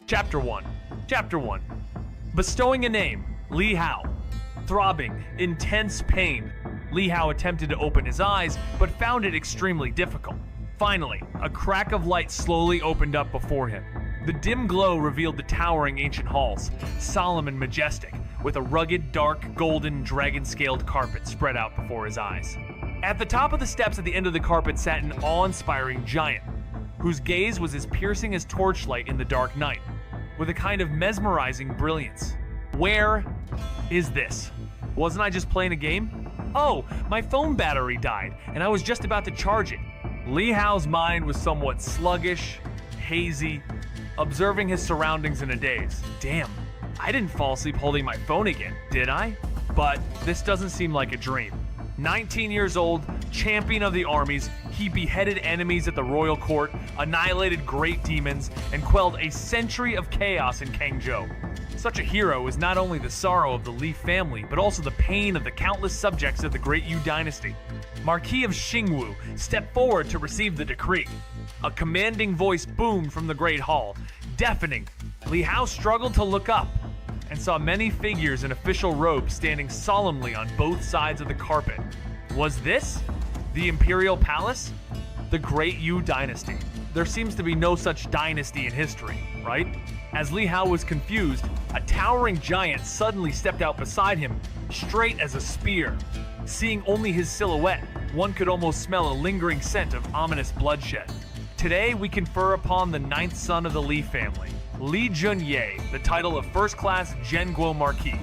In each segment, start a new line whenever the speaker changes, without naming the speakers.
Chapter 1. Chapter 1. Bestowing a name, Li Hao. Throbbing, intense pain. Li Hao attempted to open his eyes, but found it extremely difficult. Finally, a crack of light slowly opened up before him. The dim glow revealed the towering ancient halls, solemn and majestic, with a rugged, dark, golden, dragon-scaled carpet spread out before his eyes. At the top of the steps at the end of the carpet sat an awe-inspiring giant, whose gaze was as piercing as torchlight in the dark night, with a kind of mesmerizing brilliance. Where is this? Wasn't I just playing a game? Oh, my phone battery died, and I was just about to charge it. Li Hao's mind was somewhat sluggish, hazy, observing his surroundings in a daze. Damn, I didn't fall asleep holding my phone again, did I? But this doesn't seem like a dream. 19 years old, champion of the armies, he beheaded enemies at the royal court, annihilated great demons, and quelled a century of chaos in Kangzhou. Such a hero is not only the sorrow of the Li family, but also the pain of the countless subjects of the Great Yu dynasty. Marquis of Xingwu stepped forward to receive the decree. A commanding voice boomed from the Great Hall, deafening. Li Hao struggled to look up, and saw many figures in official robes standing solemnly on both sides of the carpet. Was this the Imperial Palace? The Great Yu dynasty. There seems to be no such dynasty in history, right? As Li Hao was confused, a towering giant suddenly stepped out beside him, straight as a spear. Seeing only his silhouette, one could almost smell a lingering scent of ominous bloodshed. Today, we confer upon the ninth son of the Li family, Li Junye, the title of first-class Zhenguo Marquis.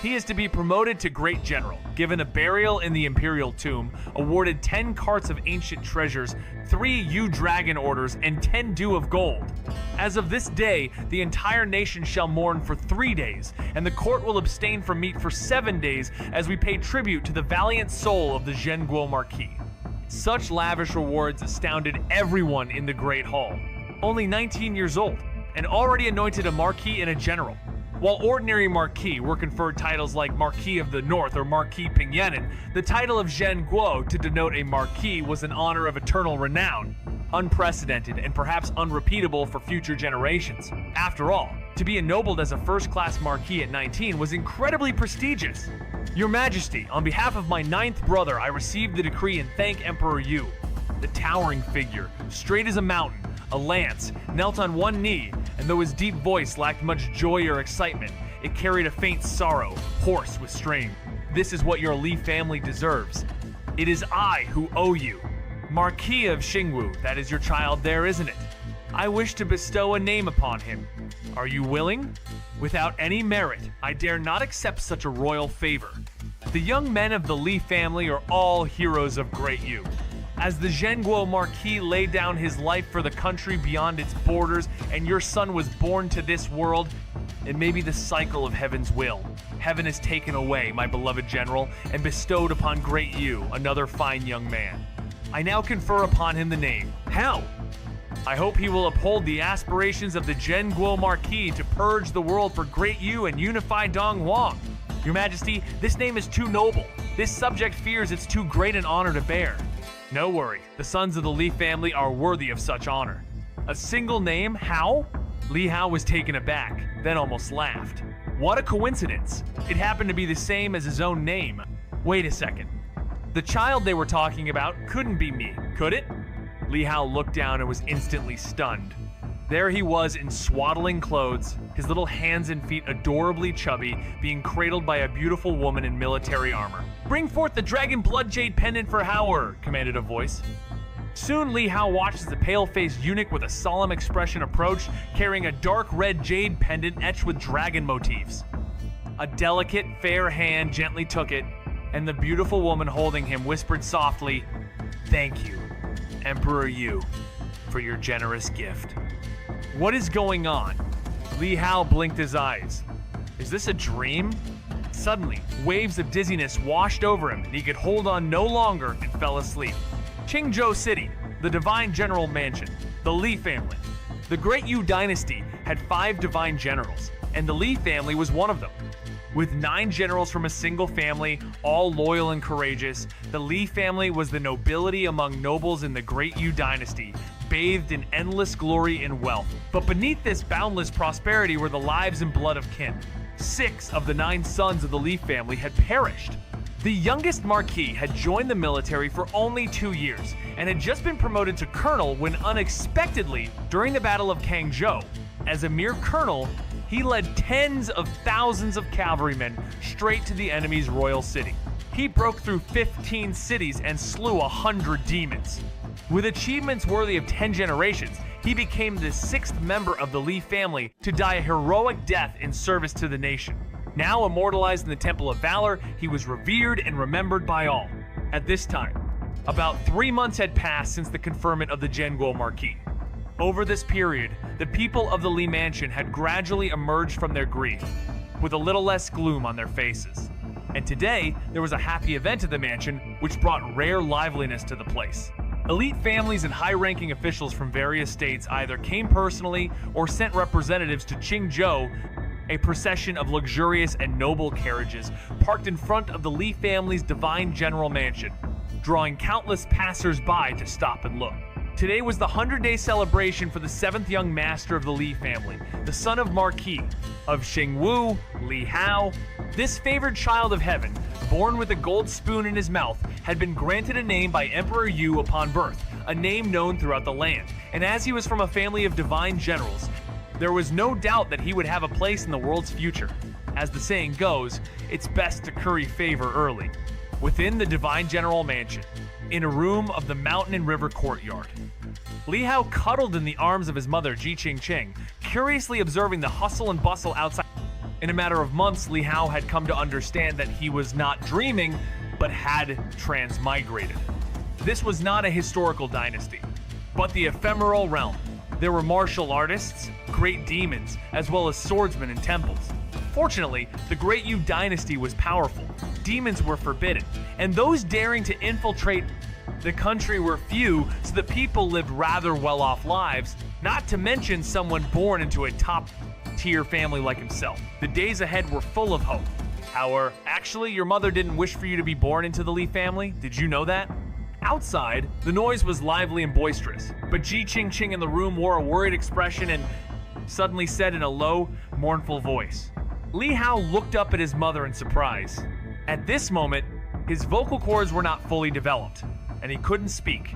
He is to be promoted to Great General, given a burial in the Imperial Tomb, awarded 10 carts of ancient treasures, 3 Yu Dragon orders, and 10 dew of gold. As of this day, the entire nation shall mourn for 3 days, and the court will abstain from meat for 7 days as we pay tribute to the valiant soul of the Zhenguo Marquis. Such lavish rewards astounded everyone in the Great Hall. Only 19 years old, and already anointed a Marquis and a General. While ordinary Marquis were conferred titles like Marquis of the North or Marquis Pingyanin, the title of Zhenguo to denote a Marquis was an honor of eternal renown, unprecedented and perhaps unrepeatable for future generations. After all, to be ennobled as a first-class Marquis at 19 was incredibly prestigious. Your Majesty, on behalf of my 9th brother, I received the decree and thank Emperor Yu. The towering figure, straight as a mountain, a lance, knelt on one knee, and though his deep voice lacked much joy or excitement, it carried a faint sorrow, hoarse with strain. This is what your Li family deserves. It is I who owe you. Marquis of Xingwu, that is your child there, isn't it? I wish to bestow a name upon him. Are you willing? Without any merit, I dare not accept such a royal favor. The young men of the Li family are all heroes of Great Yu. As the Zhenguo Marquis laid down his life for the country beyond its borders, and your son was born to this world, it may be the cycle of heaven's will. Heaven has taken away my beloved general and bestowed upon Great Yu another fine young man. I now confer upon him the name. How? I hope he will uphold the aspirations of the Zhenguo Marquis to purge the world for Great Yu and unify Donghuang. Your Majesty, this name is too noble. This subject fears it's too great an honor to bear. No worry, the sons of the Li family are worthy of such honor. A single name, Hao? Li Hao was taken aback, then almost laughed. What a coincidence. It happened to be the same as his own name. Wait a second. The child they were talking about couldn't be me, could it? Li Hao looked down and was instantly stunned. There he was in swaddling clothes, his little hands and feet adorably chubby, being cradled by a beautiful woman in military armor. Bring forth the dragon blood jade pendant for Howard, commanded a voice. Soon Li Hao watches the pale-faced eunuch with a solemn expression approach, carrying a dark red jade pendant etched with dragon motifs. A delicate, fair hand gently took it, and the beautiful woman holding him whispered softly, "Thank you, Emperor Yu, for your generous gift." What is going on? Li Hao blinked his eyes. Is this a dream? Suddenly, waves of dizziness washed over him, and he could hold on no longer and fell asleep. Qingzhou City, the Divine General Mansion, the Li family. The Great Yu dynasty had 5 divine generals, and the Li family was one of them. With 9 generals from a single family, all loyal and courageous, the Li family was the nobility among nobles in the Great Yu dynasty, bathed in endless glory and wealth. But beneath this boundless prosperity were the lives and blood of kin. 6 of the 9 sons of the Li family had perished. The youngest Marquis had joined the military for only 2 years and had just been promoted to colonel when unexpectedly, during the Battle of Kangzhou, as a mere colonel, he led tens of thousands of cavalrymen straight to the enemy's royal city. He broke through 15 cities and slew 100 demons. With achievements worthy of 10 generations, he became the 6th member of the Li family to die a heroic death in service to the nation. Now immortalized in the Temple of Valor, he was revered and remembered by all. At this time, about 3 months had passed since the conferment of the Zhenguo Marquis. Over this period, the people of the Li Mansion had gradually emerged from their grief, with a little less gloom on their faces. And today, there was a happy event at the mansion which brought rare liveliness to the place. Elite families and high-ranking officials from various states either came personally or sent representatives to Qingzhou. A procession of luxurious and noble carriages parked in front of the Li family's divine general mansion, drawing countless passers-by to stop and look. Today was the 100-day celebration for the 7th young master of the Li family, the son of Marquis, of Xingwu, Li Hao. This favored child of heaven, born with a gold spoon in his mouth, had been granted a name by Emperor Yu upon birth, a name known throughout the land. And as he was from a family of divine generals, there was no doubt that he would have a place in the world's future. As the saying goes, it's best to curry favor early. Within the divine general mansion, in a room of the mountain and river courtyard, Li Hao cuddled in the arms of his mother, Ji Qingqing, curiously observing the hustle and bustle outside. In a matter of months, Li Hao had come to understand that he was not dreaming, but had transmigrated. This was not a historical dynasty, but the ephemeral realm. There were martial artists, great demons, as well as swordsmen and temples. Fortunately, the Great Yu dynasty was powerful. Demons were forbidden, and those daring to infiltrate the country were few, so the people lived rather well-off lives, not to mention someone born into a top-tier family like himself. The days ahead were full of hope. However, actually, your mother didn't wish for you to be born into the Li family. Did you know that? Outside, the noise was lively and boisterous, but Ji Qingqing in the room wore a worried expression and suddenly said in a low, mournful voice. Li Hao looked up at his mother in surprise. At this moment, his vocal cords were not fully developed, and he couldn't speak.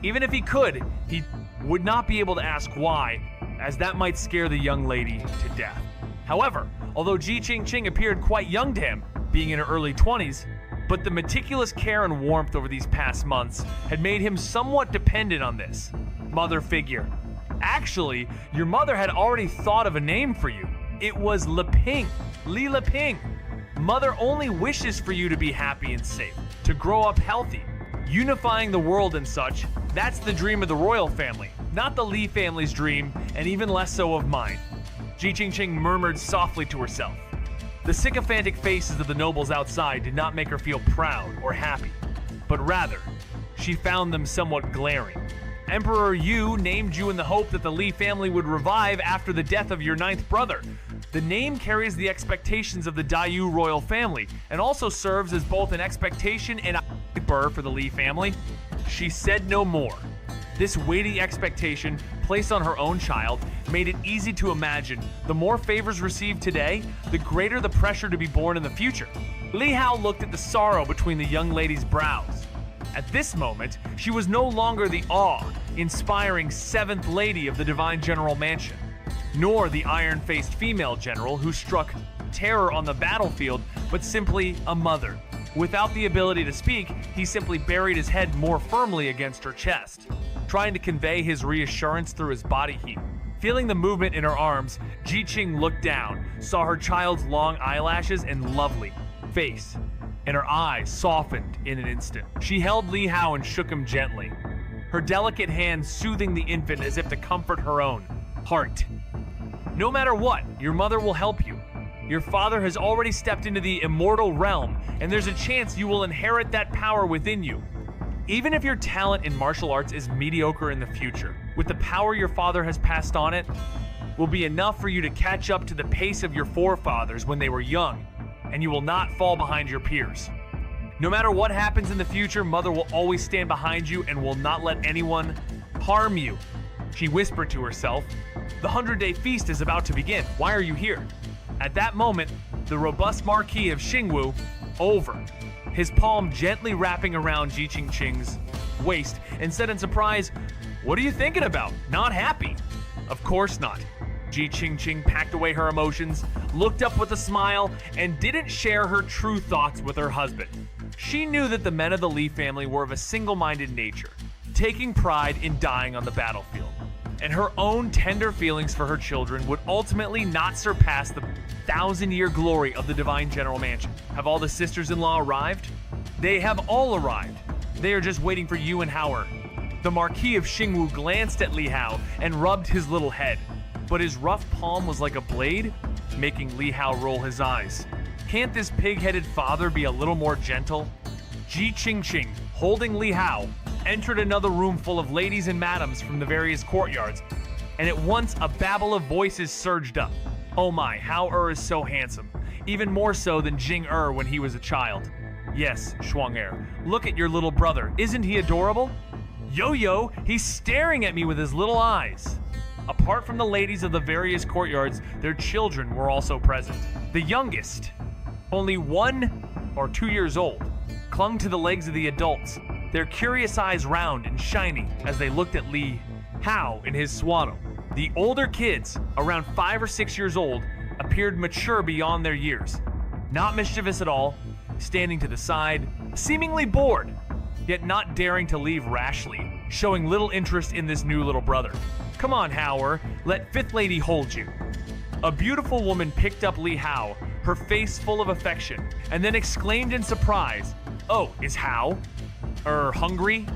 Even if he could, he would not be able to ask why, as that might scare the young lady to death. However, although Ji Qingqing appeared quite young to him, being in her early 20s, but the meticulous care and warmth over these past months had made him somewhat dependent on this mother figure. Actually, your mother had already thought of a name for you. It was Leping, Li Leping. Mother only wishes for you to be happy and safe, to grow up healthy, unifying the world and such. That's the dream of the royal family, not the Li family's dream, and even less so of mine. Ji Qingqing murmured softly to herself. The sycophantic faces of the nobles outside did not make her feel proud or happy, but rather, she found them somewhat glaring. Emperor Yu named you in the hope that the Li family would revive after the death of your 9th brother. The name carries the expectations of the Dayu royal family, and also serves as both an expectation and a burr for the Li family. She said no more. This weighty expectation, placed on her own child, made it easy to imagine the more favors received today, the greater the pressure to be born in the future. Li Hao looked at the sorrow between the young lady's brows. At this moment, she was no longer the awe-inspiring 7th lady of the Divine General Mansion, nor the iron-faced female general who struck terror on the battlefield, but simply a mother. Without the ability to speak, he simply buried his head more firmly against her chest, trying to convey his reassurance through his body heat. Feeling the movement in her arms, Ji Qing looked down, saw her child's long eyelashes and lovely face, and her eyes softened in an instant. She held Li Hao and shook him gently, her delicate hand soothing the infant as if to comfort her own heart. No matter what, your mother will help you. Your father has already stepped into the immortal realm, and there's a chance you will inherit that power within you. Even if your talent in martial arts is mediocre in the future, with the power your father has passed on, it will be enough for you to catch up to the pace of your forefathers when they were young, and you will not fall behind your peers. No matter what happens in the future, Mother will always stand behind you and will not let anyone harm you She whispered to herself, "The 100-day feast is about to begin. Why are you here?" At that moment, the robust Marquis of Xingwu, over, his palm gently wrapping around Ji Qingqing's waist, and said in surprise, "What are you thinking about? Not happy?" Of course not. Ji Qingqing packed away her emotions, looked up with a smile, and didn't share her true thoughts with her husband. She knew that the men of the Li family were of a single-minded nature, taking pride in dying on the battlefield, and her own tender feelings for her children would ultimately not surpass the 1,000-year glory of the Divine General Mansion. Have all the sisters-in-law arrived? They have all arrived. They are just waiting for you and Howard. The Marquis of Xingwu glanced at Li Hao and rubbed his little head, but his rough palm was like a blade, making Li Hao roll his eyes. Can't this pig-headed father be a little more gentle? Ji Qingqing, holding Li Hao, entered another room full of ladies and madams from the various courtyards, and at once a babble of voices surged up. Oh my, Hao is so handsome, even more so than Jing when he was a child. Yes, Shuang look at your little brother, isn't he adorable? Yo-Yo, he's staring at me with his little eyes. Apart from the ladies of the various courtyards, their children were also present. The youngest, only 1 or 2 years old, clung to the legs of the adults, their curious eyes round and shiny as they looked at Li Hao in his swaddle. The older kids, around 5 or 6 years old, appeared mature beyond their years, not mischievous at all, standing to the side, seemingly bored, yet not daring to leave rashly, showing little interest in this new little brother. Come on, Hao, let Fifth Lady hold you. A beautiful woman picked up Li Hao, her face full of affection, and then exclaimed in surprise, "Oh, is Hao hungry?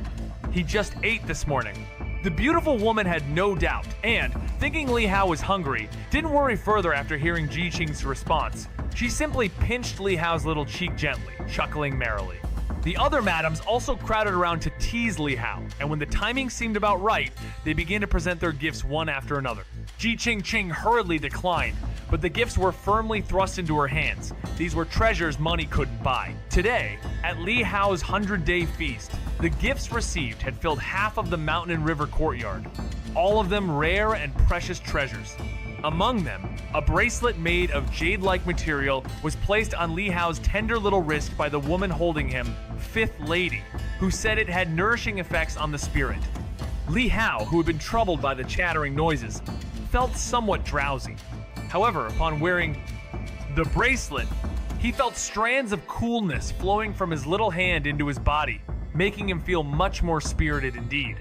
He just ate this morning." The beautiful woman had no doubt, and, thinking Li Hao was hungry, didn't worry further after hearing Ji Qing's response. She simply pinched Li Hao's little cheek gently, chuckling merrily. The other madams also crowded around to tease Li Hao, and when the timing seemed about right, they began to present their gifts one after another. Ji Qingqing hurriedly declined, but the gifts were firmly thrust into her hands. These were treasures money couldn't buy. Today, at Li Hao's 100-day feast, the gifts received had filled half of the mountain and river courtyard, all of them rare and precious treasures. Among them, a bracelet made of jade-like material was placed on Li Hao's tender little wrist by the woman holding him, Fifth Lady, who said it had nourishing effects on the spirit. Li Hao, who had been troubled by the chattering noises, felt somewhat drowsy. However, upon wearing the bracelet, he felt strands of coolness flowing from his little hand into his body, making him feel much more spirited indeed.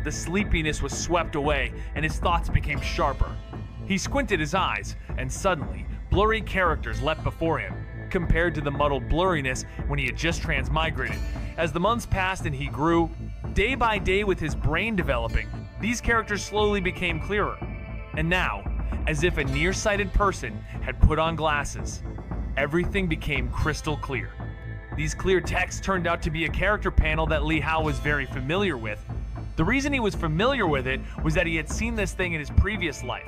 The sleepiness was swept away, and his thoughts became sharper. He squinted his eyes, and suddenly, blurry characters leapt before him, compared to the muddled blurriness when he had just transmigrated. As the months passed and he grew, day by day with his brain developing, these characters slowly became clearer. And now, as if a nearsighted person had put on glasses, everything became crystal clear. These clear texts turned out to be a character panel that Li Hao was very familiar with. The reason he was familiar with it was that he had seen this thing in his previous life.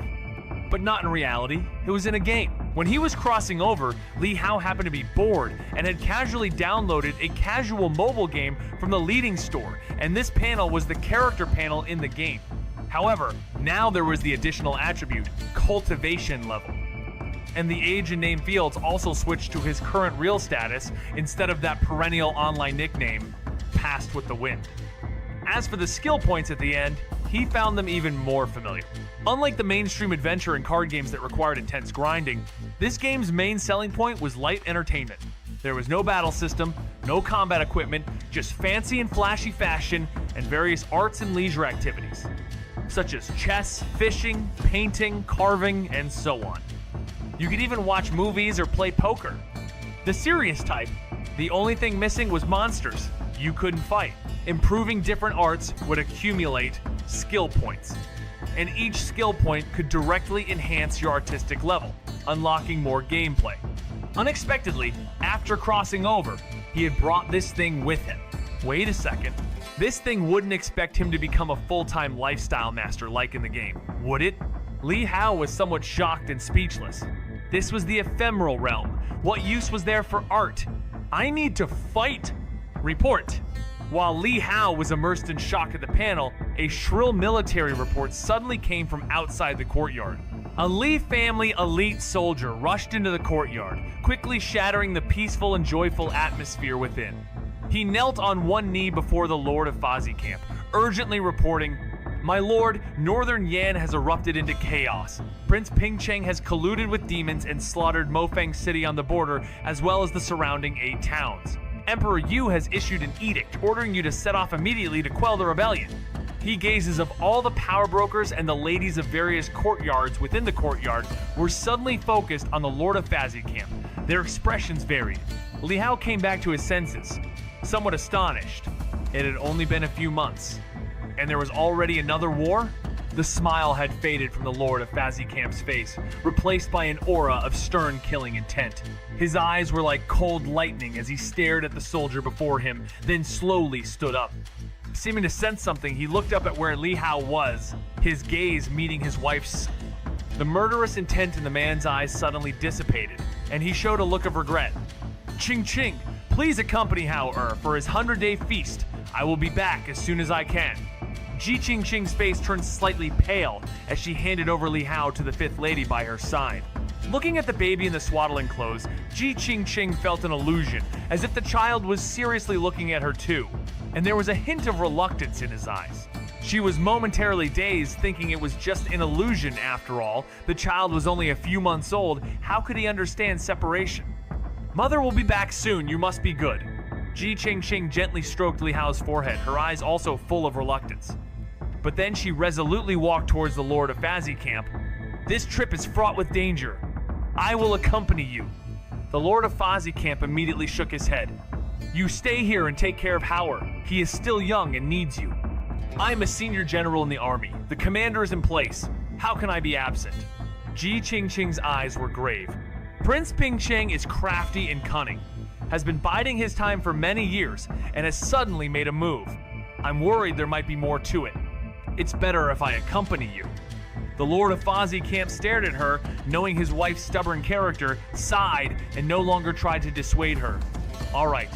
But not in reality, it was in a game. When he was crossing over, Li Hao happened to be bored and had casually downloaded a casual mobile game from the leading store, and this panel was the character panel in the game. However, now there was the additional attribute, Cultivation level. And the age and name fields also switched to his current real status instead of that perennial online nickname, Passed with the Wind. As for the skill points at the end, he found them even more familiar. Unlike the mainstream adventure and card games that required intense grinding, this game's main selling point was light entertainment. There was no battle system, no combat equipment, just fancy and flashy fashion and various arts and leisure activities, such as chess, fishing, painting, carving, and so on. You could even watch movies or play poker. The serious type, the only thing missing was monsters you couldn't fight. Improving different arts would accumulate skill points, and each skill point could directly enhance your artistic level, unlocking more gameplay. Unexpectedly, after crossing over, he had brought this thing with him. Wait a second, this thing wouldn't expect him to become a full-time lifestyle master like in the game, would it? Li Hao was somewhat shocked and speechless. This was the ephemeral realm. What use was there for art? I need to fight. Report. While Li Hao was immersed in shock at the panel, a shrill military report suddenly came from outside the courtyard. A Li family elite soldier rushed into the courtyard, quickly shattering the peaceful and joyful atmosphere within. He knelt on one knee before the Lord of Fazi Camp, urgently reporting, "My lord, Northern Yan has erupted into chaos. Prince Pingcheng has colluded with demons and slaughtered Mofeng City on the border, as well as the surrounding 8 towns. Emperor Yu has issued an edict ordering you to set off immediately to quell the rebellion." He gazes of all the power brokers and the ladies of various courtyards within the courtyard were suddenly focused on the Lord of Fazi Camp. Their expressions varied. Li Hao came back to his senses, somewhat astonished. It had only been a few months, and there was already another war? The smile had faded from the Lord of Fazi Camp's face, replaced by an aura of stern killing intent. His eyes were like cold lightning as he stared at the soldier before him, then slowly stood up. Seeming to sense something, he looked up at where Li Hao was, his gaze meeting his wife's. The murderous intent in the man's eyes suddenly dissipated, and he showed a look of regret. "Ching, please accompany Hao for his 100-day feast. I will be back as soon as I can." Ji Qingqing's face turned slightly pale as she handed over Li Hao to the 5th lady by her side. Looking at the baby in the swaddling clothes, Ji Qingqing felt an illusion, as if the child was seriously looking at her too, and there was a hint of reluctance in his eyes. She was momentarily dazed, thinking it was just an illusion after all. The child was only a few months old. How could he understand separation? "Mother will be back soon, you must be good." Ji Qingqing gently stroked Li Hao's forehead, her eyes also full of reluctance. But then she resolutely walked towards the Lord of Fazi Camp. "This trip is fraught with danger. I will accompany you." The Lord of Fazi Camp immediately shook his head. "You stay here and take care of Howard. He is still young and needs you. I am a senior general in the army. The commander is in place. How can I be absent?" Ji Qingqing's eyes were grave. Prince Pingcheng is crafty and cunning, has been biding his time for many years, and has suddenly made a move. I'm worried there might be more to it. It's better if I accompany you." The Lord of Fazi Camp stared at her, knowing his wife's stubborn character, sighed, and no longer tried to dissuade her. "All right,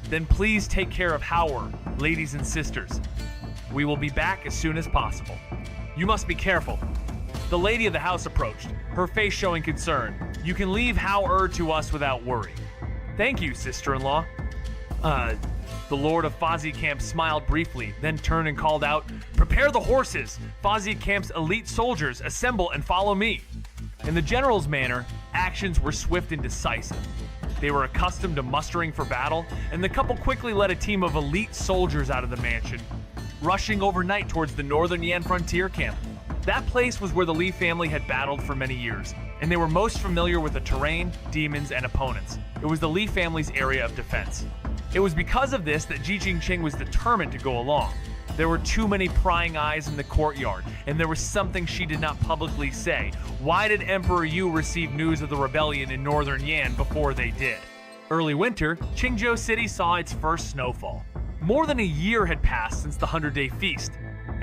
then please take care of Howard, ladies and sisters. We will be back as soon as possible. You must be careful." The lady of the house approached, her face showing concern. "You can leave Howard to us without worry." "Thank you, sister-in-law." The Lord of Fazi Camp smiled briefly, then turned and called out, "Prepare the horses! Fazi Camp's elite soldiers, assemble and follow me." In the general's manner, actions were swift and decisive. They were accustomed to mustering for battle, and the couple quickly led a team of elite soldiers out of the mansion, rushing overnight towards the Northern Yan frontier camp. That place was where the Li family had battled for many years, and they were most familiar with the terrain, demons, and opponents. It was the Li family's area of defense. It was because of this that Ji Qingqing was determined to go along. There were too many prying eyes in the courtyard, and there was something she did not publicly say. Why did Emperor Yu receive news of the rebellion in Northern Yan before they did? Early winter, Qingzhou City saw its first snowfall. More than a year had passed since the 100-day feast,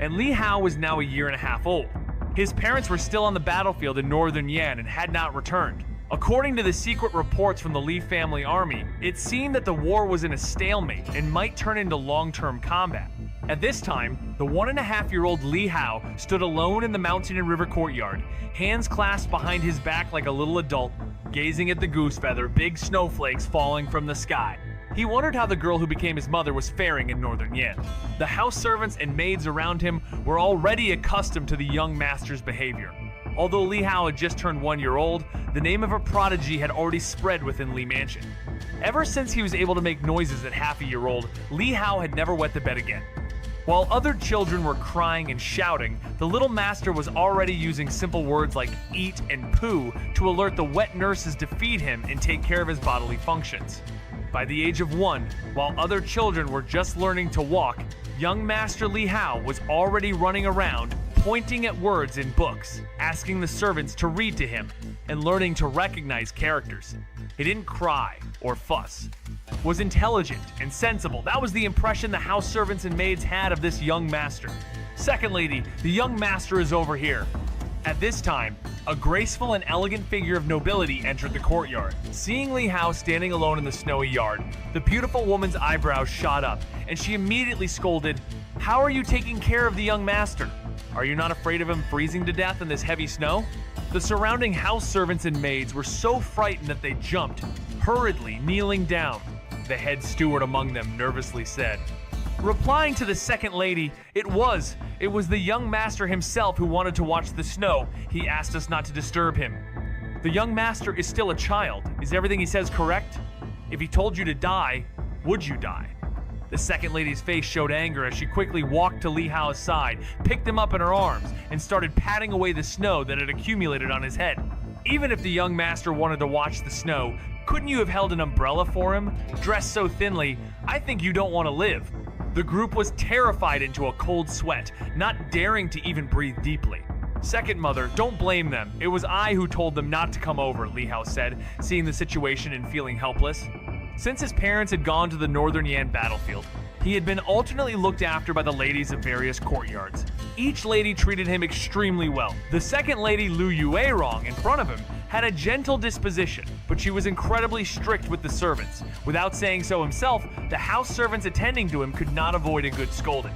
and Li Hao was now a year and a half old. His parents were still on the battlefield in Northern Yan and had not returned. According to the secret reports from the Li family army, it seemed that the war was in a stalemate and might turn into long-term combat. At this time, the 1.5-year-old Li Hao stood alone in the mountain and river courtyard, hands clasped behind his back like a little adult, gazing at the goose feather, big snowflakes falling from the sky. He wondered how the girl who became his mother was faring in Northern Yan. The house servants and maids around him were already accustomed to the young master's behavior. Although Li Hao had just turned 1 year old, the name of a prodigy had already spread within Li Mansion. Ever since he was able to make noises at half a year old, Li Hao had never wet the bed again. While other children were crying and shouting, the little master was already using simple words like eat and poo to alert the wet nurses to feed him and take care of his bodily functions. By the age of 1, while other children were just learning to walk, young Master Li Hao was already running around, pointing at words in books, asking the servants to read to him, and learning to recognize characters. He didn't cry or fuss, was intelligent and sensible. That was the impression the house servants and maids had of this young master. "Second lady, the young master is over here." At this time, a graceful and elegant figure of nobility entered the courtyard. Seeing Li Hao standing alone in the snowy yard, the beautiful woman's eyebrows shot up, and she immediately scolded, "How are you taking care of the young master? Are you not afraid of him freezing to death in this heavy snow?" The surrounding house servants and maids were so frightened that they jumped, hurriedly kneeling down. The head steward among them nervously said, replying to the second lady, it was the young master himself who wanted to watch the snow. He asked us not to disturb him. The young master is still a child. Is everything he says correct? If he told you to die, would you die? The second lady's face showed anger as she quickly walked to Li Hao's side, picked him up in her arms, and started patting away the snow that had accumulated on his head. Even if the young master wanted to watch the snow, couldn't you have held an umbrella for him? Dressed so thinly, I think you don't want to live. The group was terrified into a cold sweat, not daring to even breathe deeply. Second mother, don't blame them. It was I who told them not to come over, Li Hao said, seeing the situation and feeling helpless. Since his parents had gone to the northern Yan battlefield, he had been alternately looked after by the ladies of various courtyards. Each lady treated him extremely well. The second lady, Lu Yuerong, in front of him, had a gentle disposition, but she was incredibly strict with the servants. Without saying so himself, the house servants attending to him could not avoid a good scolding.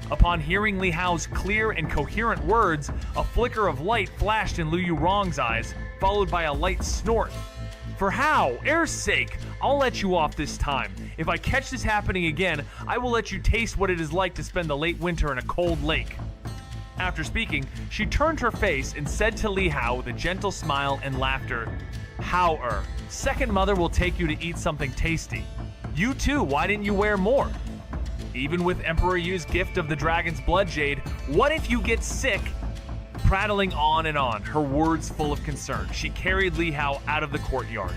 Upon hearing Li Hao's clear and coherent words, a flicker of light flashed in Lu Yuerong's eyes, followed by a light snort. For how? Air's sake, I'll let you off this time. If I catch this happening again, I will let you taste what it is like to spend the late winter in a cold lake. After speaking, she turned her face and said to Li Hao with a gentle smile and laughter, How-er, second mother will take you to eat something tasty. You too, why didn't you wear more? Even with Emperor Yu's gift of the dragon's blood jade, what if you get sick? Prattling on and on, her words full of concern, she carried Li Hao out of the courtyard.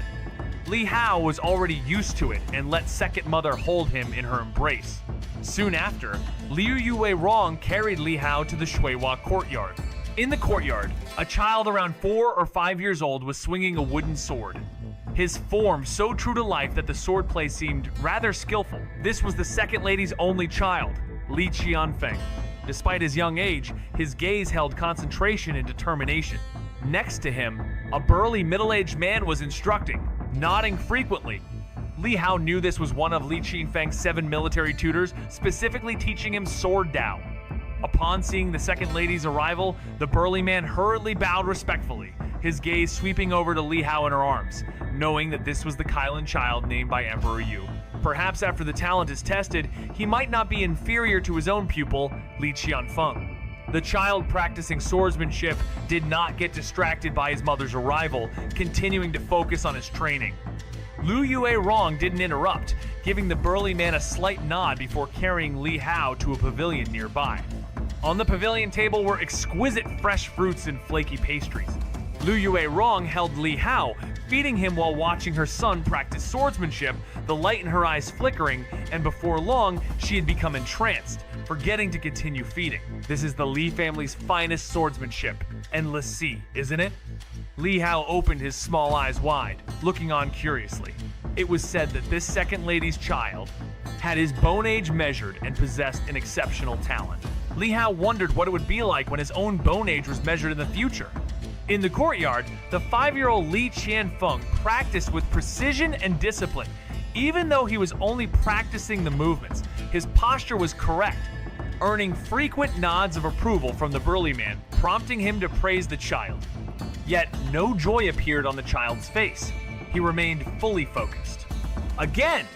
Li Hao was already used to it and let second mother hold him in her embrace. Soon after, Liu Yuerong carried Li Hao to the Shuihua courtyard. In the courtyard, a child around 4 or 5 years old was swinging a wooden sword. His form so true to life that the swordplay seemed rather skillful. This was the second lady's only child, Li Qianfeng. Despite his young age, his gaze held concentration and determination. Next to him, a burly middle-aged man was instructing, nodding frequently. Li Hao knew this was one of Li Qianfeng's 7 military tutors, specifically teaching him sword Dao. Upon seeing the second lady's arrival, the burly man hurriedly bowed respectfully, his gaze sweeping over to Li Hao in her arms, knowing that this was the Kailan child named by Emperor Yu. Perhaps after the talent is tested, he might not be inferior to his own pupil, Li Qianfeng. The child practicing swordsmanship did not get distracted by his mother's arrival, continuing to focus on his training. Lu Yuerong didn't interrupt, giving the burly man a slight nod before carrying Li Hao to a pavilion nearby. On the pavilion table were exquisite fresh fruits and flaky pastries. Lu Yuerong held Li Hao, feeding him while watching her son practice swordsmanship, the light in her eyes flickering, and before long, she had become entranced, forgetting to continue feeding. This is the Li family's finest swordsmanship. Endless sea, isn't it? Li Hao opened his small eyes wide, looking on curiously. It was said that this second lady's child had his bone age measured and possessed an exceptional talent. Li Hao wondered what it would be like when his own bone age was measured in the future. In the courtyard, the 5-year-old Li Qianfeng practiced with precision and discipline. Even though he was only practicing the movements, his posture was correct, earning frequent nods of approval from the burly man, prompting him to praise the child. Yet, no joy appeared on the child's face. He remained fully focused. Again!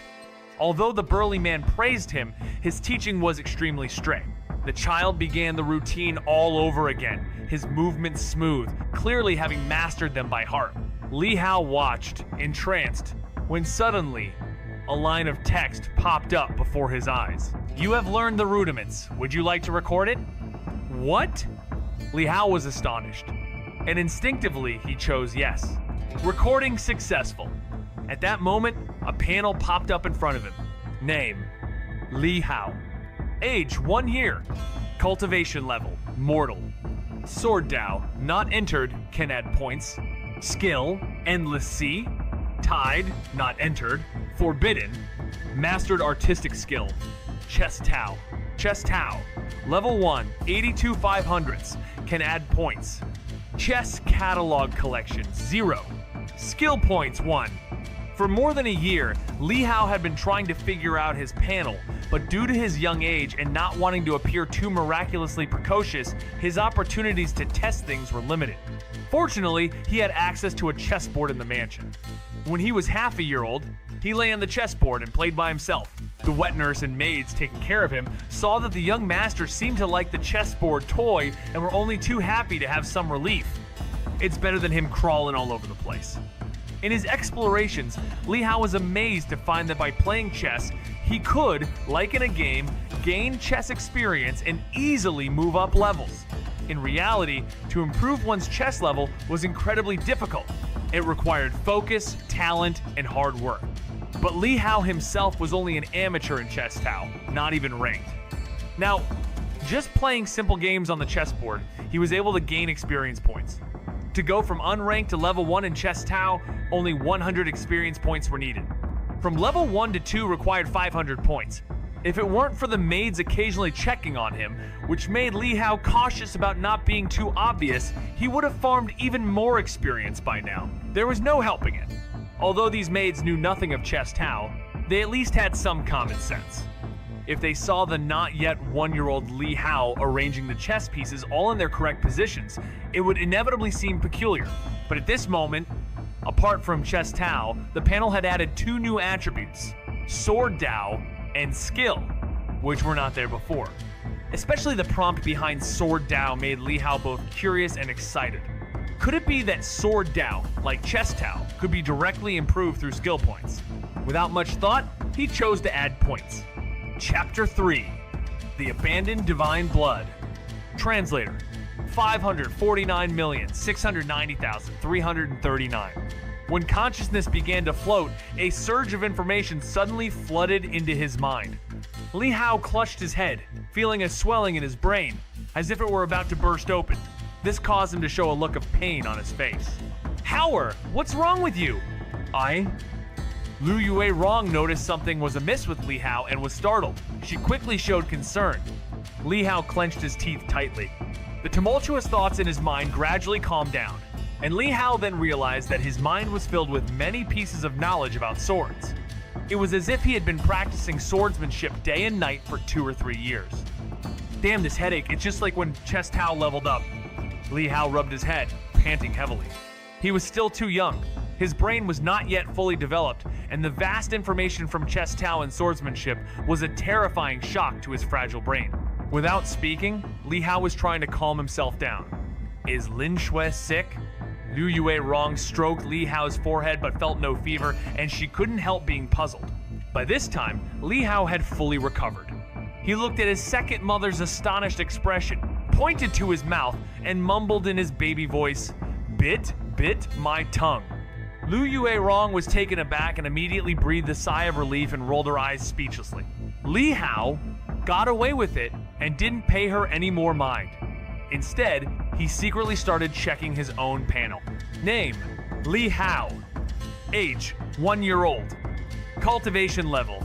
Although the burly man praised him, his teaching was extremely strict. The child began the routine all over again, his movements smooth, clearly having mastered them by heart. Li Hao watched, entranced, when suddenly, a line of text popped up before his eyes. You have learned the rudiments. Would you like to record it? What? Li Hao was astonished, and instinctively he chose yes. Recording successful. At that moment, a panel popped up in front of him. Name, Li Hao. Age, 1 year. Cultivation level, mortal. Sword Dao, not entered, can add points. Skill, Endless Sea. Tide, not entered. Forbidden. Mastered artistic skill. Chess Tao. Chess Tao. Level 1, 82 500ths, can add points. Chess catalog collection, 0. Skill points, 1. For more than a year, Li Hao had been trying to figure out his panel, but due to his young age and not wanting to appear too miraculously precocious, his opportunities to test things were limited. Fortunately, he had access to a chessboard in the mansion. When he was half a year old, he lay on the chessboard and played by himself. The wet nurse and maids taking care of him saw that the young master seemed to like the chessboard toy and were only too happy to have some relief. It's better than him crawling all over the place. In his explorations, Li Hao was amazed to find that by playing chess, he could, like in a game, gain chess experience and easily move up levels. In reality, to improve one's chess level was incredibly difficult. It required focus, talent, and hard work. But Li Hao himself was only an amateur in Chess Tao, not even ranked. Now, just playing simple games on the chessboard, he was able to gain experience points. To go from unranked to level 1 in Chess Tao, only 100 experience points were needed. From level 1 to 2 required 500 points. If it weren't for the maids occasionally checking on him, which made Li Hao cautious about not being too obvious, he would have farmed even more experience by now. There was no helping it. Although these maids knew nothing of Chess Tao, they at least had some common sense. If they saw the not yet 1-year-old Li Hao arranging the chess pieces all in their correct positions, it would inevitably seem peculiar. But at this moment, apart from Chess Tao, the panel had added 2 new attributes, Sword Dao and Skill, which were not there before. Especially the prompt behind Sword Dao made Li Hao both curious and excited. Could it be that Sword Dao, like Chess Tao, could be directly improved through skill points? Without much thought, he chose to add points. Chapter 3, The Abandoned Divine Blood. Translator, 549,690,339. When consciousness began to float, a surge of information suddenly flooded into his mind. Li Hao clutched his head, feeling a swelling in his brain, as if it were about to burst open. This caused him to show a look of pain on his face. Howard, what's wrong with you? Lu Yue Rong noticed something was amiss with Li Hao and was startled. She quickly showed concern. Li Hao clenched his teeth tightly. The tumultuous thoughts in his mind gradually calmed down, and Li Hao then realized that his mind was filled with many pieces of knowledge about swords. It was as if he had been practicing swordsmanship day and night for 2 or 3 years. Damn, this headache, it's just like when Chess Tao leveled up. Li Hao rubbed his head, panting heavily. He was still too young. His brain was not yet fully developed, and the vast information from Chess Tao and swordsmanship was a terrifying shock to his fragile brain. Without speaking, Li Hao was trying to calm himself down. Is Lin Shui sick? Lu Yue Rong stroked Li Hao's forehead but felt no fever, and she couldn't help being puzzled. By this time, Li Hao had fully recovered. He looked at his second mother's astonished expression, pointed to his mouth, and mumbled in his baby voice, "Bit my tongue." Lu Yue Rong was taken aback and immediately breathed a sigh of relief and rolled her eyes speechlessly. Li Hao got away with it and didn't pay her any more mind. Instead, he secretly started checking his own panel. Name, Li Hao. Age, 1 year old. Cultivation level,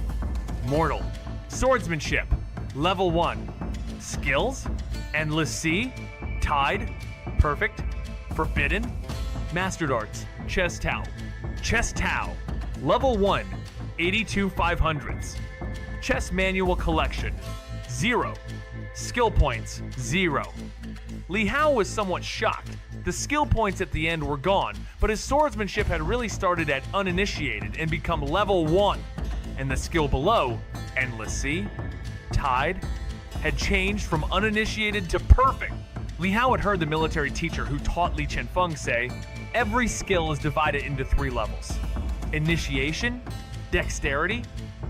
mortal. Swordsmanship, level 1. Skills, endless sea, tied, perfect, forbidden. Mastered arts, Chess Tao. Chess Tao, level 1, 82 500ths. Chess manual collection, 0. Skill points, 0. Li Hao was somewhat shocked. The skill points at the end were gone, but his swordsmanship had really started at uninitiated and become level 1. And the skill below, endless sea, tied, had changed from uninitiated to perfect. Li Hao had heard the military teacher who taught Li Chenfeng say, every skill is divided into 3 levels. Initiation, dexterity,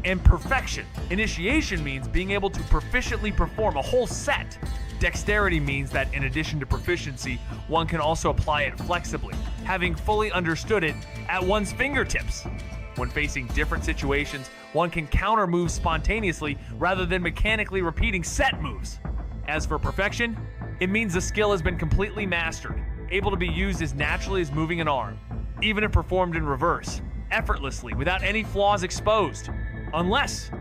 and perfection. Initiation means being able to proficiently perform a whole set. Dexterity means that in addition to proficiency, one can also apply it flexibly, having fully understood it at one's fingertips. When facing different situations, one can counter moves spontaneously rather than mechanically repeating set moves. As for perfection, it means the skill has been completely mastered, able to be used as naturally as moving an arm, even if performed in reverse, effortlessly, without any flaws exposed. Unless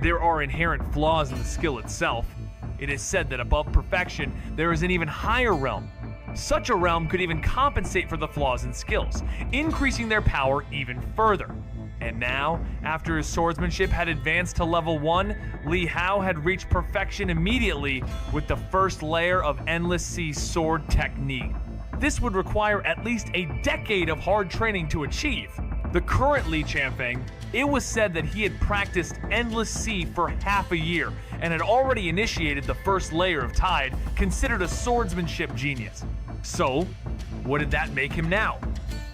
there are inherent flaws in the skill itself. It is said that above perfection, there is an even higher realm, Such a realm could even compensate for the flaws in skills, increasing their power even further. And now, after his swordsmanship had advanced to level 1, Li Hao had reached perfection immediately with the first layer of Endless Sea sword technique. This would require at least a decade of hard training to achieve. The current Li Qianfeng, it was said that he had practiced Endless Sea for half a year and had already initiated the first layer of Tide, considered a swordsmanship genius. So, what did that make him now?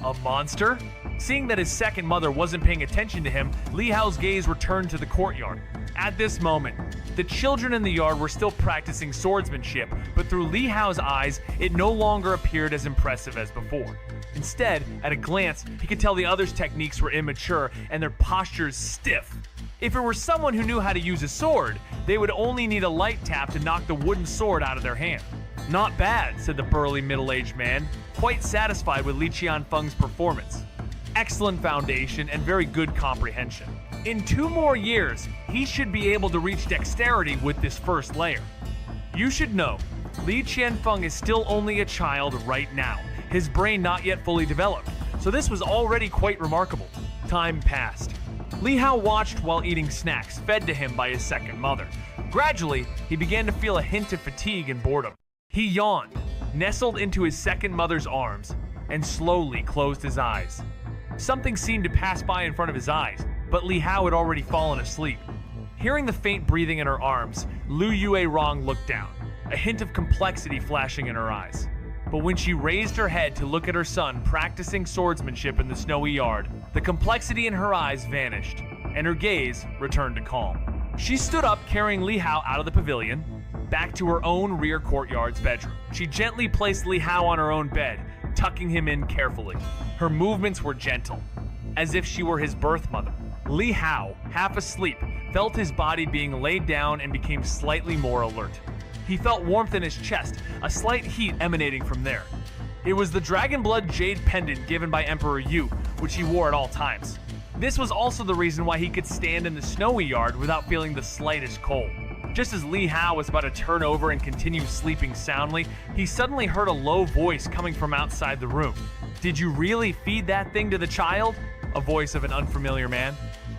A monster? Seeing that his second mother wasn't paying attention to him, Li Hao's gaze returned to the courtyard. At this moment, the children in the yard were still practicing swordsmanship, but through Li Hao's eyes, it no longer appeared as impressive as before. Instead, at a glance, he could tell the others' techniques were immature and their postures stiff. If it were someone who knew how to use a sword, they would only need a light tap to knock the wooden sword out of their hand. Not bad, said the burly middle-aged man, quite satisfied with Li Qianfeng's performance. Excellent foundation and very good comprehension. In 2 more years, he should be able to reach dexterity with this first layer. You should know, Li Qianfeng is still only a child right now, his brain not yet fully developed, so this was already quite remarkable. Time passed. Li Hao watched while eating snacks fed to him by his second mother. Gradually, he began to feel a hint of fatigue and boredom. He yawned, nestled into his second mother's arms, and slowly closed his eyes. Something seemed to pass by in front of his eyes, but Li Hao had already fallen asleep. Hearing the faint breathing in her arms, Lu Yue-rong looked down, a hint of complexity flashing in her eyes. But when she raised her head to look at her son practicing swordsmanship in the snowy yard, the complexity in her eyes vanished, and her gaze returned to calm. She stood up, carrying Li Hao out of the pavilion, back to her own rear courtyard's bedroom. She gently placed Li Hao on her own bed, tucking him in carefully. Her movements were gentle, as if she were his birth mother. Li Hao, half asleep, felt his body being laid down and became slightly more alert. He felt warmth in his chest, a slight heat emanating from there. It was the dragon blood jade pendant given by Emperor Yu, which he wore at all times. This was also the reason why he could stand in the snowy yard without feeling the slightest cold. Just as Li Hao was about to turn over and continue sleeping soundly, he suddenly heard a low voice coming from outside the room. "Did you really feed that thing to the child?" A voice of an unfamiliar man.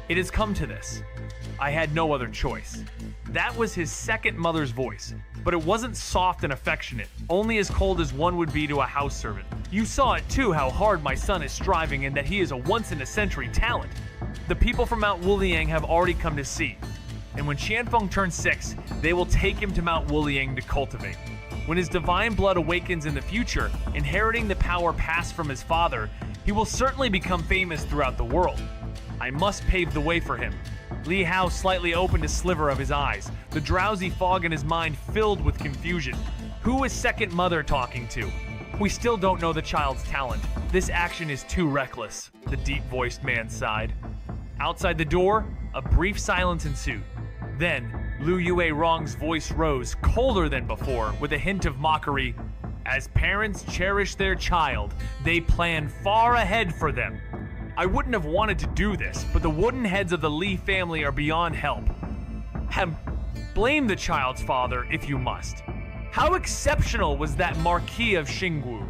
"It has come to this. I had no other choice." That was his second mother's voice, but it wasn't soft and affectionate, only as cold as one would be to a house servant. "You saw it too, how hard my son is striving and that he is a once-in-a-century talent. The people from Mount Wuliang have already come to see. And when Qianfeng turns 6, they will take him to Mount Wuliang to cultivate. When his divine blood awakens in the future, inheriting the power passed from his father, he will certainly become famous throughout the world. I must pave the way for him." Li Hao slightly opened a sliver of his eyes, the drowsy fog in his mind filled with confusion. Who is second mother talking to? "We still don't know the child's talent. This action is too reckless," the deep-voiced man sighed. Outside the door, a brief silence ensued. Then, Lu Yue-rong's voice rose, colder than before, with a hint of mockery. "As parents cherish their child, they plan far ahead for them. I wouldn't have wanted to do this, but the wooden heads of the Li family are beyond help. Blame the child's father if you must. How exceptional was that Marquis of Xingwu?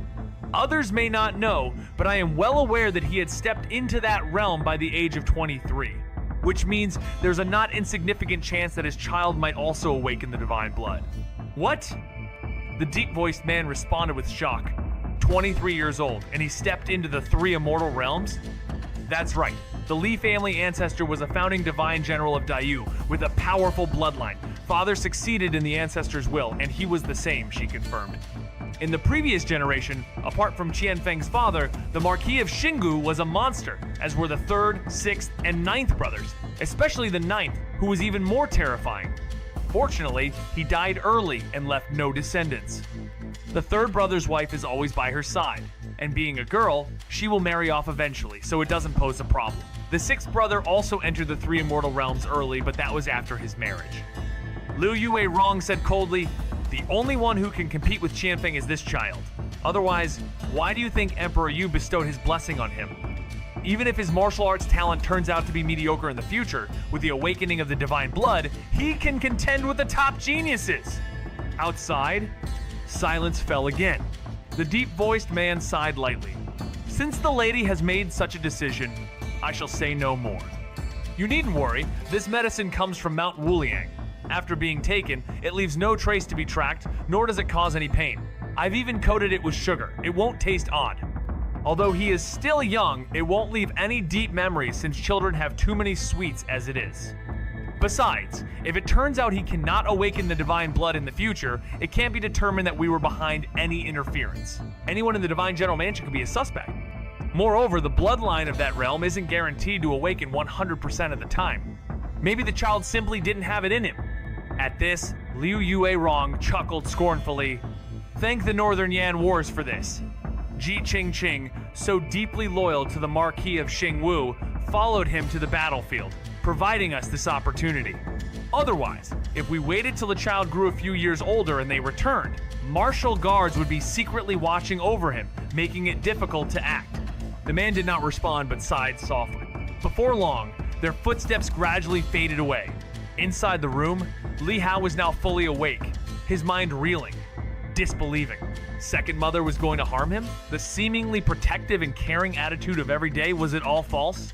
Others may not know, but I am well aware that he had stepped into that realm by the age of 23. Which means there's a not insignificant chance that his child might also awaken the divine blood." "What?" The deep-voiced man responded with shock. 23 years old, and he stepped into the 3 immortal realms? That's right. The Li family ancestor was a founding divine general of Daiyu with a powerful bloodline. Father succeeded in the ancestor's will, and he was the same, she confirmed. In the previous generation, apart from Qianfeng's father, the Marquis of Xingwu was a monster, as were the 3rd, 6th, and 9th brothers, especially the 9th, who was even more terrifying. Fortunately, he died early and left no descendants. The 3rd brother's wife is always by her side, and being a girl, she will marry off eventually, so it doesn't pose a problem. The 6th brother also entered the 3 immortal realms early, but that was after his marriage. Lu Yue-rong said coldly, "The only one who can compete with Qianfeng is this child. Otherwise, why do you think Emperor Yu bestowed his blessing on him? Even if his martial arts talent turns out to be mediocre in the future, with the awakening of the divine blood, he can contend with the top geniuses." Outside, silence fell again. The deep-voiced man sighed lightly. Since the lady has made such a decision, I shall say no more. You needn't worry, this medicine comes from Mount Wuliang. After being taken, it leaves no trace to be tracked, nor does it cause any pain. I've even coated it with sugar. It won't taste odd. Although he is still young, it won't leave any deep memories since children have too many sweets as it is. Besides, if it turns out he cannot awaken the divine blood in the future, it can't be determined that we were behind any interference. Anyone in the Divine General Mansion could be a suspect. Moreover, the bloodline of that realm isn't guaranteed to awaken 100% of the time. Maybe the child simply didn't have it in him. At this, Liu Yue-rong chuckled scornfully. Thank the Northern Yan Wars for this. Ji Qingqing, so deeply loyal to the Marquis of Xingwu, followed him to the battlefield, providing us this opportunity. Otherwise, if we waited till the child grew a few years older and they returned, martial guards would be secretly watching over him, making it difficult to act. The man did not respond but sighed softly. Before long, their footsteps gradually faded away. Inside the room, Li Hao was now fully awake, his mind reeling, disbelieving. Second mother was going to harm him? The seemingly protective and caring attitude of every day, was it all false?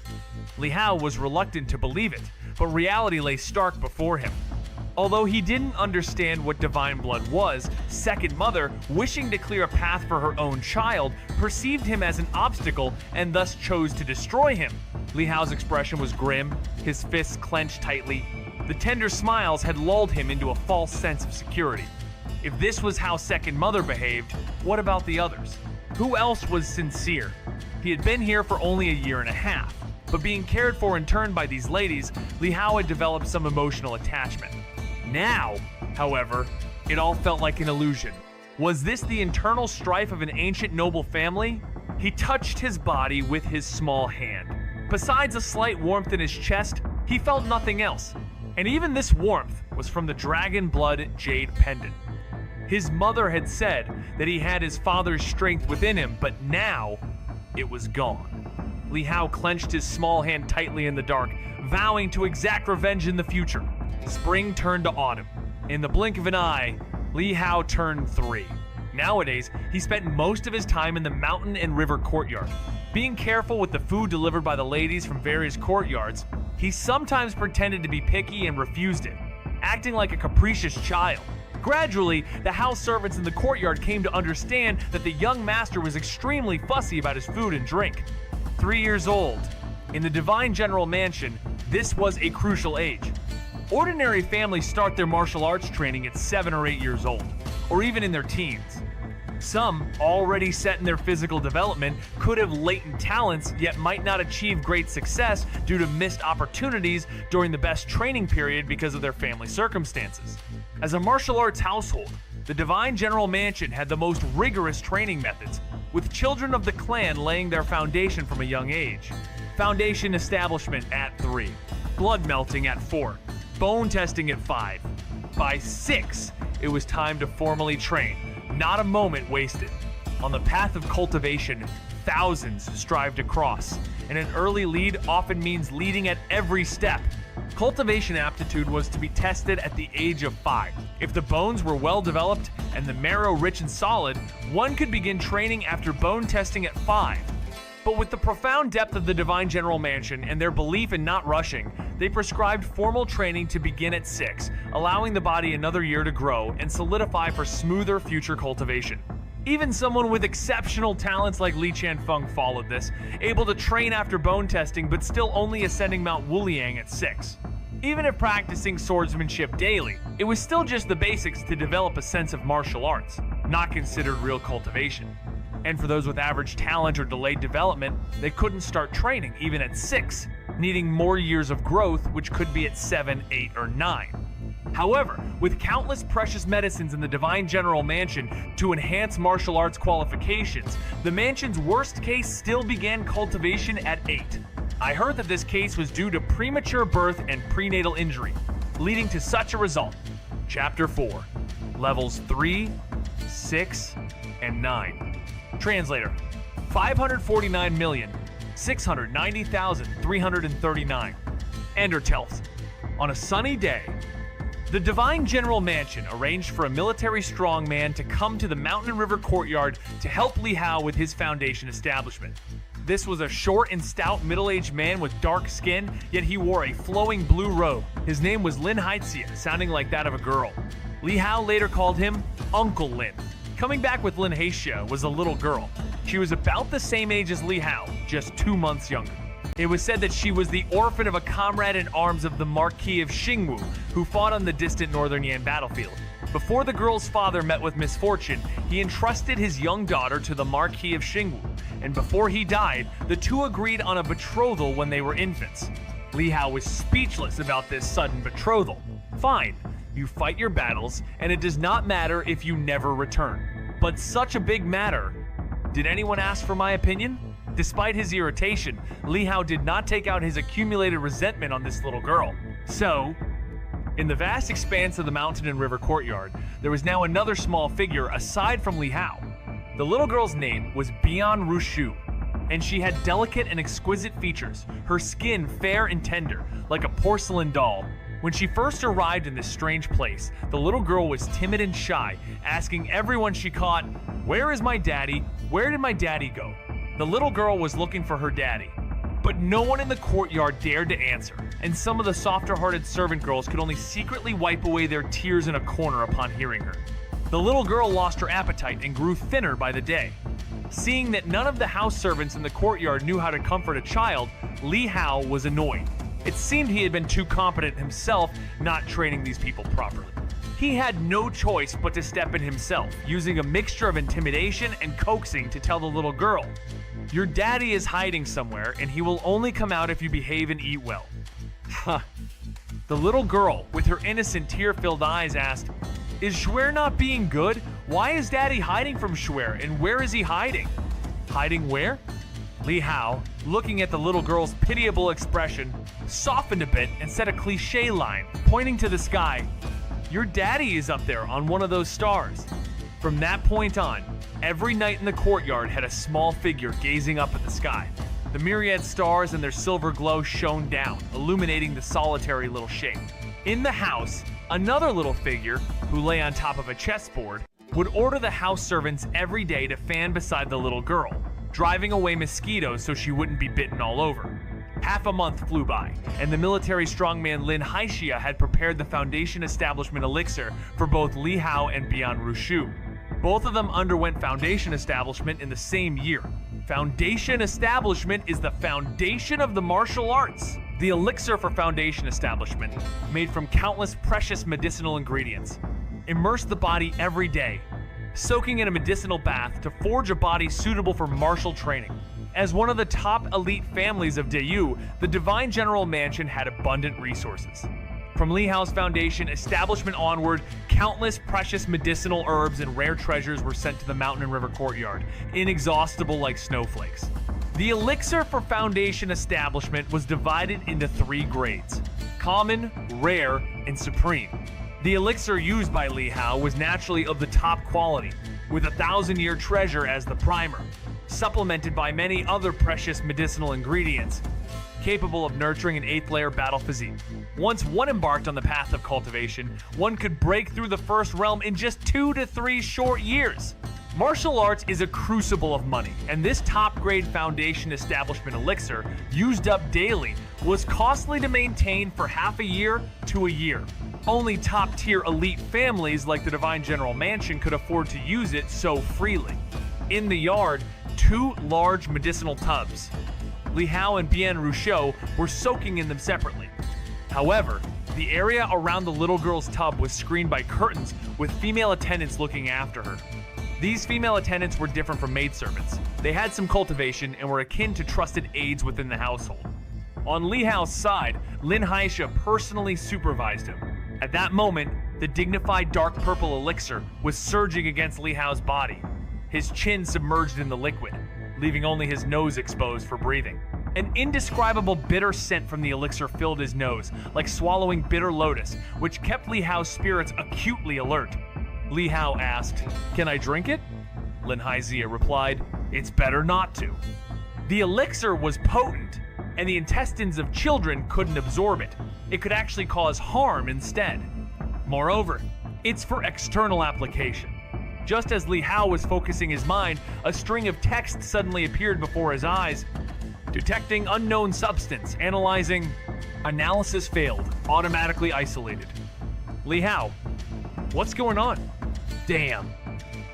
Li Hao was reluctant to believe it, but reality lay stark before him. Although he didn't understand what divine blood was, second mother, wishing to clear a path for her own child, perceived him as an obstacle and thus chose to destroy him. Li Hao's expression was grim, his fists clenched tightly. The tender smiles had lulled him into a false sense of security. If this was how second mother behaved, what about the others? Who else was sincere? He had been here for only a year and a half, but being cared for in turn by these ladies, Li Hao had developed some emotional attachment. Now, however, it all felt like an illusion. Was this the internal strife of an ancient noble family? He touched his body with his small hand. Besides a slight warmth in his chest, he felt nothing else. And even this warmth was from the dragon blood jade pendant. His mother had said that he had his father's strength within him, but now it was gone. Li Hao clenched his small hand tightly in the dark, vowing to exact revenge in the future. Spring turned to autumn. In the blink of an eye, Li Hao turned 3. Nowadays, he spent most of his time in the mountain and river courtyard. Being careful with the food delivered by the ladies from various courtyards, he sometimes pretended to be picky and refused it, acting like a capricious child. Gradually, the house servants in the courtyard came to understand that the young master was extremely fussy about his food and drink. 3 years old. In the Divine General Mansion, this was a crucial age. Ordinary families start their martial arts training at 7 or 8 years old, or even in their teens. Some, already set in their physical development, could have latent talents yet might not achieve great success due to missed opportunities during the best training period because of their family circumstances. As a martial arts household, the Divine General Mansion had the most rigorous training methods, with children of the clan laying their foundation from a young age. Foundation establishment at 3, blood melting at 4, bone testing at 5. By 6, it was time to formally train. Not a moment wasted. On the path of cultivation, thousands strive to cross, and an early lead often means leading at every step. Cultivation aptitude was to be tested at the age of 5. If the bones were well developed and the marrow rich and solid, one could begin training after bone testing at 5. But with the profound depth of the Divine General Mansion and their belief in not rushing, they prescribed formal training to begin at 6, allowing the body another year to grow and solidify for smoother future cultivation. Even someone with exceptional talents like Li Qianfeng followed this, able to train after bone testing but still only ascending Mount Wuliang at 6. Even if practicing swordsmanship daily, it was still just the basics to develop a sense of martial arts, not considered real cultivation. And for those with average talent or delayed development, they couldn't start training even at 6, needing more years of growth, which could be at 7, 8, or 9. However, with countless precious medicines in the Divine General Mansion to enhance martial arts qualifications, the mansion's worst case still began cultivation at 8. I heard that this case was due to premature birth and prenatal injury, leading to such a result. Chapter 4, Levels 3, 6, and 9. Translator, 549,690,339. Ender tells, on a sunny day, The Divine General Mansion arranged for a military strongman to come to the Mountain and River Courtyard to help Li Hao with his foundation establishment. This was a short and stout middle-aged man with dark skin, yet he wore a flowing blue robe. His name was Xianxia, sounding like that of a girl. Li Hao later called him Uncle Lin. Coming back with Xianxia was a little girl. She was about the same age as Li Hao, just 2 months younger. It was said that she was the orphan of a comrade in arms of the Marquis of Xingwu, who fought on the distant northern Yan battlefield. Before the girl's father met with misfortune, he entrusted his young daughter to the Marquis of Xingwu, and before he died, the two agreed on a betrothal when they were infants. Li Hao was speechless about this sudden betrothal. Fine, you fight your battles, and it does not matter if you never return. But such a big matter. Did anyone ask for my opinion? Despite his irritation, Li Hao did not take out his accumulated resentment on this little girl. So, in the vast expanse of the mountain and river courtyard, there was now another small figure aside from Li Hao. The little girl's name was Bian Rushu, and she had delicate and exquisite features, her skin fair and tender, like a porcelain doll. When she first arrived in this strange place, the little girl was timid and shy, asking everyone she caught, "Where is my daddy? Where did my daddy go?" The little girl was looking for her daddy, but no one in the courtyard dared to answer, and some of the softer-hearted servant girls could only secretly wipe away their tears in a corner upon hearing her. The little girl lost her appetite and grew thinner by the day. Seeing that none of the house servants in the courtyard knew how to comfort a child, Li Hao was annoyed. It seemed he had been too competent himself, not training these people properly. He had no choice but to step in himself, using a mixture of intimidation and coaxing to tell the little girl, "Your daddy is hiding somewhere, and he will only come out if you behave and eat well." Huh. The little girl, with her innocent tear-filled eyes, asked, "Is Schwer not being good? Why is daddy hiding from Schwer, and where is he hiding?" "Hiding where?" Li Hao, looking at the little girl's pitiable expression, softened a bit and said a cliché line, pointing to the sky, "Your daddy is up there on one of those stars." From that point on, every night in the courtyard had a small figure gazing up at the sky. The myriad stars and their silver glow shone down, illuminating the solitary little shape. In the house, another little figure, who lay on top of a chessboard, would order the house servants every day to fan beside the little girl, driving away mosquitoes so she wouldn't be bitten all over. Half a month flew by, and the military strongman Xianxia had prepared the Foundation Establishment elixir for both Li Hao and Bian Rushu. Both of them underwent Foundation Establishment in the same year. Foundation Establishment is the foundation of the martial arts. The elixir for Foundation Establishment, made from countless precious medicinal ingredients, immersed the body every day, soaking in a medicinal bath to forge a body suitable for martial training. As one of the top elite families of Dayu, the Divine General Mansion had abundant resources. From Li Hao's foundation establishment onward, countless precious medicinal herbs and rare treasures were sent to the mountain and river courtyard, inexhaustible like snowflakes. The elixir for Foundation Establishment was divided into 3 grades: common, rare, and supreme. The elixir used by Li Hao was naturally of the top quality, with a 1,000-year treasure as the primer, supplemented by many other precious medicinal ingredients, capable of nurturing an 8th-layer battle physique. Once one embarked on the path of cultivation, one could break through the first realm in just 2 to 3 short years. Martial arts is a crucible of money, and this top-grade Foundation Establishment elixir, used up daily, was costly to maintain for half a year to a year. Only top-tier elite families like the Divine General Mansion could afford to use it so freely. In the yard, 2 large medicinal tubs, Li Hao and Bian Rushu, were soaking in them separately. However, the area around the little girl's tub was screened by curtains with female attendants looking after her. These female attendants were different from maidservants. They had some cultivation and were akin to trusted aides within the household. On Li Hao's side, Xianxia personally supervised him. At that moment, the dignified dark purple elixir was surging against Li Hao's body, his chin submerged in the liquid, leaving only his nose exposed for breathing. An indescribable bitter scent from the elixir filled his nose, like swallowing bitter lotus, which kept Li Hao's spirits acutely alert. Li Hao asked, "Can I drink it?" Xianxia replied, "It's better not to." The elixir was potent, and the intestines of children couldn't absorb it. It could actually cause harm instead. Moreover, it's for external application. Just as Li Hao was focusing his mind, a string of text suddenly appeared before his eyes. Detecting unknown substance, analyzing. Analysis failed, automatically isolated. Li Hao, what's going on? Damn.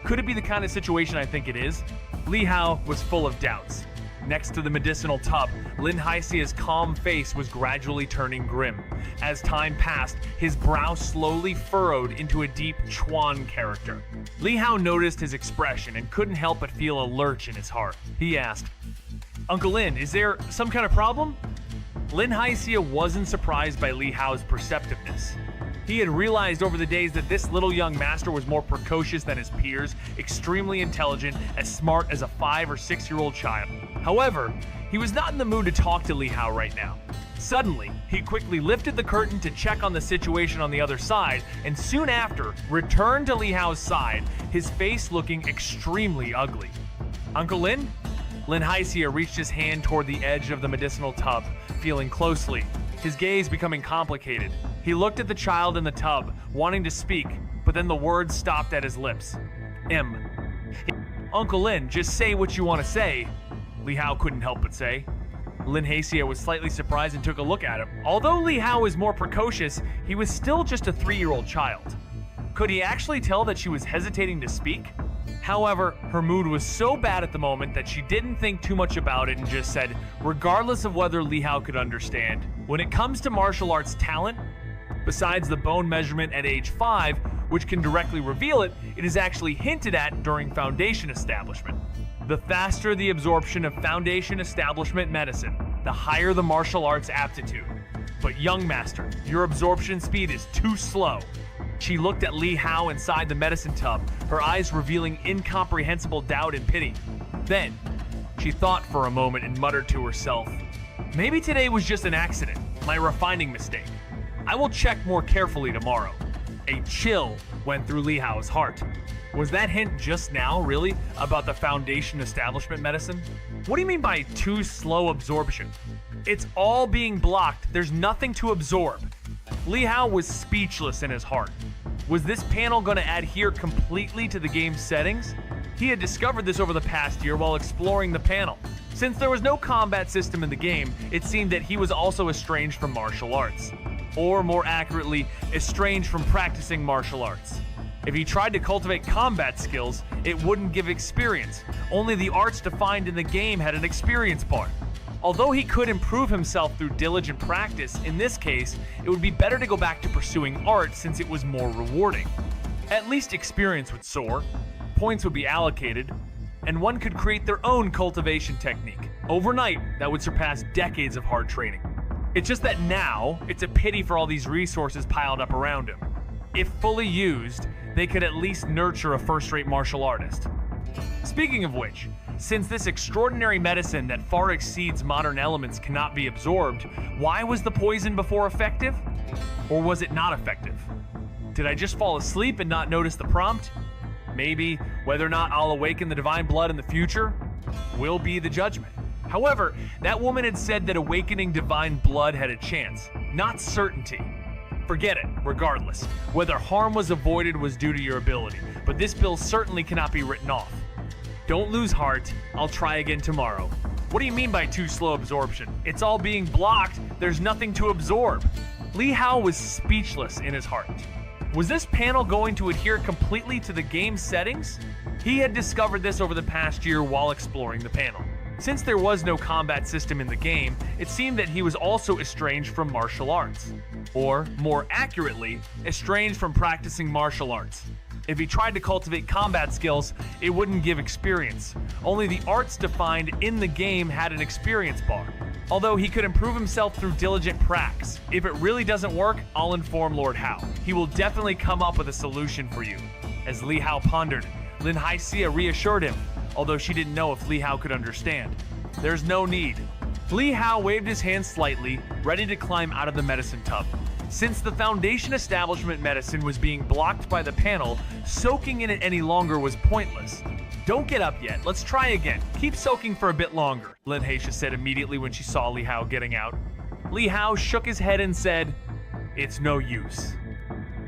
Could it be the kind of situation I think it is? Li Hao was full of doubts. Next to the medicinal tub, Xianxia's calm face was gradually turning grim. As time passed, his brow slowly furrowed into a deep Chuan character. Li Hao noticed his expression and couldn't help but feel a lurch in his heart. He asked, Uncle Lin, is there some kind of problem? Xianxia wasn't surprised by Li Hao's perceptiveness. He had realized over the days that this little young master was more precocious than his peers, extremely intelligent, as smart as a 5 or 6-year-old child. However, he was not in the mood to talk to Li Hao right now. Suddenly, he quickly lifted the curtain to check on the situation on the other side, and soon after, returned to Li Hao's side, his face looking extremely ugly. Uncle Lin? Xianxia reached his hand toward the edge of the medicinal tub, feeling closely, his gaze becoming complicated. He looked at the child in the tub, wanting to speak, but then the words stopped at his lips. Uncle Lin, just say what you want to say. Li Hao couldn't help but say. Xianxia was slightly surprised and took a look at him. Although Li Hao was more precocious, he was still just a 3-year-old child. Could he actually tell that she was hesitating to speak? However, her mood was so bad at the moment that she didn't think too much about it and just said, regardless of whether Li Hao could understand, when it comes to martial arts talent, besides the bone measurement at age 5, which can directly reveal it, it is actually hinted at during foundation establishment. The faster the absorption of foundation establishment medicine, the higher the martial arts aptitude. But young master, your absorption speed is too slow. She looked at Li Hao inside the medicine tub, her eyes revealing incomprehensible doubt and pity. Then, she thought for a moment and muttered to herself, maybe today was just an accident, my refining mistake. I will check more carefully tomorrow. A chill went through Li Hao's heart. Was that hint just now, really, about the foundation establishment medicine? What do you mean by too slow absorption? It's all being blocked, there's nothing to absorb. Li Hao was speechless in his heart. Was this panel going to adhere completely to the game's settings? He had discovered this over the past year while exploring the panel. Since there was no combat system in the game, it seemed that he was also estranged from martial arts. Or more accurately, estranged from practicing martial arts. If he tried to cultivate combat skills, it wouldn't give experience. Only the arts defined in the game had an experience bar. Although he could improve himself through diligent practice, in this case, it would be better to go back to pursuing art since it was more rewarding. At least experience would soar, points would be allocated, and one could create their own cultivation technique. Overnight, that would surpass decades of hard training. It's just that now, it's a pity for all these resources piled up around him. If fully used, they could at least nurture a first-rate martial artist. Speaking of which, since this extraordinary medicine that far exceeds modern elements cannot be absorbed, why was the poison before effective? Or was it not effective? Did I just fall asleep and not notice the prompt? Maybe whether or not I'll awaken the divine blood in the future will be the judgment. However, that woman had said that awakening divine blood had a chance, not certainty. Forget it, regardless. Whether harm was avoided was due to your ability, but this bill certainly cannot be written off. Don't lose heart, I'll try again tomorrow. What do you mean by too slow absorption? It's all being blocked, there's nothing to absorb. Li Hao was speechless in his heart. Was this panel going to adhere completely to the game's settings? He had discovered this over the past year while exploring the panel. Since there was no combat system in the game, it seemed that he was also estranged from martial arts. Or, more accurately, estranged from practicing martial arts. If he tried to cultivate combat skills, it wouldn't give experience. Only the arts defined in the game had an experience bar. Although he could improve himself through diligent prax. If it really doesn't work, I'll inform Lord Hao. He will definitely come up with a solution for you. As Li Hao pondered, Xianxia reassured him, although she didn't know if Li Hao could understand. There's no need. Li Hao waved his hand slightly, ready to climb out of the medicine tub. Since the foundation establishment medicine was being blocked by the panel, soaking in it any longer was pointless. Don't get up yet, let's try again. Keep soaking for a bit longer, Xianxia said immediately when she saw Li Hao getting out. Li Hao shook his head and said, it's no use.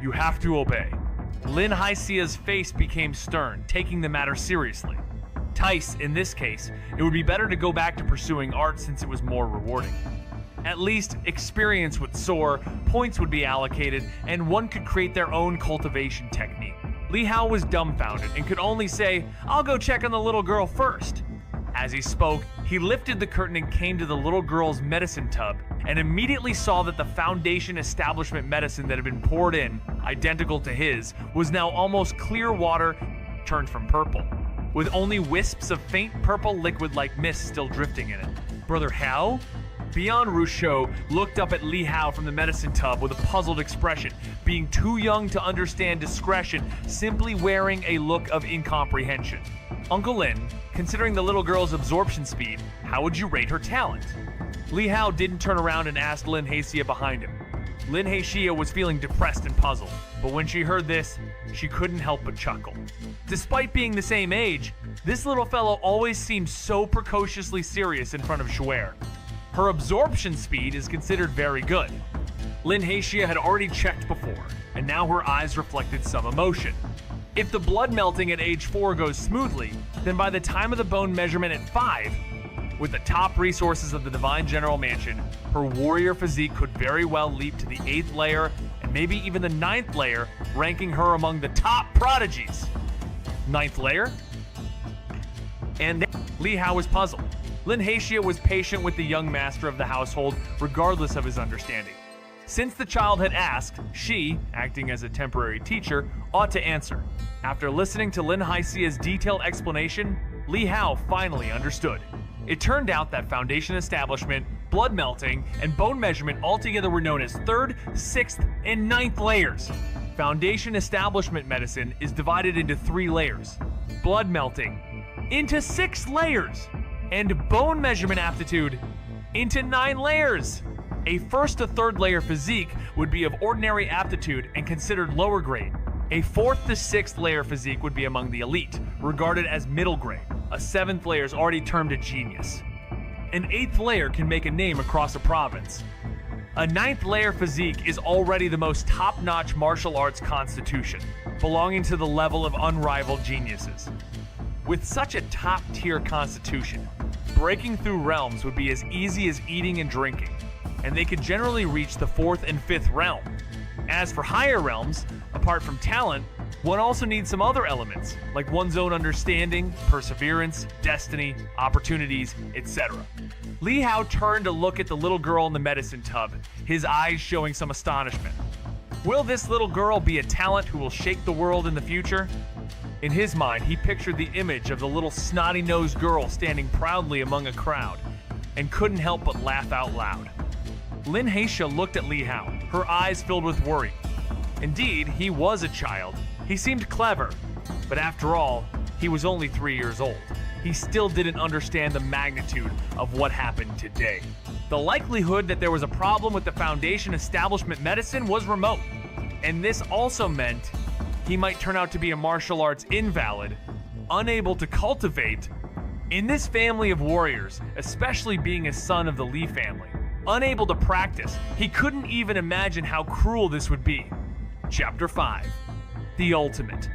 You have to obey. Xianxia's face became stern, taking the matter seriously. Tice, in this case, it would be better to go back to pursuing art since it was more rewarding. At least, experience would soar, points would be allocated, and one could create their own cultivation technique. Li Hao was dumbfounded and could only say, "I'll go check on the little girl first." As he spoke, he lifted the curtain and came to the little girl's medicine tub, and immediately saw that the Foundation establishment medicine that had been poured in, identical to his, was now almost clear water turned from purple, with only wisps of faint purple liquid like mist still drifting in it. Brother Hao? Bian Rusho looked up at Li Hao from the medicine tub with a puzzled expression, being too young to understand discretion, simply wearing a look of incomprehension. Uncle Lin, considering the little girl's absorption speed, how would you rate her talent? Li Hao didn't turn around and asked Xianxia behind him. Xianxia was feeling depressed and puzzled, but when she heard this, she couldn't help but chuckle. Despite being the same age, this little fellow always seemed so precociously serious in front of Shuer. Her absorption speed is considered very good. Xianxia had already checked before, and now her eyes reflected some emotion. If the blood melting at age 4 goes smoothly, then by the time of the bone measurement at 5, with the top resources of the Divine General Mansion, her warrior physique could very well leap to the 8th layer and maybe even the 9th layer, ranking her among the top prodigies. 9th layer? And Li Hao was puzzled. Xianxia was patient with the young master of the household, regardless of his understanding. Since the child had asked, she, acting as a temporary teacher, ought to answer. After listening to Xianxia's detailed explanation, Li Hao finally understood. It turned out that Foundation establishment, blood melting, and bone measurement altogether were known as 3rd, 6th, and 9th layers. Foundation establishment medicine is divided into 3 layers. Blood melting into 6 layers. And bone measurement aptitude into 9 layers. A 1st to 3rd layer physique would be of ordinary aptitude and considered lower grade. A 4th to 6th layer physique would be among the elite, regarded as middle grade. A 7th layer is already termed a genius. An 8th layer can make a name across a province. A 9th layer physique is already the most top-notch martial arts constitution, belonging to the level of unrivaled geniuses. With such a top-tier constitution, breaking through realms would be as easy as eating and drinking, and they could generally reach the 4th and 5th realm. As for higher realms, apart from talent, one also needs some other elements, like one's own understanding, perseverance, destiny, opportunities, etc. Li Hao turned to look at the little girl in the medicine tub, his eyes showing some astonishment. Will this little girl be a talent who will shake the world in the future? In his mind, he pictured the image of the little snotty-nosed girl standing proudly among a crowd, and couldn't help but laugh out loud. Xianxia looked at Li Hao, her eyes filled with worry. Indeed, he was a child. He seemed clever, but after all, he was only 3 years old. He still didn't understand the magnitude of what happened today. The likelihood that there was a problem with the Foundation establishment medicine was remote, and this also meant he might turn out to be a martial arts invalid, unable to cultivate. In this family of warriors, especially being a son of the Li family, unable to practice, he couldn't even imagine how cruel this would be. Chapter 5. The Ultimate.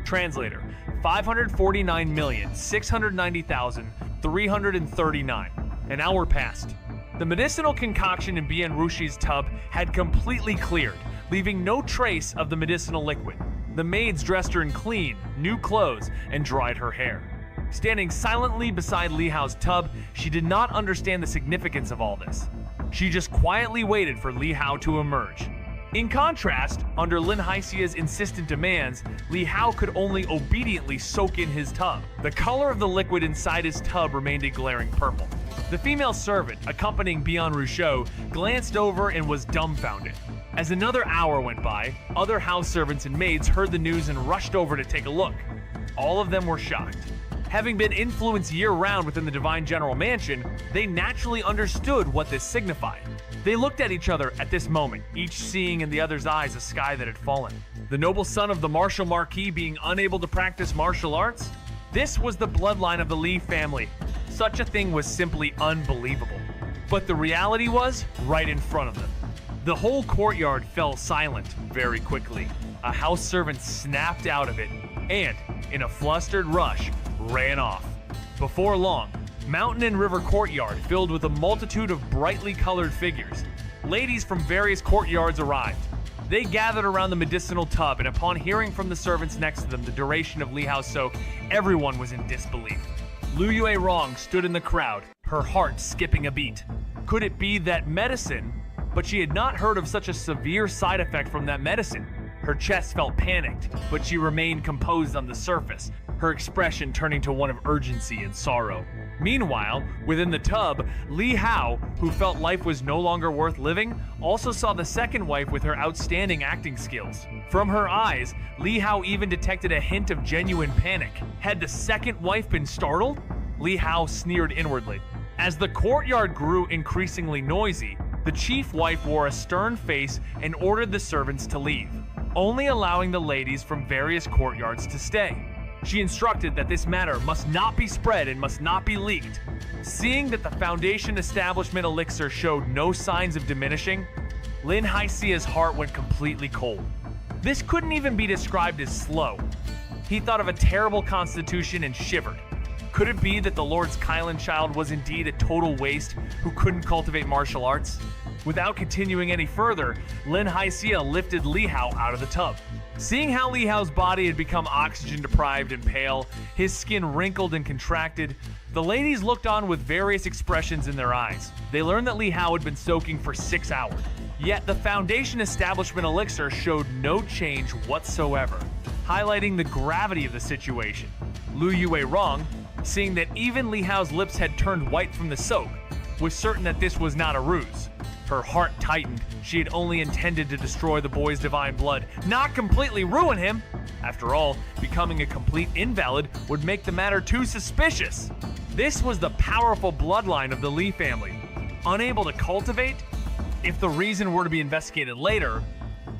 Translator, 549,690,339. An hour passed. The medicinal concoction in Bian Rushi's tub had completely cleared, leaving no trace of the medicinal liquid. The maids dressed her in clean, new clothes and dried her hair. Standing silently beside Li Hao's tub, she did not understand the significance of all this. She just quietly waited for Li Hao to emerge. In contrast, under Xianxia's insistent demands, Li Hao could only obediently soak in his tub. The color of the liquid inside his tub remained a glaring purple. The female servant, accompanying Bian Rusho, glanced over and was dumbfounded. As another hour went by, other house servants and maids heard the news and rushed over to take a look. All of them were shocked. Having been influenced year-round within the Divine General Mansion, they naturally understood what this signified. They looked at each other at this moment, each seeing in the other's eyes a sky that had fallen. The noble son of the martial marquis being unable to practice martial arts? This was the bloodline of the Li family. Such a thing was simply unbelievable. But the reality was right in front of them. The whole courtyard fell silent very quickly. A house servant snapped out of it and, in a flustered rush, ran off. Before long, mountain and river courtyard filled with a multitude of brightly colored figures. Ladies from various courtyards arrived. They gathered around the medicinal tub, and upon hearing from the servants next to them the duration of Li Hao's soak, everyone was in disbelief. Lu Yue Rong stood in the crowd, her heart skipping a beat. Could it be that medicine? But she had not heard of such a severe side effect from that medicine. Her chest felt panicked, but she remained composed on the surface, her expression turning to one of urgency and sorrow. Meanwhile, within the tub, Li Hao, who felt life was no longer worth living, also saw the second wife with her outstanding acting skills. From her eyes, Li Hao even detected a hint of genuine panic. Had the second wife been startled? Li Hao sneered inwardly. As the courtyard grew increasingly noisy, the chief wife wore a stern face and ordered the servants to leave, only allowing the ladies from various courtyards to stay. She instructed that this matter must not be spread and must not be leaked. Seeing that the Foundation establishment elixir showed no signs of diminishing, Lin Haixia's heart went completely cold. This couldn't even be described as slow. He thought of a terrible constitution and shivered. Could it be that the Lord's Kylan child was indeed a total waste who couldn't cultivate martial arts? Without continuing any further, Lin Haixia lifted Li Hao out of the tub. Seeing how Li Hao's body had become oxygen-deprived and pale, his skin wrinkled and contracted, the ladies looked on with various expressions in their eyes. They learned that Li Hao had been soaking for 6 hours. Yet the Foundation establishment elixir showed no change whatsoever, highlighting the gravity of the situation. Lu Yue Rong, seeing that even Li Hao's lips had turned white from the soak, was certain that this was not a ruse. Her heart tightened. She had only intended to destroy the boy's divine blood, not completely ruin him. After all, becoming a complete invalid would make the matter too suspicious. This was the powerful bloodline of the Li family. Unable to cultivate? If the reason were to be investigated later,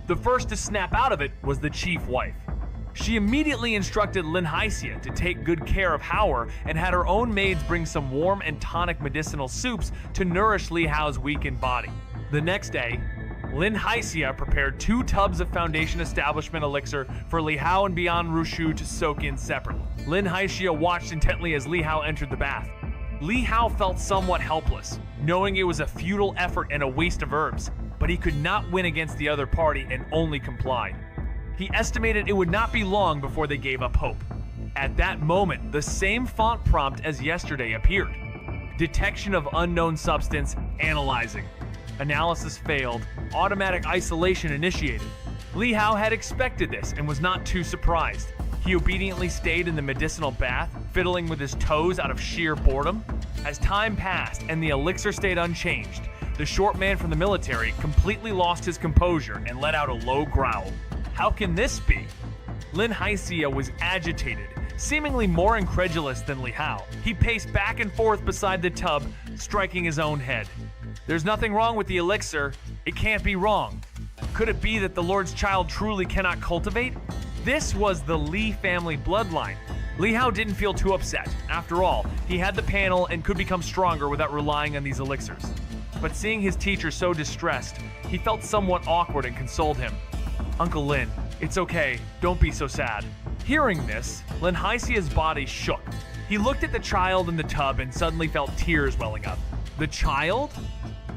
the first to snap out of it was the chief wife. She immediately instructed Lin Haixia to take good care of Hauer and had her own maids bring some warm and tonic medicinal soups to nourish Li Hao's weakened body. The next day, Lin Haixia prepared 2 tubs of Foundation establishment elixir for Li Hao and Bian Rushu to soak in separately. Lin Haixia watched intently as Li Hao entered the bath. Li Hao felt somewhat helpless, knowing it was a futile effort and a waste of herbs, but he could not win against the other party and only complied. He estimated it would not be long before they gave up hope. At that moment, the same font prompt as yesterday appeared. Detection of unknown substance, analyzing. Analysis failed, automatic isolation initiated. Li Hao had expected this and was not too surprised. He obediently stayed in the medicinal bath, fiddling with his toes out of sheer boredom. As time passed and the elixir stayed unchanged, the short man from the military completely lost his composure and let out a low growl. How can this be? Lin Haixia was agitated, seemingly more incredulous than Li Hao. He paced back and forth beside the tub, striking his own head. There's nothing wrong with the elixir. It can't be wrong. Could it be that the Lord's child truly cannot cultivate? This was the Li family bloodline. Li Hao didn't feel too upset. After all, he had the panel and could become stronger without relying on these elixirs. But seeing his teacher so distressed, he felt somewhat awkward and consoled him. Uncle Lin, it's okay. Don't be so sad. Hearing this, Lin Haixia's body shook. He looked at the child in the tub and suddenly felt tears welling up. The child?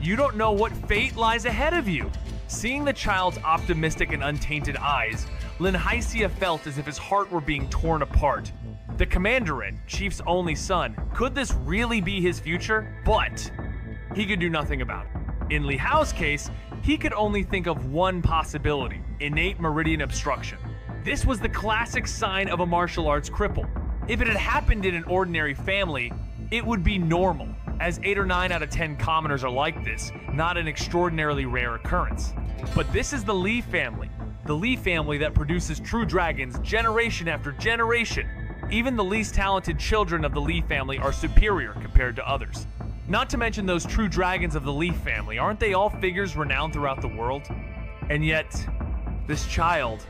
You don't know what fate lies ahead of you. Seeing the child's optimistic and untainted eyes, Lin Haixia felt as if his heart were being torn apart. The commanderin, Chief's only son, could this really be his future? But he could do nothing about it. In Li Hao's case, he could only think of one possibility: innate meridian obstruction. This was the classic sign of a martial arts cripple. If it had happened in an ordinary family, it would be normal, as 8 or 9 out of 10 commoners are like this, not an extraordinarily rare occurrence. But this is the Li family that produces true dragons generation after generation. Even the least talented children of the Li family are superior compared to others. Not to mention those true dragons of the Li family, aren't they all figures renowned throughout the world? And yet, this child...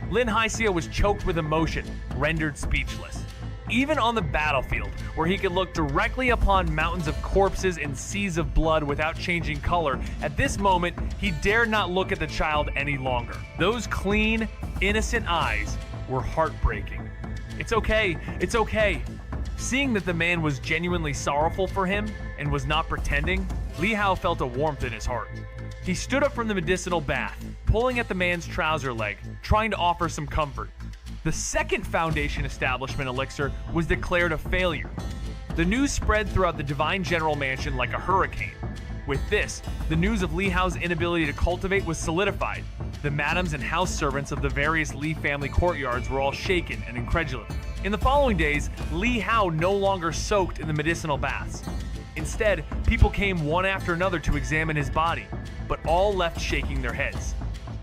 Lin Haixia was choked with emotion, rendered speechless. Even on the battlefield, where he could look directly upon mountains of corpses and seas of blood without changing color, at this moment, he dared not look at the child any longer. Those clean, innocent eyes were heartbreaking. It's okay, it's okay. Seeing that the man was genuinely sorrowful for him and was not pretending, Li Hao felt a warmth in his heart. He stood up from the medicinal bath, pulling at the man's trouser leg, trying to offer some comfort. The second Foundation establishment elixir was declared a failure. The news spread throughout the Divine General Mansion like a hurricane. With this, the news of Li Hao's inability to cultivate was solidified. The madams and house servants of the various Li family courtyards were all shaken and incredulous. In the following days, Li Hao no longer soaked in the medicinal baths. Instead, people came one after another to examine his body, but all left shaking their heads.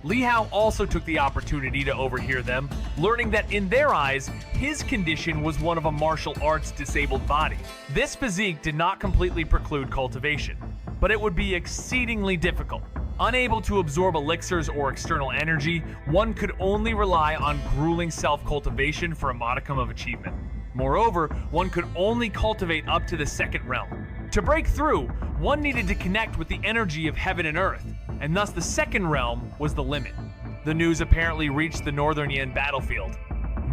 Li Hao also took the opportunity to overhear them, learning that in their eyes, his condition was one of a martial arts disabled body. This physique did not completely preclude cultivation, but it would be exceedingly difficult. Unable to absorb elixirs or external energy, one could only rely on grueling self-cultivation for a modicum of achievement. Moreover, one could only cultivate up to the second realm. To break through, one needed to connect with the energy of heaven and earth, and thus the second realm was the limit. The news apparently reached the Northern Yan battlefield.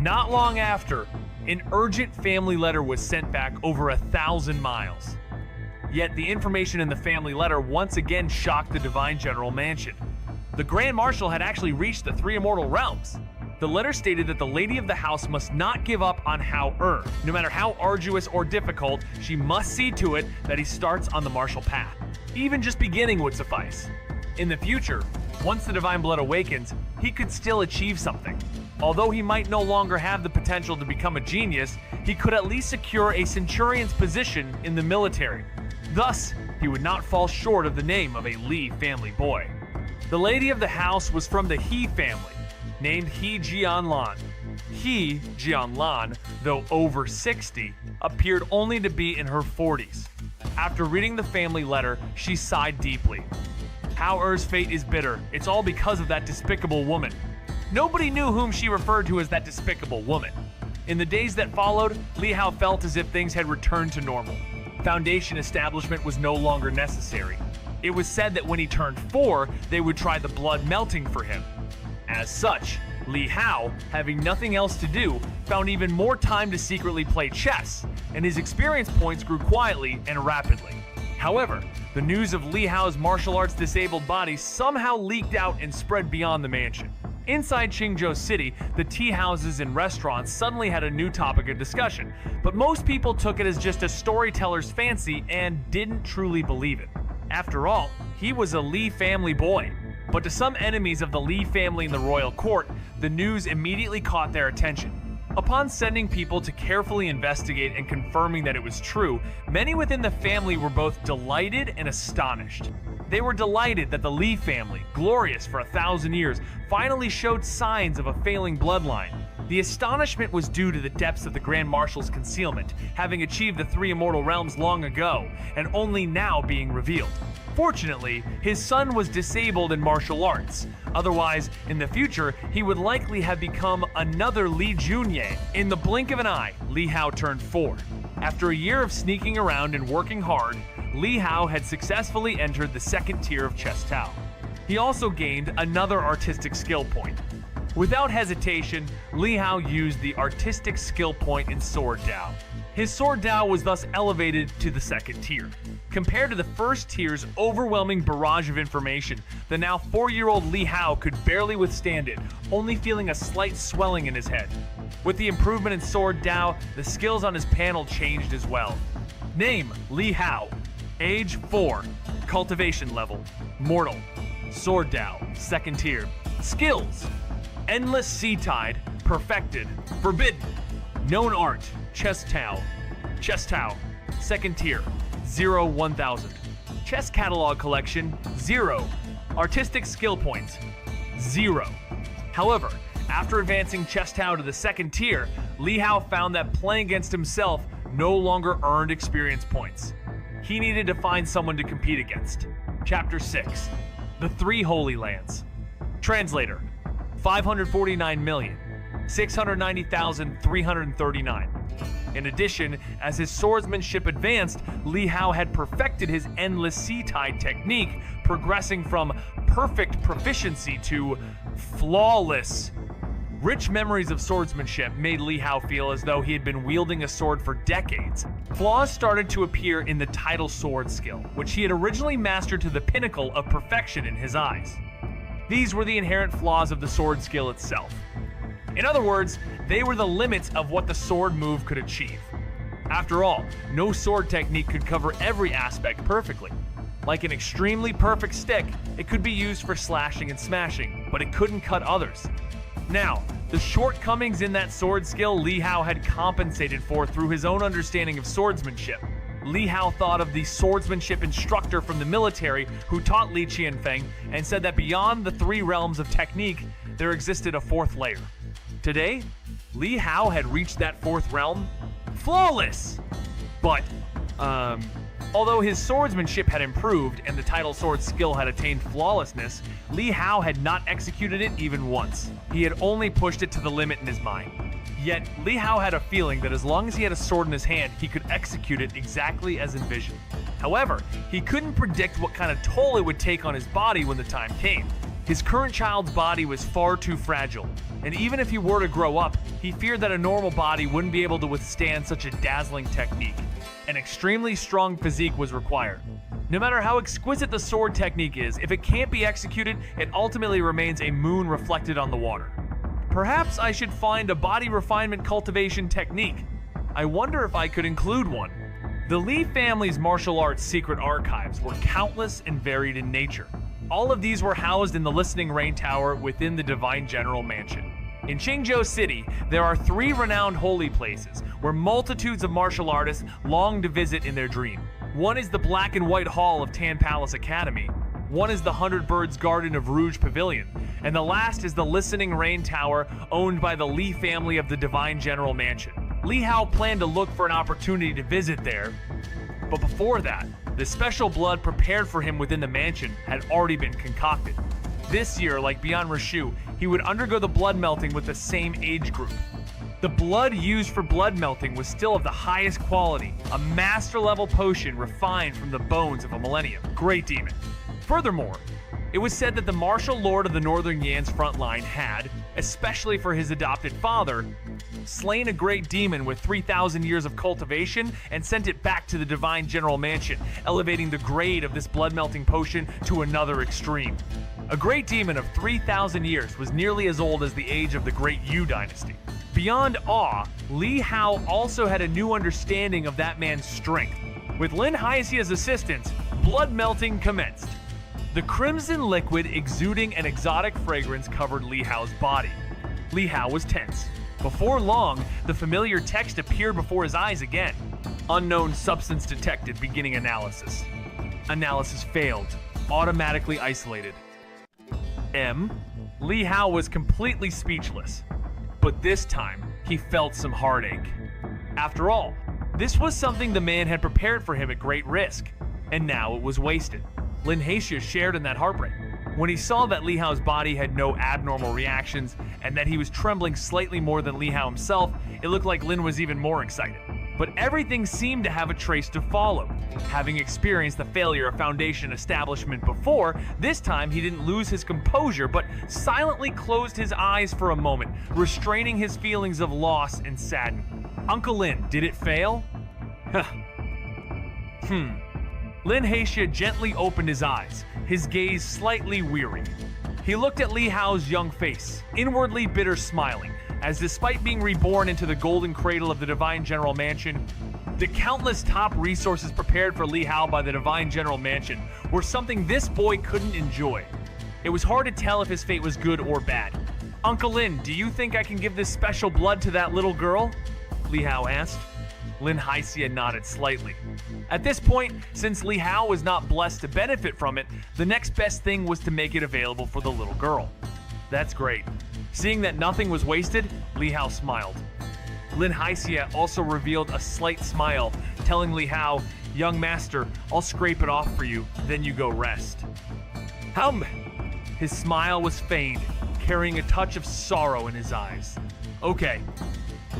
Not long after, an urgent family letter was sent back over 1,000 miles. Yet the information in the family letter once again shocked the Divine General Mansion. The Grand Marshal had actually reached the three immortal realms. The letter stated that the lady of the house must not give up on Hao-er. No matter how arduous or difficult, she must see to it that he starts on the martial path. Even just beginning would suffice. In the future, once the Divine Blood awakens, he could still achieve something. Although he might no longer have the potential to become a genius, he could at least secure a centurion's position in the military. Thus, he would not fall short of the name of a Li family boy. The lady of the house was from the He family, named He Jianlan. He Jianlan, though over 60, appeared only to be in her 40s. After reading the family letter, she sighed deeply. Hao-er's fate is bitter. It's all because of that despicable woman. Nobody knew whom she referred to as that despicable woman. In the days that followed, Li Hao felt as if things had returned to normal. Foundation establishment was no longer necessary. It was said that when he turned 4, they would try the blood melting for him. As such, Li Hao, having nothing else to do, found even more time to secretly play chess, and his experience points grew quietly and rapidly. However, the news of Li Hao's martial arts disabled body somehow leaked out and spread beyond the mansion. Inside Qingzhou City, the tea houses and restaurants suddenly had a new topic of discussion, but most people took it as just a storyteller's fancy and didn't truly believe it. After all, he was a Li family boy. But to some enemies of the Li family in the royal court, the news immediately caught their attention. Upon sending people to carefully investigate and confirming that it was true, many within the family were both delighted and astonished. They were delighted that the Li family, glorious for 1,000 years, finally showed signs of a failing bloodline. The astonishment was due to the depths of the Grand Marshal's concealment, having achieved the three immortal realms long ago, and only now being revealed. Fortunately, his son was disabled in martial arts. Otherwise, in the future, he would likely have become another Li Junye. In the blink of an eye, Li Hao turned 4. After a year of sneaking around and working hard, Li Hao had successfully entered the second tier of Chess Tao. He also gained another artistic skill point. Without hesitation, Li Hao used the artistic skill point in Sword Dao. His Sword Dao was thus elevated to the second tier. Compared to the first tier's overwhelming barrage of information, the now 4-year-old Li Hao could barely withstand it, only feeling a slight swelling in his head. With the improvement in Sword Dao, the skills on his panel changed as well. Name: Li Hao. Age: 4. Cultivation level: Mortal. Sword Dao, second tier. Skills: Endless Sea Tide, Perfected. Forbidden. Known Art: Chess Tao. Chess Tao, second tier. 0-1000. Chess Catalog Collection: 0. Artistic Skill Points: 0. However, after advancing Chess Tao to the second tier, Li Hao found that playing against himself no longer earned experience points. He needed to find someone to compete against. Chapter 6. The Three Holy Lands. Translator: 549,690,339. In addition, as his swordsmanship advanced, Li Hao had perfected his endless sea-tide technique, progressing from perfect proficiency to flawless. Rich memories of swordsmanship made Li Hao feel as though he had been wielding a sword for decades. Flaws started to appear in the title sword skill, which he had originally mastered to the pinnacle of perfection in his eyes. These were the inherent flaws of the sword skill itself. In other words, they were the limits of what the sword move could achieve. After all, no sword technique could cover every aspect perfectly. Like an extremely perfect stick, it could be used for slashing and smashing, but it couldn't cut others. Now, the shortcomings in that sword skill Li Hao had compensated for through his own understanding of swordsmanship. Li Hao thought of the swordsmanship instructor from the military who taught Li Qianfeng and said that beyond the 3 realms of technique, there existed a 4th layer. Today, Li Hao had reached that 4th realm flawless! But, although his swordsmanship had improved and the title sword skill had attained flawlessness, Li Hao had not executed it even once. He had only pushed it to the limit in his mind. Yet, Li Hao had a feeling that as long as he had a sword in his hand, he could execute it exactly as envisioned. However, he couldn't predict what kind of toll it would take on his body when the time came. His current child's body was far too fragile, and even if he were to grow up, he feared that a normal body wouldn't be able to withstand such a dazzling technique. An extremely strong physique was required. No matter how exquisite the sword technique is, if it can't be executed, it ultimately remains a moon reflected on the water. Perhaps I should find a body refinement cultivation technique. I wonder if I could include one. The Li family's martial arts secret archives were countless and varied in nature. All of these were housed in the Listening Rain Tower within the Divine General Mansion. In Qingzhou City, there are 3 renowned holy places where multitudes of martial artists long to visit in their dream. One is the Black and White Hall of Tan Palace Academy, one is the 100 Birds Garden of Rouge Pavilion, and the last is the Listening Rain Tower owned by the Li family of the Divine General Mansion. Li Hao planned to look for an opportunity to visit there, but before that, the special blood prepared for him within the mansion had already been concocted. This year, like Beyond Rishu, he would undergo the blood melting with the same age group. The blood used for blood melting was still of the highest quality, a master-level potion refined from the bones of a millennium. Great demon. Furthermore, it was said that the martial lord of the Northern Yan's front line had, especially for his adopted father, slain a great demon with 3,000 years of cultivation and sent it back to the Divine General Mansion, elevating the grade of this blood-melting potion to another extreme. A great demon of 3,000 years was nearly as old as the age of the Great Yu Dynasty. Beyond awe, Li Hao also had a new understanding of that man's strength. With Lin Haixia's assistance, blood melting commenced. The crimson liquid exuding an exotic fragrance covered Li Hao's body. Li Hao was tense. Before long, the familiar text appeared before his eyes again. Unknown substance detected, beginning analysis. Analysis failed. Automatically isolated. Li Hao was completely speechless. But this time, he felt some heartache. After all, this was something the man had prepared for him at great risk, and now it was wasted. Lin Haixia shared in that heartbreak. When he saw that Li Hao's body had no abnormal reactions, and that he was trembling slightly more than Li Hao himself, it looked like Lin was even more excited. But everything seemed to have a trace to follow. Having experienced the failure of Foundation establishment before, this time he didn't lose his composure, but silently closed his eyes for a moment, restraining his feelings of loss and sadness. Uncle Lin, did it fail? Lin Haixia gently opened his eyes, his gaze slightly weary. He looked at Li Hao's young face, inwardly bitter smiling, as despite being reborn into the golden cradle of the Divine General Mansion, the countless top resources prepared for Li Hao by the Divine General Mansion were something this boy couldn't enjoy. It was hard to tell if his fate was good or bad. Uncle Lin, do you think I can give this special blood to that little girl? Li Hao asked. Lin Haixia nodded slightly. At this point, since Li Hao was not blessed to benefit from it, the next best thing was to make it available for the little girl. That's great. Seeing that nothing was wasted, Li Hao smiled. Lin Haixia also revealed a slight smile, telling Li Hao, "Young master, I'll scrape it off for you, then you go rest." His smile was feigned, carrying a touch of sorrow in his eyes. Okay.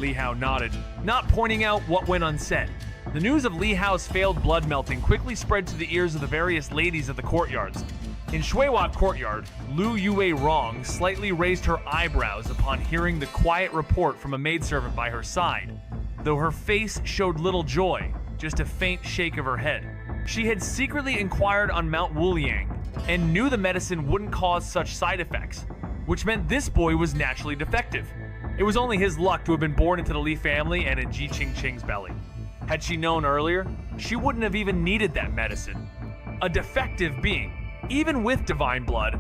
Li Hao nodded, not pointing out what went unsaid. The news of Li Hao's failed blood melting quickly spread to the ears of the various ladies of the courtyards. In Shuiwa Courtyard, Lu Yue Rong slightly raised her eyebrows upon hearing the quiet report from a maidservant by her side, though her face showed little joy, just a faint shake of her head. She had secretly inquired on Mount Wuliang and knew the medicine wouldn't cause such side effects, which meant this boy was naturally defective. It was only his luck to have been born into the Li family and in Ji Qingqing's belly. Had she known earlier, she wouldn't have even needed that medicine. A defective being, even with divine blood,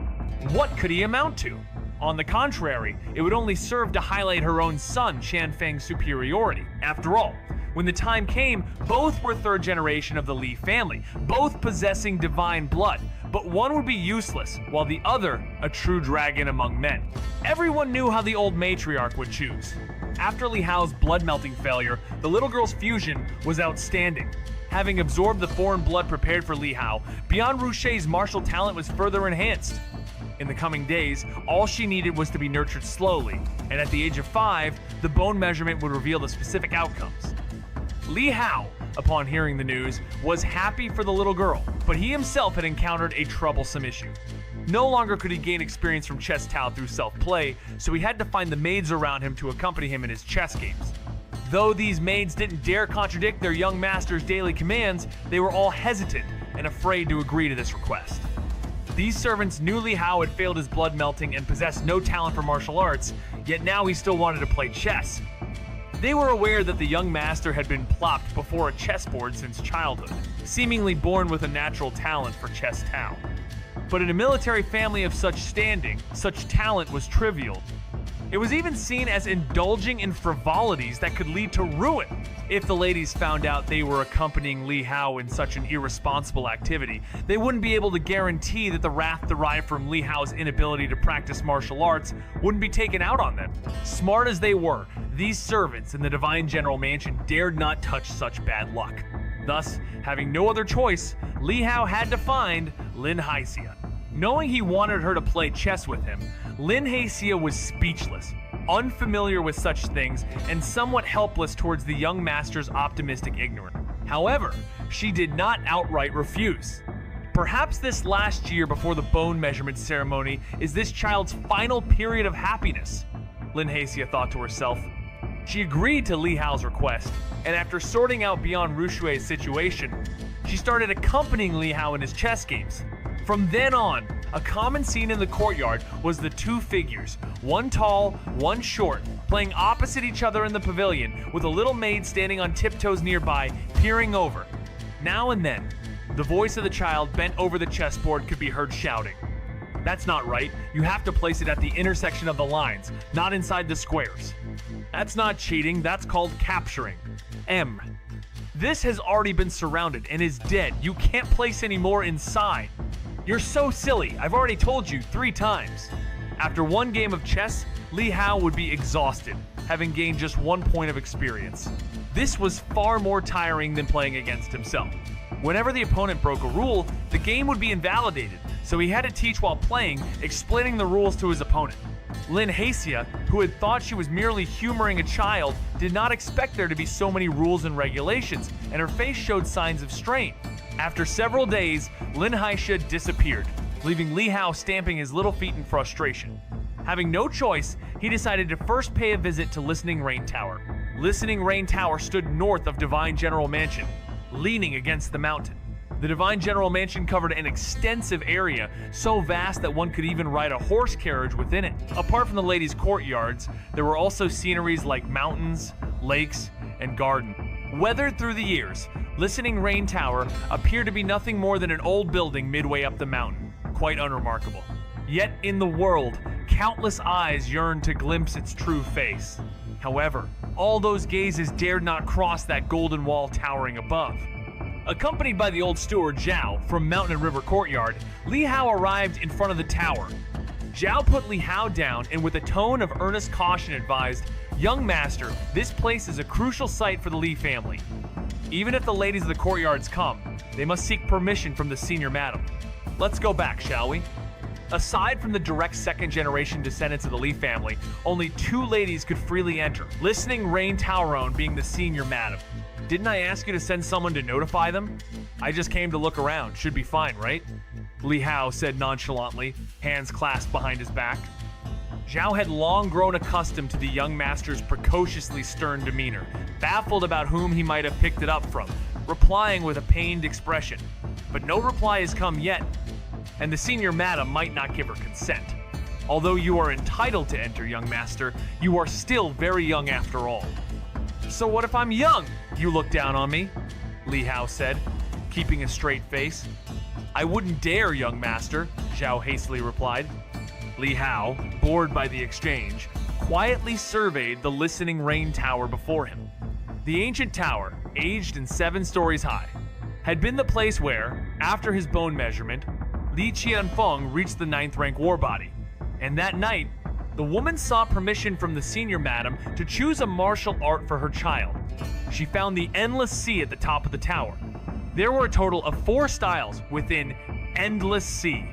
what could he amount to? On the contrary, it would only serve to highlight her own son Xianfeng's superiority. After all, when the time came, both were third generation of the Li family, both possessing divine blood, but one would be useless, while the other a true dragon among men. Everyone knew how the old matriarch would choose. After Li Hao's blood-melting failure, the little girl's fusion was outstanding. Having absorbed the foreign blood prepared for Li Hao, Beyond Ruche's martial talent was further enhanced. In the coming days, all she needed was to be nurtured slowly, and at the age of 5, the bone measurement would reveal the specific outcomes. Li Hao, upon hearing the news, was happy for the little girl, but he himself had encountered a troublesome issue. No longer could he gain experience from chess Tao through self-play, so he had to find the maids around him to accompany him in his chess games. Though these maids didn't dare contradict their young master's daily commands, they were all hesitant and afraid to agree to this request. These servants knew Li Hao had failed his blood melting and possessed no talent for martial arts, yet now he still wanted to play chess. They were aware that the young master had been plopped before a chessboard since childhood, seemingly born with a natural talent for chess Tao. But in a military family of such standing, such talent was trivial. It was even seen as indulging in frivolities that could lead to ruin. If the ladies found out they were accompanying Li Hao in such an irresponsible activity, they wouldn't be able to guarantee that the wrath derived from Li Hao's inability to practice martial arts wouldn't be taken out on them. Smart as they were, these servants in the Divine General Mansion dared not touch such bad luck. Thus, having no other choice, Li Hao had to find Xianxia. Knowing he wanted her to play chess with him, Xianxia was speechless, unfamiliar with such things, and somewhat helpless towards the young master's optimistic ignorance. However, she did not outright refuse. Perhaps this last year before the bone measurement ceremony is this child's final period of happiness, Xianxia thought to herself. She agreed to Li Hao's request, and after sorting out Beyond Rushue's situation, she started accompanying Li Hao in his chess games. From then on, a common scene in the courtyard was the two figures, one tall, one short, playing opposite each other in the pavilion, with a little maid standing on tiptoes nearby, peering over. Now and then, the voice of the child bent over the chessboard could be heard shouting, "That's not right. You have to place it at the intersection of the lines, not inside the squares. That's not cheating, that's called capturing. M. This has already been surrounded and is dead. You can't place any more inside. You're so silly, I've already told you 3 times. After one game of chess, Li Hao would be exhausted, having gained just 1 point of experience. This was far more tiring than playing against himself. Whenever the opponent broke a rule, the game would be invalidated, so he had to teach while playing, explaining the rules to his opponent. Xianxia, who had thought she was merely humoring a child, did not expect there to be so many rules and regulations, and her face showed signs of strain. After several days, Xianxia disappeared, leaving Li Hao stamping his little feet in frustration. Having no choice, he decided to first pay a visit to Listening Rain Tower. Listening Rain Tower stood north of Divine General Mansion, leaning against the mountain. The Divine General Mansion covered an extensive area, so vast that one could even ride a horse carriage within it. Apart from the ladies' courtyards, there were also sceneries like mountains, lakes, and garden. Weathered through the years, Listening Rain Tower appeared to be nothing more than an old building midway up the mountain, quite unremarkable. Yet in the world, countless eyes yearned to glimpse its true face. However, all those gazes dared not cross that golden wall towering above. Accompanied by the old steward Zhao from Mountain and River Courtyard, Li Hao arrived in front of the tower. Zhao put Li Hao down and with a tone of earnest caution advised, "Young master, this place is a crucial site for the Li family. Even if the ladies of the courtyards come, they must seek permission from the senior madam. Let's go back, shall we?" Aside from the direct second-generation descendants of the Li family, only 2 ladies could freely enter, listening Rain Taoron being the senior madam. Didn't I ask you to send someone to notify them? I just came to look around. Should be fine, right? Li Hao said nonchalantly, hands clasped behind his back. Zhao had long grown accustomed to the young master's precociously stern demeanor, baffled about whom he might have picked it up from, replying with a pained expression. But no reply has come yet, and the senior madam might not give her consent. Although you are entitled to enter, young master, you are still very young after all. So what if I'm young? You look down on me, Li Hao said, keeping a straight face. I wouldn't dare, young master, Zhao hastily replied. Li Hao, bored by the exchange, quietly surveyed the listening rain tower before him. The ancient tower, aged and 7 stories high, had been the place where, after his bone measurement, Li Qianfeng reached the 9th rank war body. And that night, the woman sought permission from the senior madam to choose a martial art for her child. She found the Endless Sea at the top of the tower. There were a total of 4 styles within Endless Sea.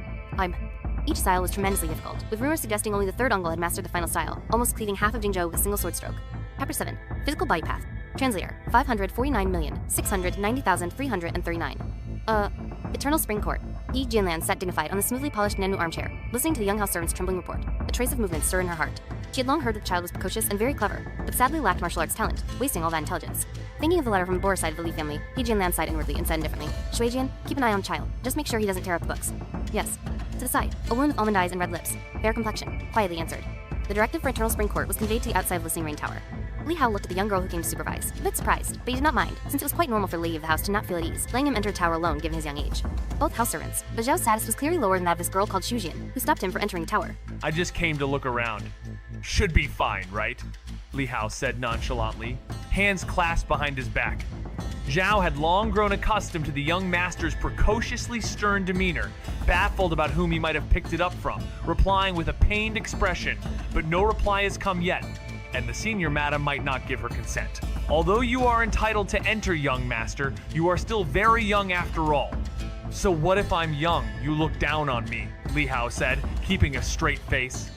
Each style was tremendously difficult, with rumors suggesting only the 3rd uncle had mastered the final style, almost cleaving half of Jingzhou with a single sword stroke. Chapter 7. Physical Body Path. Translator, 549,690,339. Eternal Spring Court. Yi Jianlan sat dignified on the smoothly polished Nenu armchair, listening to the young house servant's trembling report, a trace of movement stir in her heart. She had long heard that the child was precocious and very clever, but sadly lacked martial arts talent, wasting all that intelligence. Thinking of the letter from the Boer side of the Li family, Yi Jianlan sighed inwardly and said indifferently, Shuijian, keep an eye on the child. Just make sure he doesn't tear up the books. Yes. To the side, a woman with almond eyes and red lips, fair complexion, quietly answered. The directive for Eternal Spring Court was conveyed to the outside of Listening Rain Tower. Li Hao looked at the young girl who came to supervise, a bit surprised, but he did not mind, since it was quite normal for the lady of the house to not feel at ease, letting him enter the tower alone given his young age. Both house servants, but Zhao's status was clearly lower than that of this girl called Shujian, who stopped him from entering the tower.
I just came to look around. Should be fine, right? Li Hao said nonchalantly, hands clasped behind his back. Zhao had long grown accustomed to the young master's precociously stern demeanor, baffled about whom he might have picked it up from, replying with a pained expression, but no reply has come yet, and the senior madam might not give her consent. Although you are entitled to enter, young master, you are still very young after all. So what if I'm young? You look down on me, Li Hao said, keeping a straight face.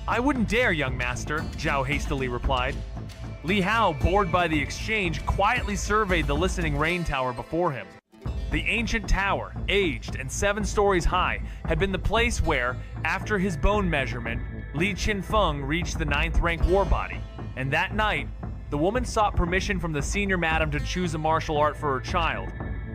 I wouldn't dare, young master, Zhao hastily replied. Li Hao, bored by the exchange, quietly surveyed the listening rain tower before him. The ancient tower, aged and 7 stories high, had been the place where, after his bone measurement, Li Qianfeng reached the 9th rank war body. And that night, the woman sought permission from the senior madam to choose a martial art for her child.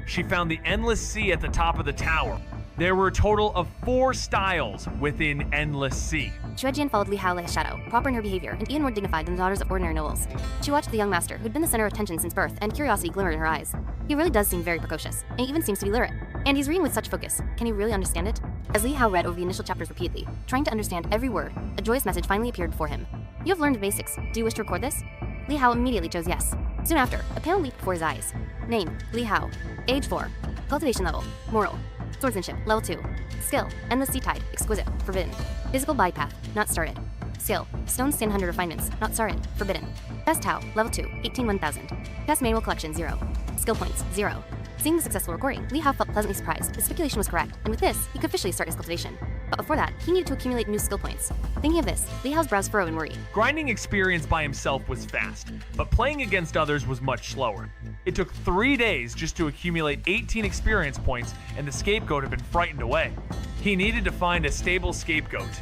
She found the Endless Sea at the top of the tower. There were a total of 4 styles within Endless Sea.
Shuijian followed Li Hao like a shadow, proper in her behavior, and even more dignified than the daughters of ordinary nobles. She watched the young master, who'd been the center of attention since birth, and curiosity glimmered in her eyes. He really does seem very precocious, and he even seems to be literate. And he's reading with such focus. Can he really understand it? As Li Hao read over the initial chapters repeatedly, trying to understand every word, a joyous message finally appeared before him. You have learned the basics. Do you wish to record this? Li Hao immediately chose yes. Soon after, a panel leaped before his eyes. Name, Li Hao. Age 4. Cultivation level, moral. Swordsmanship, level 2. Skill, Endless Sea Tide, exquisite, forbidden. Physical body path, not started. Skill, Stone Stand 100 refinements, not started, forbidden. Best Tao, level 2, 18-1000. Best manual collection, 0. Skill points, 0. Seeing the successful recording, Li Hao felt pleasantly surprised. His speculation was correct, and with this, he could officially start his cultivation. But before that, he needed to accumulate new skill points. Thinking of this, Li Hao's brows furrowed in worry.
Grinding experience by himself was fast, but playing against others was much slower. It took 3 days just to accumulate 18 experience points, and the scapegoat had been frightened away. He needed to find a stable scapegoat.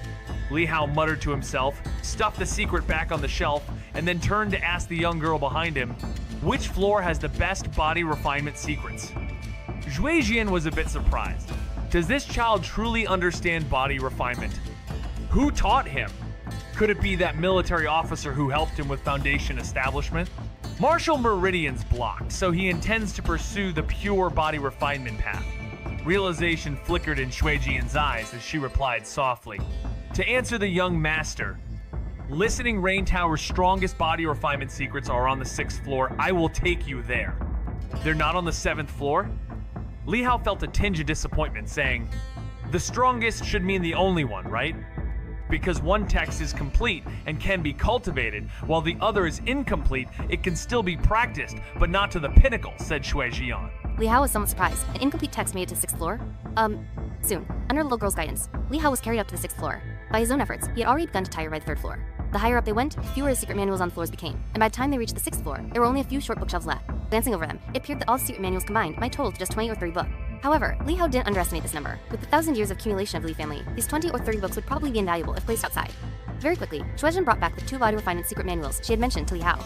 Li Hao muttered to himself, stuffed the secret back on the shelf, and then turned to ask the young girl behind him, which floor has the best body refinement secrets? Zhuijian was a bit surprised. Does this child truly understand body refinement? Who taught him? Could it be that military officer who helped him with Foundation establishment? Martial meridians blocked, so he intends to pursue the pure body refinement path. Realization flickered in Shuijian's eyes as she replied softly. To answer the young master, Listening Rain Tower's strongest body refinement secrets are on the 6th floor. I will take you there. They're not on the 7th floor? Li Hao felt a tinge of disappointment, saying, the strongest should mean the only one, right? Because one text is complete and can be cultivated, while the other is incomplete, it can still be practiced, but not to the pinnacle, said Shuijian.
Li Hao was somewhat surprised. An incomplete text made it to 6th floor? Soon. Under the little girl's guidance, Li Hao was carried up to the 6th floor. By his own efforts, he had already begun to tire by the 3rd floor. The higher up they went, the fewer the secret manuals on the floors became, and by the time they reached the 6th floor, there were only a few short bookshelves left. Glancing over them, it appeared that all the secret manuals combined might total to just 20 or 30 books. However, Li Hao didn't underestimate this number. With the 1,000 years of accumulation of the Li family, these 20 or 30 books would probably be invaluable if placed outside. Very quickly, Shuezhen brought back the 2 body refinement secret manuals she had mentioned to Li Hao.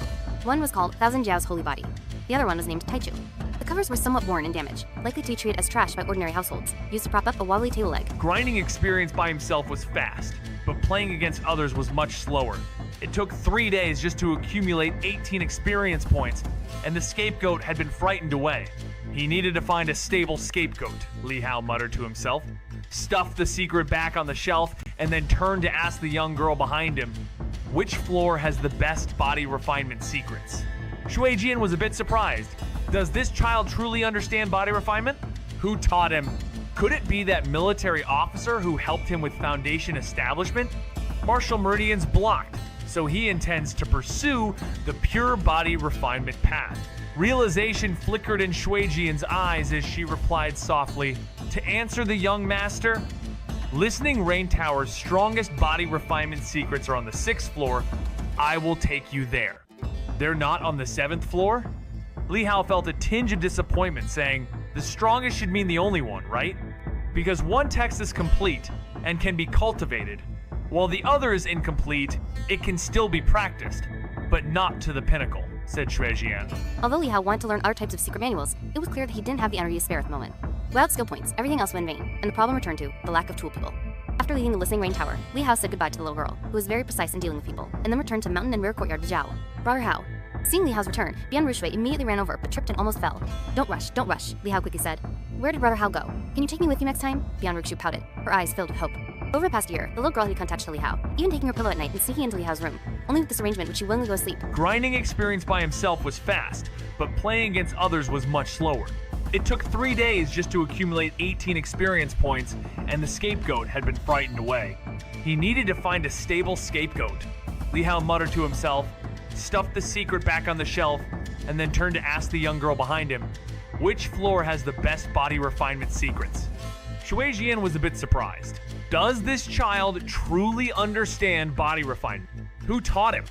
One was called 1,000 Jiao's Holy Body. The other one was named Taichu. The covers were somewhat worn and damaged, likely to be treated as trash by ordinary households, used to prop up a wobbly table leg.
Grinding experience by himself was fast, but playing against others was much slower. It took 3 days just to accumulate 18 experience points, and the scapegoat had been frightened away. He needed to find a stable scapegoat, Li Hao muttered to himself, stuffed the secret back on the shelf, and then turned to ask the young girl behind him, which floor has the best body refinement secrets? Shuejian was a bit surprised. Does this child truly understand body refinement? Who taught him? Could it be that military officer who helped him with Foundation establishment? Martial meridians blocked, so he intends to pursue the pure body refinement path. Realization flickered in Shuejian's eyes as she replied softly, to answer the young master, Listening Rain Tower's strongest body refinement secrets are on the 6th floor. I will take you there. They're not on the 7th floor? Li Hao felt a tinge of disappointment, saying, the strongest should mean the only one, right? Because one text is complete and can be cultivated, while the other is incomplete, it can still be practiced, but not to the pinnacle, said Shuejian.
Although Li Hao wanted to learn other types of secret manuals, it was clear that he didn't have the energy to spare at the moment. Without skill points, everything else went in vain, and the problem returned to the lack of tool people. After leaving the Listening Rain Tower, Li Hao said goodbye to the little girl, who was very precise in dealing with people, and then returned to the mountain and rear courtyard of Zhao. Brother Hao. Seeing Li Hao's return, Bian Rushui immediately ran over, but tripped and almost fell. Don't rush, Li Hao quickly said. Where did Brother Hao go? Can you take me with you next time? Bian Rushui pouted, her eyes filled with hope. Over the past year, the little girl had become attached to Li Hao, even taking her pillow at night and sneaking into Li Hao's room. Only with this arrangement would she willingly go to sleep.
Grinding experience by himself was fast, but playing against others was much slower. It took 3 days just to accumulate 18 experience points, and the scapegoat had been frightened away. He needed to find a stable scapegoat. Li Hao muttered to himself, stuffed the secret back on the shelf, and then turned to ask the young girl behind him, which floor has the best body refinement secrets? Shuejian was a bit surprised. Does this child truly understand body refinement? Who taught him?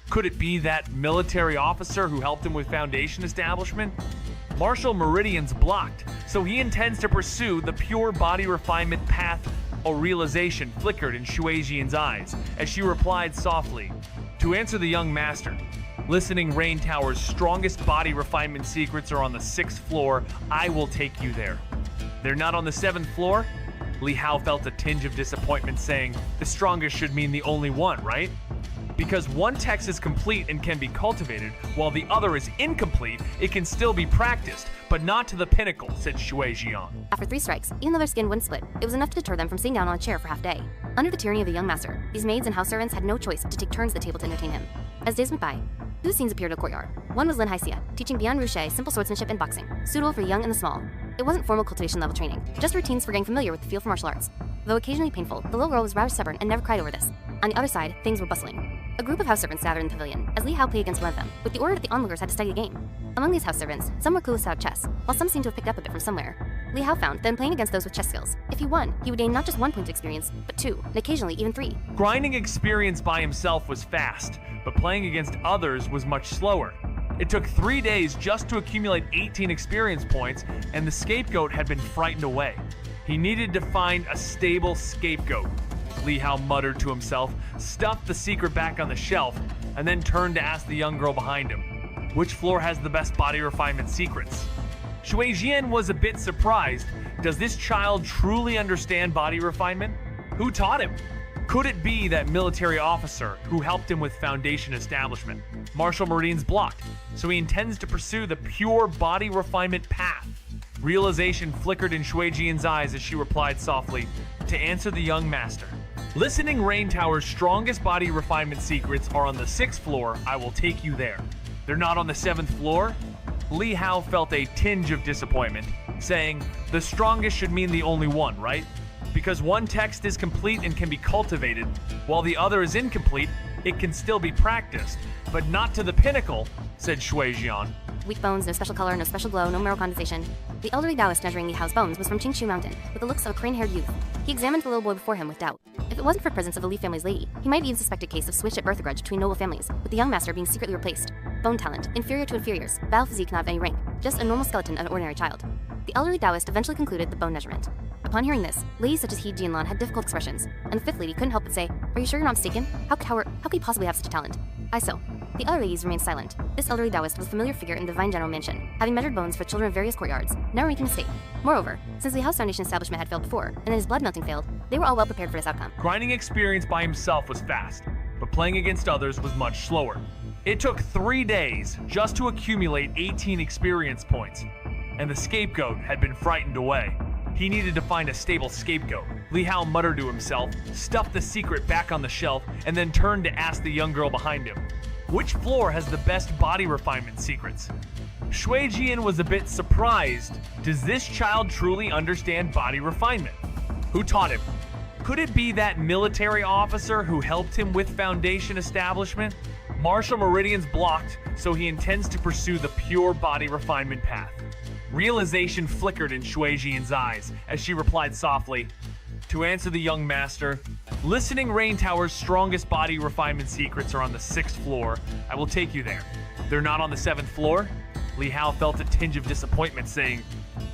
Could it be that military officer who helped him with Foundation establishment? Martial meridians blocked, so he intends to pursue the pure body refinement path. A realization flickered in Shuejian's eyes as she replied softly, to answer the young master, Listening Rain Tower's strongest body refinement secrets are on the 6th floor. I will take you there. They're not on the 7th floor? Li Hao felt a tinge of disappointment, saying, the strongest should mean the only one, right? Because one text is complete and can be cultivated, while the other is incomplete, it can still be practiced, but not to the pinnacle, said Shuejian.
After 3 strikes, even though their skin wouldn't split, it was enough to deter them from sitting down on a chair for half a day. Under the tyranny of the young master, these maids and house servants had no choice but to take turns at the table to entertain him. As days went by, 2 scenes appeared in the courtyard. One was Xianxia, teaching Bian Rushui simple swordsmanship and boxing, suitable for the young and the small. It wasn't formal cultivation level training, just routines for getting familiar with the feel for martial arts. Though occasionally painful, the little girl was rather stubborn and never cried over this. On the other side, things were bustling. A group of house servants gathered in the pavilion, as Li Hao played against one of them, with the order that the onlookers had to study the game. Among these house servants, some were clueless about chess, while some seemed to have picked up a bit from somewhere. Li Hao found that in playing against those with chess skills, if he won, he would gain not just 1 point of experience, but 2, and occasionally even 3.
Grinding experience by himself was fast, but playing against others was much slower. It took 3 days just to accumulate 18 experience points, and the scapegoat had been frightened away. He needed to find a stable scapegoat. Li Hao muttered to himself, stuffed the secret back on the shelf, and then turned to ask the young girl behind him, which floor has the best body refinement secrets? Shuejian was a bit surprised. Does this child truly understand body refinement? Who taught him? Could it be that military officer who helped him with Foundation establishment? Martial meridians blocked, so he intends to pursue the pure body refinement path. Realization flickered in Shuejian's eyes as she replied softly, to answer the young master. Listening Rain Tower's strongest body refinement secrets are on the 6th floor. I will take you there. They're not on the 7th floor? Li Hao felt a tinge of disappointment, saying, the strongest should mean the only one, right? Because one text is complete and can be cultivated, while the other is incomplete, it can still be practiced, but not to the pinnacle, said Shuejian.
weak bones, no special color, no special glow, no mineral condensation. The elderly Taoist measuring Li Hao's bones was from Xianxia Mountain, with the looks of a crane-haired youth. He examined the little boy before him with doubt. If it wasn't for the presence of the Li family's lady, he might even suspect a case of switch at birth grudge between noble families, with the young master being secretly replaced. Bone talent, inferior to inferiors, battle physique not of any rank, just a normal skeleton of an ordinary child. The elderly Taoist eventually concluded the bone measurement. Upon hearing this, ladies such as he Jianlan had difficult expressions, and the fifth lady couldn't help but say, "Are you sure you're not mistaken? How could he possibly have such a talent?" I so. The other ladies remained silent. This elderly Taoist was a familiar figure in the Divine General Mansion, having measured bones for children of various courtyards, never making a mistake. Moreover, since the House Foundation establishment had failed before, and then his blood melting failed, they were all well prepared for this outcome.
Grinding experience by himself was fast, but playing against others was much slower. It took 3 days just to accumulate 18 experience points, and the scapegoat had been frightened away. He needed to find a stable scapegoat. Li Hao muttered to himself, stuffed the secret back on the shelf, and then turned to ask the young girl behind him, "Which floor has the best body refinement secrets?" Shui Jian was a bit surprised. Does this child truly understand body refinement? Who taught him? Could it be that military officer who helped him with Foundation establishment? Martial meridians blocked, so he intends to pursue the pure body refinement path. Realization flickered in Shui Jian's eyes as she replied softly, "To answer the young master, Listening Rain Tower's strongest body refinement secrets are on the 6th floor. I will take you there. They're not on the 7th floor?" Li Hao felt a tinge of disappointment, saying,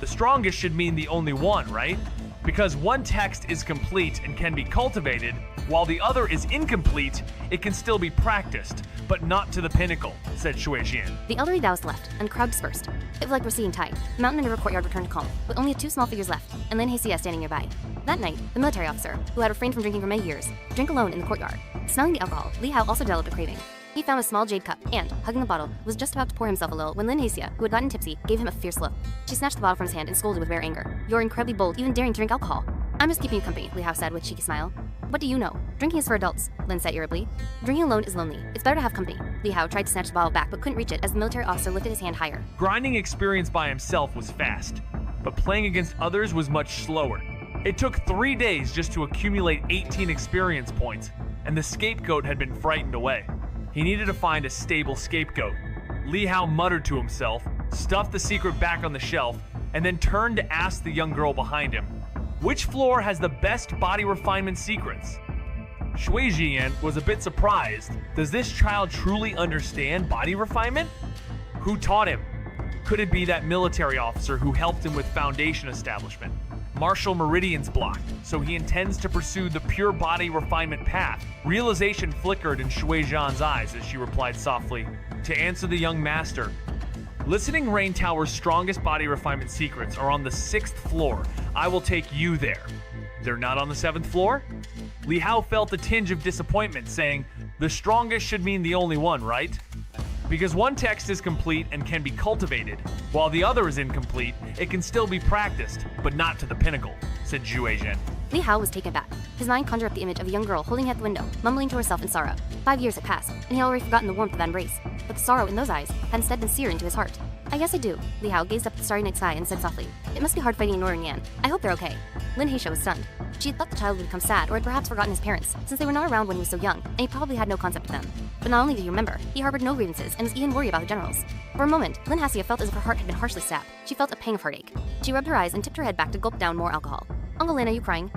"The strongest should mean the only one, right? Because one text is complete and can be cultivated, while the other is incomplete, it can still be practiced, but not to the pinnacle," said Shui Jian.
The elderly Taoist left, and the crowd dispersed. It was like receding tide. The mountain and river courtyard returned to calm, with only 2 small figures left, and Xianxia standing nearby. That night, the military officer, who had refrained from drinking for many years, drank alone in the courtyard. Smelling the alcohol, Li Hao also developed a craving. He found a small jade cup, and, hugging the bottle, was just about to pour himself a little when Xianxia, who had gotten tipsy, gave him a fierce look. She snatched the bottle from his hand and scolded with rare anger. "You're incredibly bold, even daring to drink alcohol." "I'm just keeping you company," Li Hao said with a cheeky smile. "What do you know? Drinking is for adults," Lin said irritably. "Drinking alone is lonely. It's better to have company." Li Hao tried to snatch the bottle back but couldn't reach it as the military officer lifted his hand higher.
Grinding experience by himself was fast, but playing against others was much slower. It took 3 days just to accumulate 18 experience points, and the scapegoat had been frightened away. He needed to find a stable scapegoat. Li Hao muttered to himself, stuffed the secret back on the shelf, and then turned to ask the young girl behind him, "Which floor has the best body refinement secrets?" Shui Jian was a bit surprised. Does this child truly understand body refinement? Who taught him? Could it be that military officer who helped him with Foundation establishment? Martial meridians blocked, so he intends to pursue the pure body refinement path. Realization flickered in Shui Jian's eyes as she replied softly, "To answer the young master, Listening Rain Tower's strongest body refinement secrets are on the 6th floor. I will take you there." "They're not on the 7th floor?" Li Hao felt a tinge of disappointment, saying, "The strongest should mean the only one, right? Because one text is complete and can be cultivated, while the other is incomplete, it can still be practiced, but not to the pinnacle," said Shui Jian.
Li Hao was taken aback. His mind conjured up the image of a young girl holding at the window, mumbling to herself in sorrow. 5 years had passed, and he had already forgotten the warmth of that embrace. But the sorrow in those eyes had instead been seared into his heart. "I guess I do." Li Hao gazed up at the starry night sky and said softly, "It must be hard fighting in Northern Yan. I hope they're okay." Lin Heisha was stunned. She had thought the child would become sad or had perhaps forgotten his parents, since they were not around when he was so young, and he probably had no concept of them. But not only did he remember, he harbored no grievances and was even worried about the generals. For a moment, Xianxia felt as if her heart had been harshly stabbed. She felt a pang of heartache. She rubbed her eyes and tipped her head back to gulp down more alcohol. "Uncle Lin, are you crying?"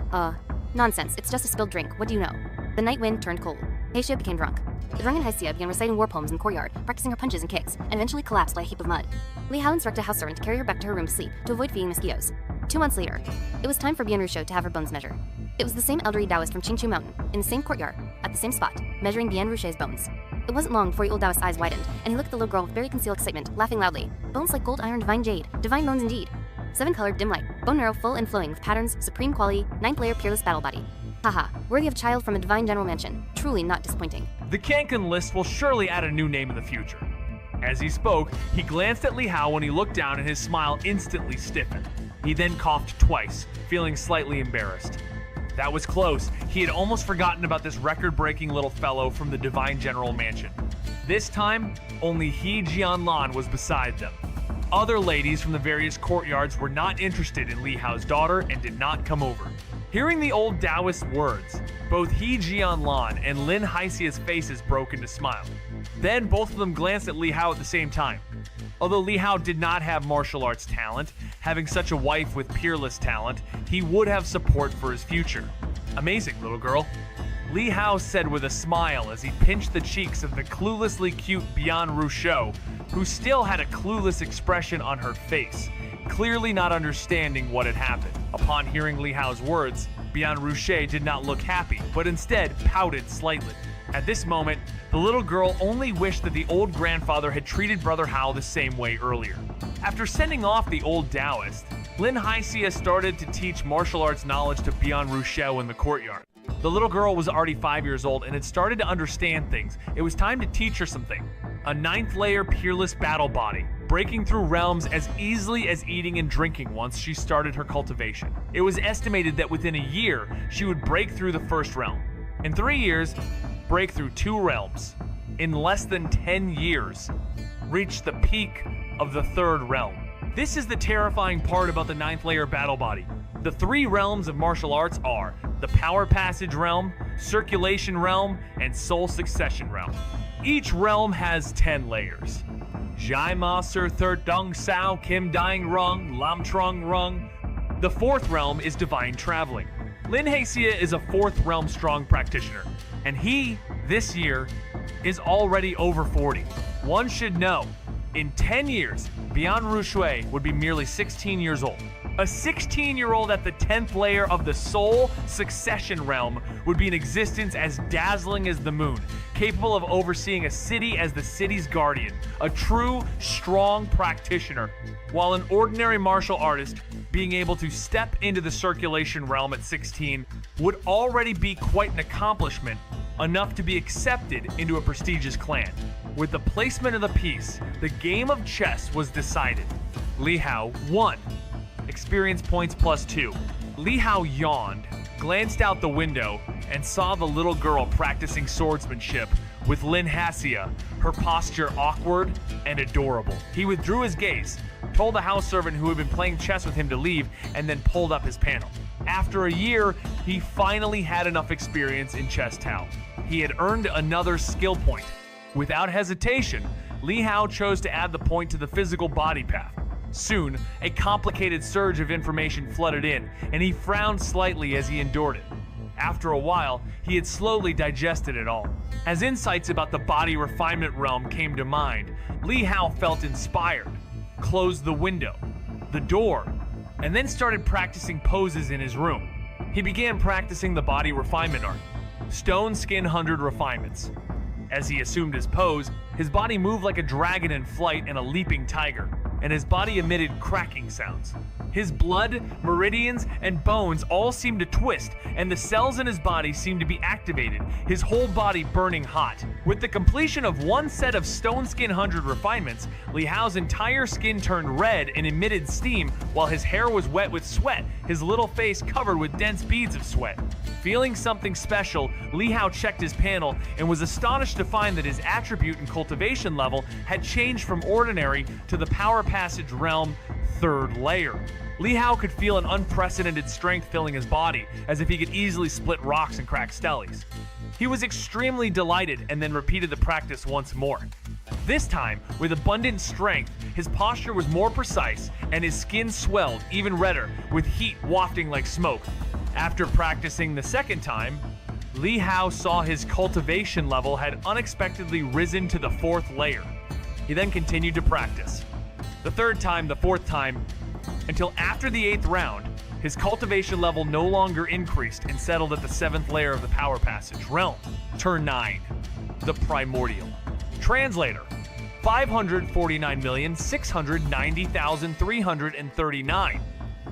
Nonsense, it's just a spilled drink. What do you know?" The night wind turned cold. Heisha became drunk. The drunken Xianxia began reciting war poems in the courtyard, practicing her punches and kicks, and eventually collapsed like a heap of mud. Li Hao instructed a house servant to carry her back to her room to sleep, to avoid feeding mosquitoes. 2 months later, it was time for Bian Rusho to have her bones measured. It was the same elderly Taoist from Xianxia Mountain, in the same courtyard, at the same spot, measuring Bian Rushe's bones. It wasn't long before the old Taoist's eyes widened, and he looked at the little girl with very concealed excitement, laughing loudly. "Bones like gold, iron, divine jade. Divine bones indeed. 7-colored, dim light. Bone marrow full and flowing with patterns, supreme quality, 9th layer peerless battle body. Haha, worthy of child from a divine general mansion. Truly not disappointing."
The Kanken list will surely add a new name in the future. As he spoke, he glanced at Li Hao when he looked down and his smile instantly stiffened. He then coughed twice, feeling slightly embarrassed. That was close. He had almost forgotten about this record-breaking little fellow from the Divine General Mansion. This time, only he Jianlan was beside them. Other ladies from the various courtyards were not interested in Li Hao's daughter and did not come over. Hearing the old Taoist words, both he Jianlan and Lin Haixia's faces broke into smile. Then both of them glanced at Li Hao at the same time. Although Li Hao did not have martial arts talent, having such a wife with peerless talent, he would have support for his future. Amazing, little girl. Li Hao said with a smile as he pinched the cheeks of the cluelessly cute Bian Rushou, who still had a clueless expression on her face, clearly not understanding what had happened. Upon hearing Li Hao's words, Bian Rushou did not look happy, but instead pouted slightly. At this moment, the little girl only wished that the old grandfather had treated Brother Hao the same way earlier. After sending off the old Taoist, Xianxia started to teach martial arts knowledge to Bian Rushou in the courtyard. The little girl was already 5 years old and had started to understand things. It was time to teach her something. A 9th layer peerless battle body, breaking through realms as easily as eating and drinking once she started her cultivation. It was estimated that within a year, she would break through the 1st realm. In 3 years, break through 2 realms. In less than 10 years, reach the peak of the 3rd realm. This is the terrifying part about the 9th layer battle body. The 3 realms of martial arts are the Power Passage realm, Circulation realm, and Soul Succession realm. Each realm has 10 layers. Jai Ma Sir Third Dong Sao Kim Dying Rung Lam Trong Rung. The 4th realm is Divine Traveling. Xianxia is a 4th realm strong practitioner, and he, this year, is already over 40. One should know, in 10 years, Bian Rushui would be merely 16 years old. A 16-year-old at the 10th layer of the Soul Succession realm would be in existence as dazzling as the moon, capable of overseeing a city as the city's guardian, a true, strong practitioner, while an ordinary martial artist being able to step into the Circulation realm at 16 would already be quite an accomplishment, enough to be accepted into a prestigious clan. With the placement of the piece, the game of chess was decided. Li Hao won. Experience points +2. Li Hao yawned, glanced out the window, and saw the little girl practicing swordsmanship with Xianxia, her posture awkward and adorable. He withdrew his gaze, told the house servant who had been playing chess with him to leave, and then pulled up his panel. After a year, he finally had enough experience in Chess Tao. He had earned another skill point. Without hesitation, Li Hao chose to add the point to the physical body path. Soon, a complicated surge of information flooded in, and he frowned slightly as he endured it. After a while, he had slowly digested it all. As insights about the body refinement realm came to mind, Li Hao felt inspired, closed the window, the door, and then started practicing poses in his room. He began practicing the body refinement art, Stone Skin 100 refinements. As he assumed his pose, his body moved like a dragon in flight and a leaping tiger, and his body emitted cracking sounds. His blood, meridians, and bones all seemed to twist, and the cells in his body seemed to be activated, his whole body burning hot. With the completion of one set of Stone Skin 100 refinements, Li Hao's entire skin turned red and emitted steam, while his hair was wet with sweat, his little face covered with dense beads of sweat. Feeling something special, Li Hao checked his panel and was astonished to find that his attribute and cultivation level had changed from ordinary to the Power Passage realm 3rd layer. Li Hao could feel an unprecedented strength filling his body, as if he could easily split rocks and crack stellies. He was extremely delighted and then repeated the practice once more. This time, with abundant strength, his posture was more precise and his skin swelled even redder, with heat wafting like smoke. After practicing the second time, Li Hao saw his cultivation level had unexpectedly risen to the 4th layer. He then continued to practice. The 3rd time, the 4th time, until after the 8th round, his cultivation level no longer increased and settled at the 7th layer of the Power Passage realm. Turn 9. The Primordial. Translator: 549,690,339.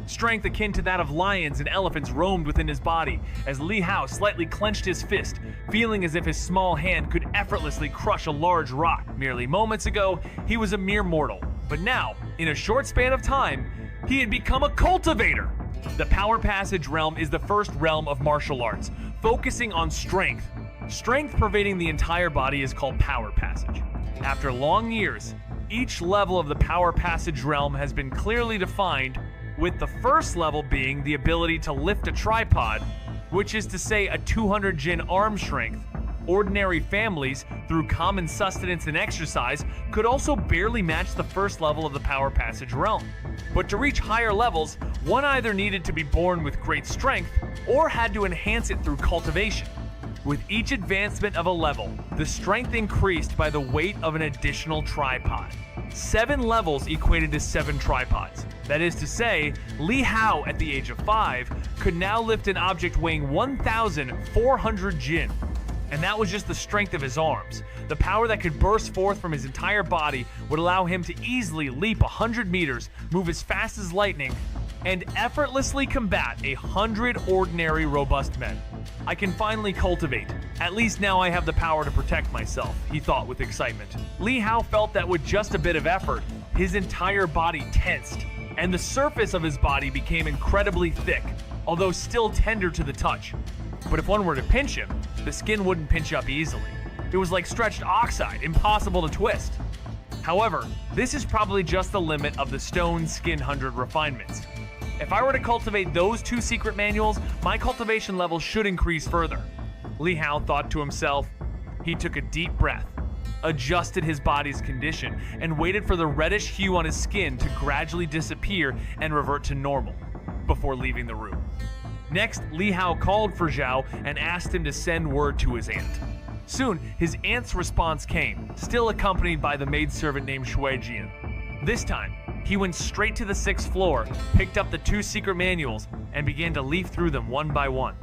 Strength akin to that of lions and elephants roamed within his body as Li Hao slightly clenched his fist, feeling as if his small hand could effortlessly crush a large rock. Merely moments ago, he was a mere mortal, but now, in a short span of time, he had become a cultivator. The Power Passage realm is the 1st realm of martial arts, focusing on strength. Strength pervading the entire body is called Power Passage. After long years, each level of the Power Passage realm has been clearly defined, with the 1st level being the ability to lift a tripod, which is to say a 200 Jin arm strength, Ordinary families, through common sustenance and exercise, could also barely match the first level of the Power Passage realm. But to reach higher levels, one either needed to be born with great strength or had to enhance it through cultivation. With each advancement of a level, the strength increased by the weight of an additional tripod. 7 levels equated to 7 tripods. That is to say, Li Hao at the age of 5 could now lift an object weighing 1,400 jin. And that was just the strength of his arms. The power that could burst forth from his entire body would allow him to easily leap 100 meters, move as fast as lightning, and effortlessly combat 100 ordinary robust men. I can finally cultivate. At least now I have the power to protect myself, he thought with excitement. Li Hao felt that with just a bit of effort, his entire body tensed, and the surface of his body became incredibly thick, although still tender to the touch. But if one were to pinch him, the skin wouldn't pinch up easily. It was like stretched oxide, impossible to twist. However, this is probably just the limit of the Stone Skin 100 refinements. If I were to cultivate those 2 secret manuals, my cultivation level should increase further. Li Hao thought to himself. He took a deep breath, adjusted his body's condition, and waited for the reddish hue on his skin to gradually disappear and revert to normal before leaving the room. Next, Li Hao called for Zhao and asked him to send word to his aunt. Soon, his aunt's response came, still accompanied by the maidservant named Shuijian. This time, he went straight to the 6th floor, picked up the 2 secret manuals, and began to leaf through them one by one.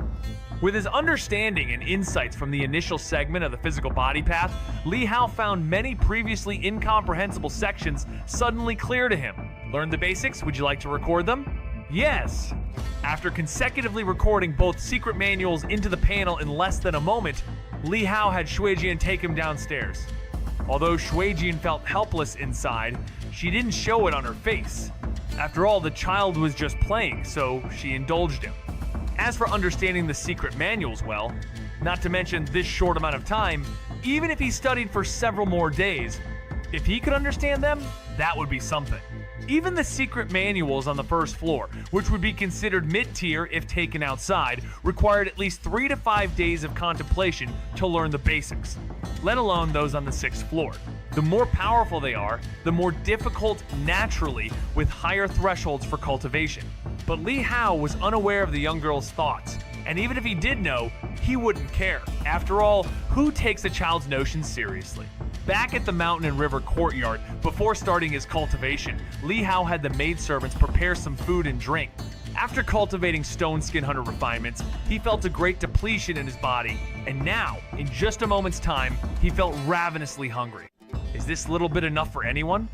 With his understanding and insights from the initial segment of the physical body path, Li Hao found many previously incomprehensible sections suddenly clear to him. Learned the basics? Would you like to record them? Yes! After consecutively recording both secret manuals into the panel in less than a moment, Li Hao had Shuijian take him downstairs. Although Shuijian felt helpless inside, she didn't show it on her face. After all, the child was just playing, so she indulged him. As for understanding the secret manuals well, not to mention this short amount of time, even if he studied for several more days, if he could understand them, that would be something. Even the secret manuals on the 1st floor, which would be considered mid-tier if taken outside, required at least 3 to 5 days of contemplation to learn the basics, let alone those on the 6th floor. The more powerful they are, the more difficult naturally, with higher thresholds for cultivation. But Li Hao was unaware of the young girl's thoughts, and even if he did know, he wouldn't care. After all, who takes a child's notions seriously? Back at the mountain and river courtyard, before starting his cultivation, Li Hao had the maidservants prepare some food and drink. After cultivating Stone Skin Hunter refinements, he felt a great depletion in his body, and now, in just a moment's time, he felt ravenously hungry. Is this little bit enough for anyone?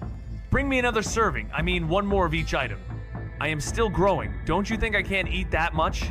Bring me another serving, I mean 1 more of each item. I am still growing, don't you think I can't eat that much?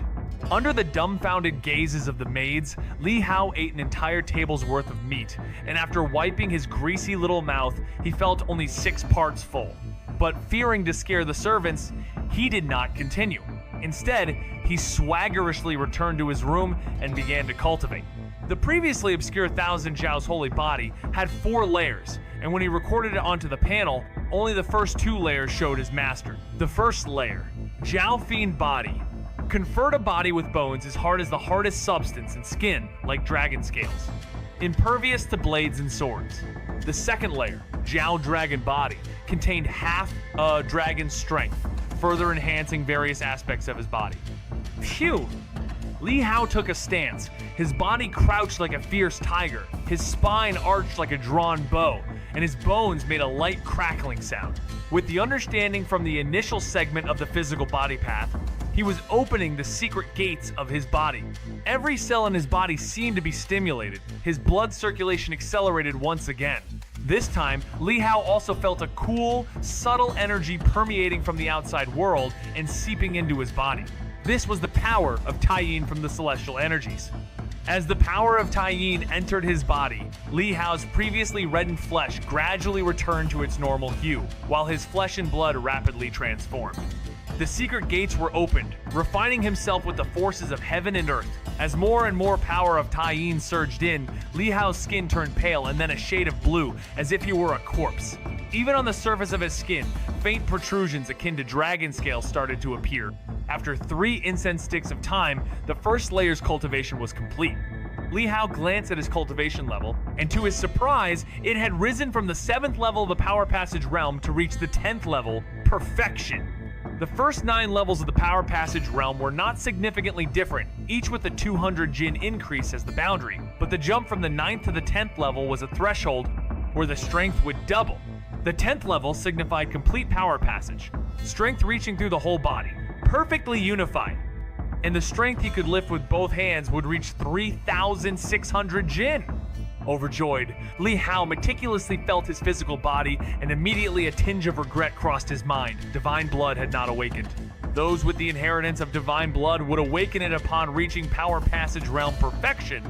Under the dumbfounded gazes of the maids, Li Hao ate an entire table's worth of meat, and after wiping his greasy little mouth, he felt only 6 parts full. But fearing to scare the servants, he did not continue. Instead, he swaggerishly returned to his room and began to cultivate. The previously obscure Thousand Zhao's holy body had 4 layers, and when he recorded it onto the panel, only the first 2 layers showed his master. The first layer, Zhao Fiend Body, conferred a body with bones as hard as the hardest substance and skin, like dragon scales, impervious to blades and swords. The second layer, Zhao Dragon Body, contained half a dragon's strength, further enhancing various aspects of his body. Phew! Li Hao took a stance, his body crouched like a fierce tiger, his spine arched like a drawn bow, and his bones made a light crackling sound. With the understanding from the initial segment of the physical body path, he was opening the secret gates of his body. Every cell in his body seemed to be stimulated. His blood circulation accelerated once again. This time, Li Hao also felt a cool, subtle energy permeating from the outside world and seeping into his body. This was the power of Tai Yin from the celestial energies. As the power of Tai Yin entered his body, Li Hao's previously reddened flesh gradually returned to its normal hue, while his flesh and blood rapidly transformed. The secret gates were opened, refining himself with the forces of heaven and earth. As more and more power of Tai Yin surged in, Li Hao's skin turned pale and then a shade of blue, as if he were a corpse. Even on the surface of his skin, faint protrusions akin to dragon scales started to appear. After 3 incense sticks of time, the first layer's cultivation was complete. Li Hao glanced at his cultivation level, and to his surprise, it had risen from the 7th level of the Power Passage realm to reach the 10th level, Perfection. The first 9 levels of the Power Passage realm were not significantly different, each with a 200 Jin increase as the boundary, but the jump from the 9th to the 10th level was a threshold where the strength would double. The 10th level signified complete Power Passage, strength reaching through the whole body, perfectly unified, and the strength he could lift with both hands would reach 3,600 Jin. Overjoyed, Li Hao meticulously felt his physical body, and immediately a tinge of regret crossed his mind. Divine blood had not awakened. Those with the inheritance of divine blood would awaken it upon reaching Power Passage realm Perfection,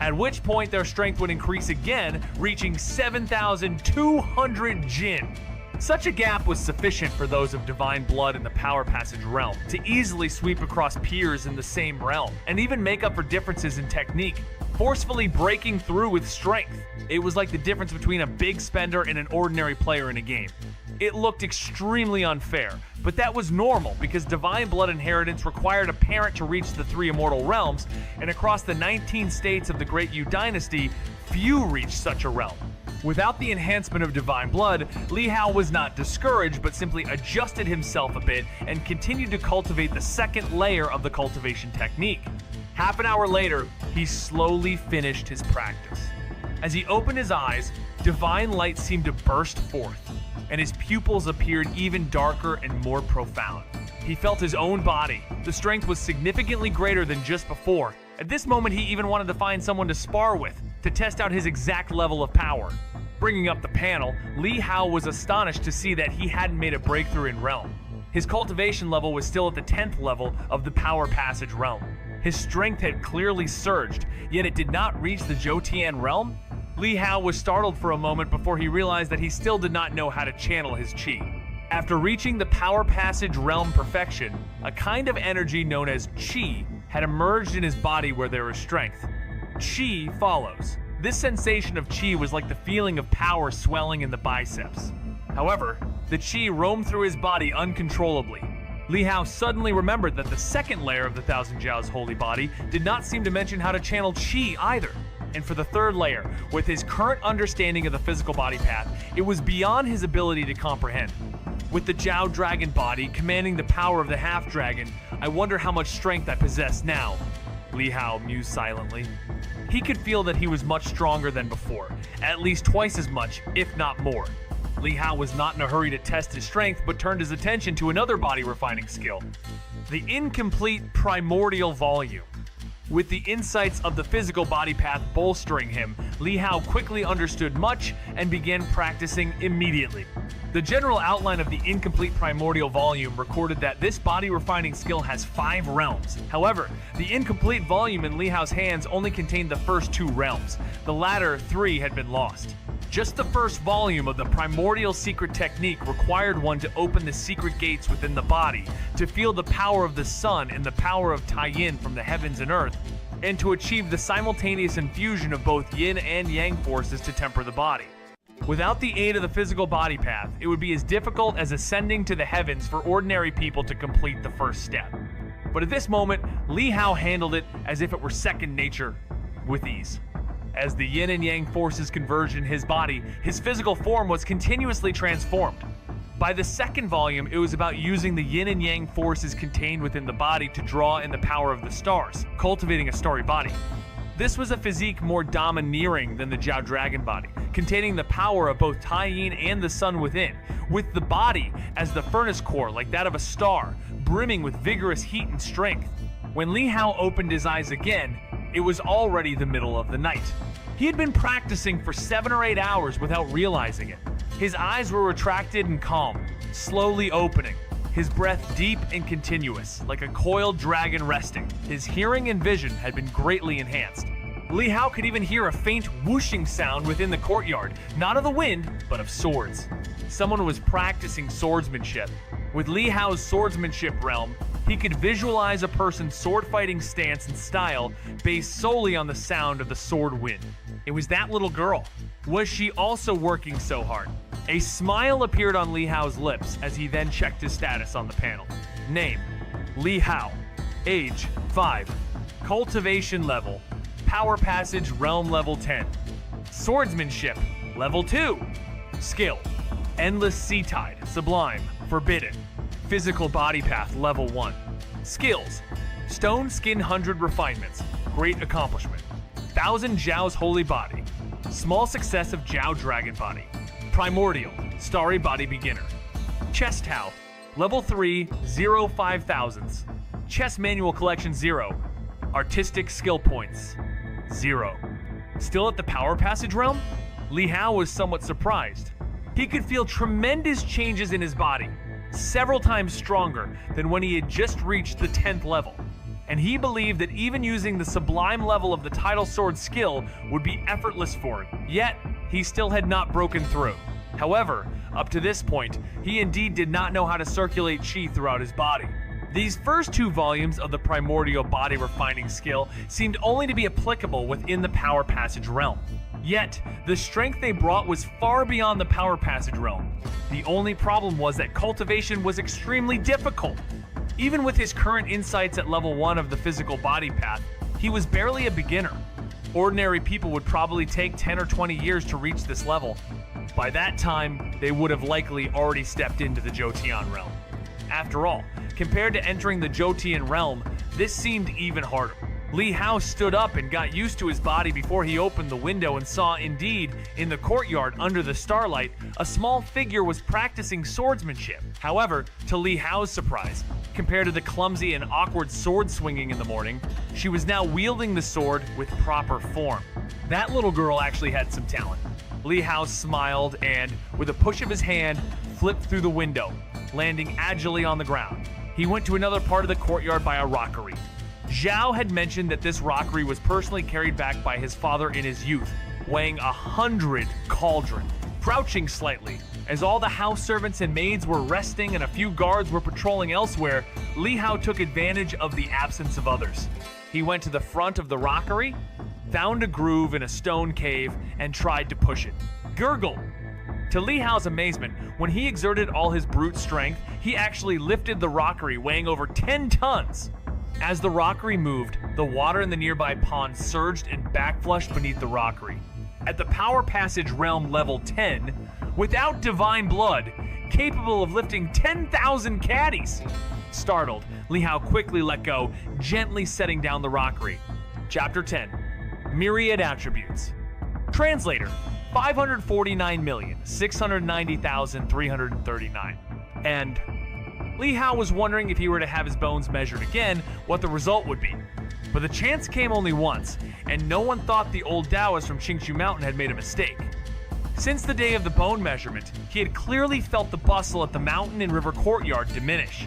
at which point their strength would increase again, reaching 7,200 Jin. Such a gap was sufficient for those of divine blood in the Power Passage realm to easily sweep across peers in the same realm, and even make up for differences in technique, forcefully breaking through with strength. It was like the difference between a big spender and an ordinary player in a game. It looked extremely unfair, but that was normal because divine blood inheritance required a parent to reach the 3 immortal realms, and across the 19 states of the Great Yu Dynasty, few reached such a realm. Without the enhancement of divine blood, Li Hao was not discouraged, but simply adjusted himself a bit and continued to cultivate the 2nd layer of the cultivation technique. Half an hour later, he slowly finished his practice. As he opened his eyes, divine light seemed to burst forth, and his pupils appeared even darker and more profound. He felt his own body. The strength was significantly greater than just before. At this moment, he even wanted to find someone to spar with, to test out his exact level of power. Bringing up the panel, Li Hao was astonished to see that he hadn't made a breakthrough in realm. His cultivation level was still at the 10th level of the Power Passage realm. His strength had clearly surged, yet it did not reach the Zhou realm. Li Hao was startled for a moment before he realized that he still did not know how to channel his qi. After reaching the Power Passage realm Perfection, a kind of energy known as qi had emerged in his body where there was strength. Qi follows. This sensation of qi was like the feeling of power swelling in the biceps. However, the qi roamed through his body uncontrollably. Li Hao suddenly remembered that the 2nd layer of the Thousand Jiao's holy body did not seem to mention how to channel qi either. And for the 3rd layer, with his current understanding of the physical body path, it was beyond his ability to comprehend. With the Jiao dragon body commanding the power of the half-dragon, I wonder how much strength I possess now, Li Hao mused silently. He could feel that he was much stronger than before, at least twice as much, if not more. Li Hao was not in a hurry to test his strength, but turned his attention to another body-refining skill, the incomplete primordial volume. With the insights of the physical body path bolstering him, Li Hao quickly understood much and began practicing immediately. The general outline of the incomplete primordial volume recorded that this body-refining skill has 5 realms. However, the incomplete volume in Li Hao's hands only contained the first 2 realms. The latter 3 had been lost. Just the first volume of the primordial secret technique required one to open the secret gates within the body, to feel the power of the sun and the power of Taiyin from the heavens and earth, and to achieve the simultaneous infusion of both yin and yang forces to temper the body. Without the aid of the physical body path, it would be as difficult as ascending to the heavens for ordinary people to complete the first step. But at this moment, Li Hao handled it as if it were second nature, with ease. As the yin and yang forces converged in his body, his physical form was continuously transformed. By the 2nd volume, it was about using the yin and yang forces contained within the body to draw in the power of the stars, cultivating a starry body. This was a physique more domineering than the Jiao Dragon body, containing the power of both Taiyin and the sun within, with the body as the furnace core like that of a star, brimming with vigorous heat and strength. When Li Hao opened his eyes again, it was already the middle of the night. He had been practicing for 7 or 8 hours without realizing it. His eyes were retracted and calm, slowly opening. His breath deep and continuous, like a coiled dragon resting. His hearing and vision had been greatly enhanced. Li Hao could even hear a faint whooshing sound within the courtyard, not of the wind, but of swords. Someone was practicing swordsmanship. With Li Hao's swordsmanship realm, he could visualize a person's sword-fighting stance and style based solely on the sound of the sword wind. It was that little girl. Was she also working so hard? A smile appeared on Li Hao's lips as he then checked his status on the panel. Name: Li Hao. Age: 5. Cultivation level: Power Passage Realm Level 10. Swordsmanship Level 2. Skill: Endless Sea Tide, Sublime, Forbidden. Physical Body Path Level 1. Skills: Stone Skin 100 Refinements, Great Accomplishment. 1000 Zhao's Holy Body. Small Success of Zhao Dragon Body. Primordial, Starry Body Beginner. Chess Tao, Level 3, 0 5000s. Chess Manual Collection 0. Artistic Skill Points 0. Still at the Power Passage realm? Li Hao was somewhat surprised. He could feel tremendous changes in his body, several times stronger than when he had just reached the 10th level. And he believed that even using the sublime level of the Tidal Sword skill would be effortless for him. Yet, he still had not broken through. However, up to this point, he indeed did not know how to circulate chi throughout his body. These first 2 volumes of the Primordial Body Refining skill seemed only to be applicable within the Power Passage realm. Yet, the strength they brought was far beyond the Power Passage realm. The only problem was that Cultivation was extremely difficult. Even with his current insights at level 1 of the Physical Body Path, he was barely a beginner. Ordinary people would probably take 10 or 20 years to reach this level. By that time, they would have likely already stepped into the Jotian realm. After all, compared to entering the Jotian realm, this seemed even harder. Li Hao stood up and got used to his body before he opened the window and saw, indeed, in the courtyard under the starlight, a small figure was practicing swordsmanship. However, to Li Hao's surprise, compared to the clumsy and awkward sword swinging in the morning, she was now wielding the sword with proper form. That little girl actually had some talent. Li Hao smiled and, with a push of his hand, flipped through the window, landing agilely on the ground. He went to another part of the courtyard by a rockery. Zhao had mentioned that this rockery was personally carried back by his father in his youth, weighing 100 cauldron. Crouching slightly, as all the house servants and maids were resting and a few guards were patrolling elsewhere, Li Hao took advantage of the absence of others. He went to the front of the rockery, found a groove in a stone cave, and tried to push it. Gurgle! To Li Hao's amazement, when he exerted all his brute strength, he actually lifted the rockery weighing over 10 tons. As the rockery moved, the water in the nearby pond surged and backflushed beneath the rockery. At the Power Passage Realm Level 10, without divine blood, capable of lifting 10,000 caddies. Startled, Li Hao quickly let go, gently setting down the rockery. Chapter 10. Myriad Attributes. Translator: 549,690,339. And Li Hao was wondering if he were to have his bones measured again, what the result would be. But the chance came only once, and no one thought the old Taoist from Xianxia Mountain had made a mistake. Since the day of the bone measurement, he had clearly felt the bustle at the mountain and river courtyard diminish.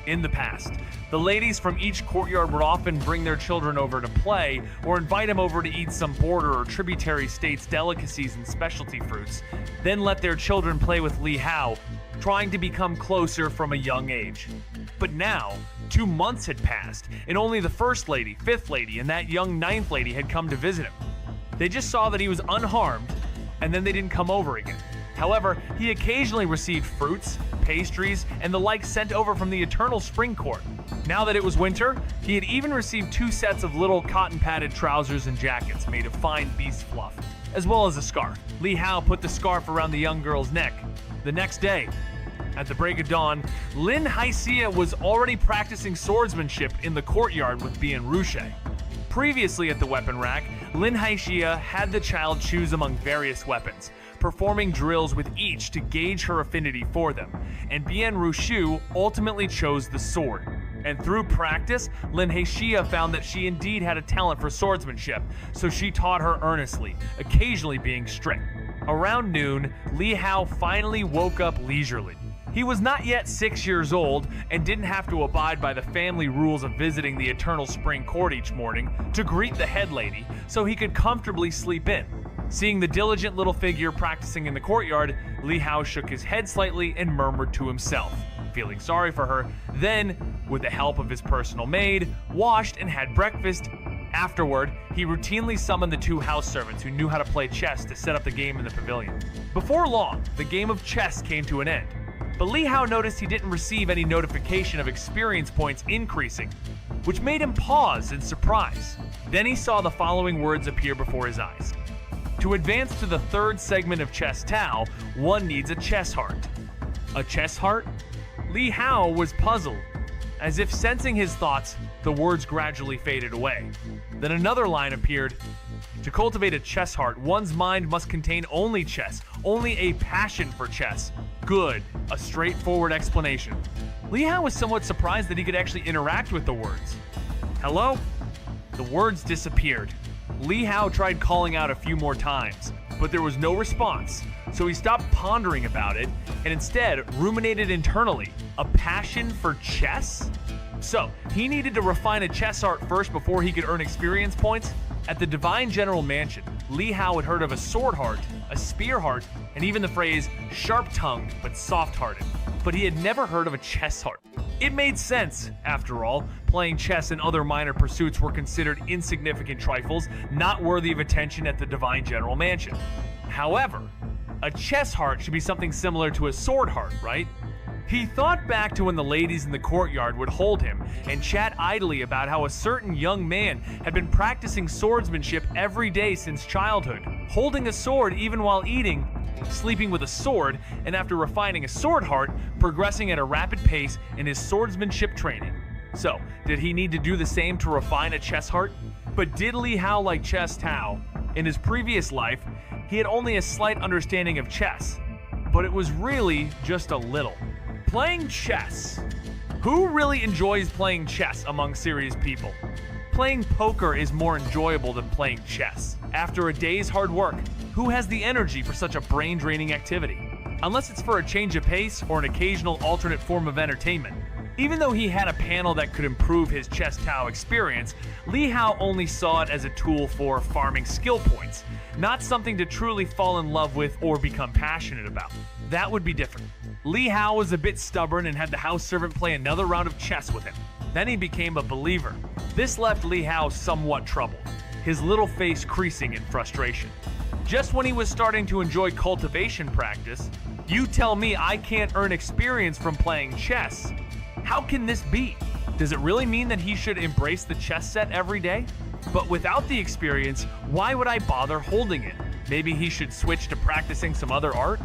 In the past, the ladies from each courtyard would often bring their children over to play or invite them over to eat some border or tributary states' delicacies and specialty fruits, then let their children play with Li Hao, trying to become closer from a young age. But now, 2 months had passed, and only the First Lady, Fifth Lady, and that young Ninth Lady had come to visit him. They just saw that he was unharmed, and then they didn't come over again. However, he occasionally received fruits, pastries, and the like sent over from the Eternal Spring Court. Now that it was winter, he had even received 2 sets of little cotton-padded trousers and jackets made of fine beast fluff, as well as a scarf. Li Hao put the scarf around the young girl's neck. The next day, at the break of dawn, Xianxia was already practicing swordsmanship in the courtyard with Bian Ruche. Previously at the weapon rack, Xianxia had the child choose among various weapons, performing drills with each to gauge her affinity for them, and Bian Rushu ultimately chose the sword. And through practice, Xianxia found that she indeed had a talent for swordsmanship, so she taught her earnestly, occasionally being strict. Around noon, Li Hao finally woke up leisurely. He was not yet 6 years old and didn't have to abide by the family rules of visiting the Eternal Spring Court each morning to greet the head lady, so he could comfortably sleep in. Seeing the diligent little figure practicing in the courtyard, Li Hao shook his head slightly and murmured to himself, feeling sorry for her, then, with the help of his personal maid, washed and had breakfast. Afterward, he routinely summoned the 2 house servants who knew how to play chess to set up the game in the pavilion. Before long, the game of chess came to an end, but Li Hao noticed he didn't receive any notification of experience points increasing. which made him pause in surprise. Then he saw the following words appear before his eyes. To advance to the third segment of chess Tao, one needs a chess heart. A chess heart? Li Hao was puzzled. As if sensing his thoughts, the words gradually faded away. Then another line appeared. To cultivate a chess heart, one's mind must contain only chess, only a passion for chess. Good, a straightforward explanation. Li Hao was somewhat surprised that he could actually interact with the words. Hello? The words disappeared. Li Hao tried calling out a few more times, but there was no response, so he stopped pondering about it and instead ruminated internally. A passion for chess? So, he needed to refine a chess art first before he could earn experience points? At the Divine General Mansion, Li Hao had heard of a sword heart, a spear heart, and even the phrase sharp-tongued but soft-hearted. But he had never heard of a chess heart. It made sense, after all. Playing chess and other minor pursuits were considered insignificant trifles, not worthy of attention at the Divine General Mansion. However, a chess heart should be something similar to a sword heart, right? He thought back to when the ladies in the courtyard would hold him and chat idly about how a certain young man had been practicing swordsmanship every day since childhood, holding a sword even while eating, sleeping with a sword, and after refining a sword heart, progressing at a rapid pace in his swordsmanship training. So, did he need to do the same to refine a chess heart? But did Li Hao like chess Tao? In his previous life, he had only a slight understanding of chess, but it was really just a little. Playing chess. Who really enjoys playing chess among serious people? Playing poker is more enjoyable than playing chess. After a day's hard work, who has the energy for such a brain-draining activity? Unless it's for a change of pace or an occasional alternate form of entertainment. Even though he had a panel that could improve his chess Tao experience, Li Hao only saw it as a tool for farming skill points, not something to truly fall in love with or become passionate about. That would be different. Li Hao was a bit stubborn and had the house servant play another round of chess with him. Then he became a believer. This left Li Hao somewhat troubled, his little face creasing in frustration. Just when he was starting to enjoy cultivation practice, you tell me I can't earn experience from playing chess. How can this be? Does it really mean that he should embrace the chess set every day? But without the experience, why would I bother holding it? Maybe he should switch to practicing some other art?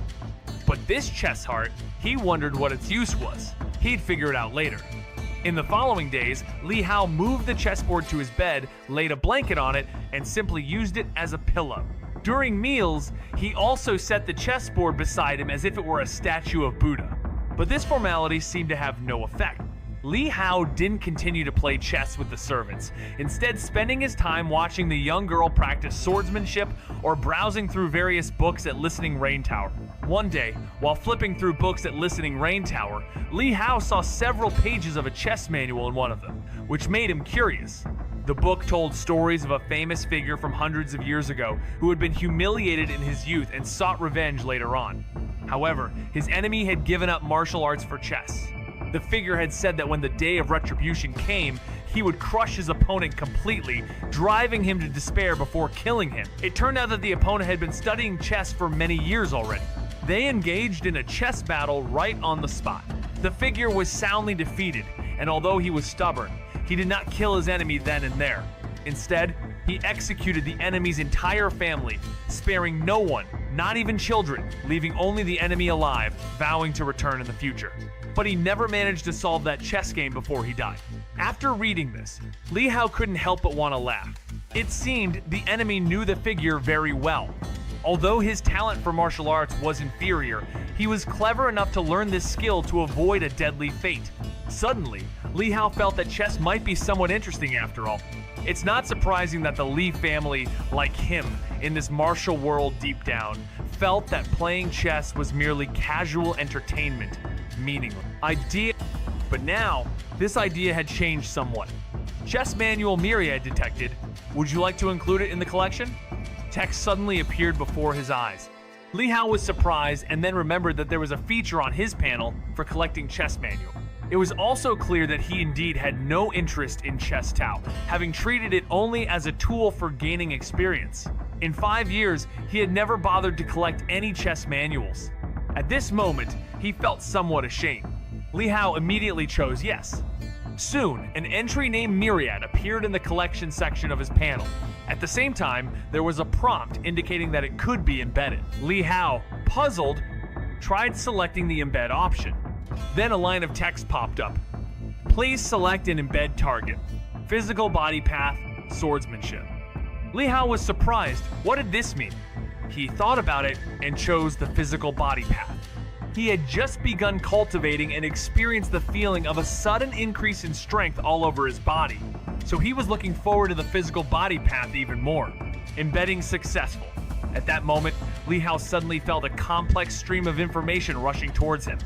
But this chess heart, he wondered what its use was. He'd figure it out later. In the following days, Li Hao moved the chessboard to his bed, laid a blanket on it, and simply used it as a pillow. During meals, he also set the chessboard beside him as if it were a statue of Buddha. But this formality seemed to have no effect. Li Hao didn't continue to play chess with the servants, instead spending his time watching the young girl practice swordsmanship or browsing through various books at Listening Rain Tower. One day, while flipping through books at Listening Rain Tower, Li Hao saw several pages of a chess manual in one of them, which made him curious. The book told stories of a famous figure from hundreds of years ago who had been humiliated in his youth and sought revenge later on. However, his enemy had given up martial arts for chess. The figure had said that when the day of retribution came, he would crush his opponent completely, driving him to despair before killing him. It turned out that the opponent had been studying chess for many years already. They engaged in a chess battle right on the spot. The figure was soundly defeated, and although he was stubborn, he did not kill his enemy then and there. Instead, he executed the enemy's entire family, sparing no one, not even children, leaving only the enemy alive, vowing to return in the future. But he never managed to solve that chess game before he died. After reading this, Li Hao couldn't help but want to laugh. It seemed the enemy knew the figure very well. Although his talent for martial arts was inferior, he was clever enough to learn this skill to avoid a deadly fate. Suddenly, Li Hao felt that chess might be somewhat interesting after all. It's not surprising that the Li family, like him, in this martial world deep down, felt that playing chess was merely casual entertainment, meaningless. But now, this idea had changed somewhat. Chess manual Myriad detected. Would you like to include it in the collection? Text suddenly appeared before his eyes. Li Hao was surprised and then remembered that there was a feature on his panel for collecting chess manual. It was also clear that he indeed had no interest in chess Tao, having treated it only as a tool for gaining experience. In 5 years, he had never bothered to collect any chess manuals. At this moment, he felt somewhat ashamed. Li Hao immediately chose yes. Soon, an entry named Myriad appeared in the collection section of his panel. At the same time, there was a prompt indicating that it could be embedded. Li Hao, puzzled, tried selecting the embed option. Then a line of text popped up. Please select an embed target. Physical body path, swordsmanship. Li Hao was surprised. What did this mean? He thought about it and chose the physical body path. He had just begun cultivating and experienced the feeling of a sudden increase in strength all over his body, so he was looking forward to the physical body path even more. Embedding successful. At that moment, Li Hao suddenly felt a complex stream of information rushing towards him.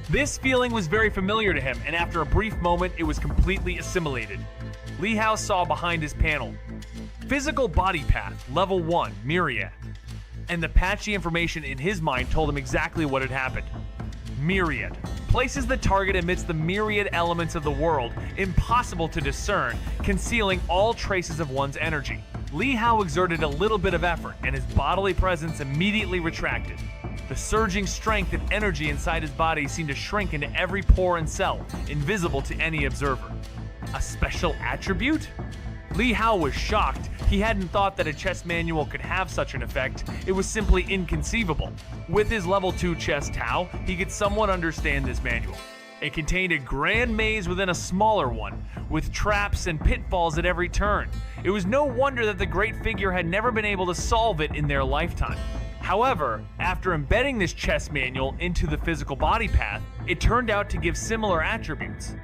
This feeling was very familiar to him, and after a brief moment, it was completely assimilated. Li Hao saw behind his panel, Physical Body Path, Level 1, Myriad. And the patchy information in his mind told him exactly what had happened. Myriad places the target amidst the myriad elements of the world, impossible to discern, concealing all traces of one's energy. Li Hao exerted a little bit of effort, and his bodily presence immediately retracted. The surging strength and energy inside his body seemed to shrink into every pore and cell, invisible to any observer. A special attribute? Li Hao was shocked. He hadn't thought that a chess manual could have such an effect. It was simply inconceivable. With his level 2 chess Tao, he could somewhat understand this manual. It contained a grand maze within a smaller one, with traps and pitfalls at every turn. It was no wonder that the great figure had never been able to solve it in their lifetime. However, after embedding this chess manual into the physical body path, it turned out to give similar attributes.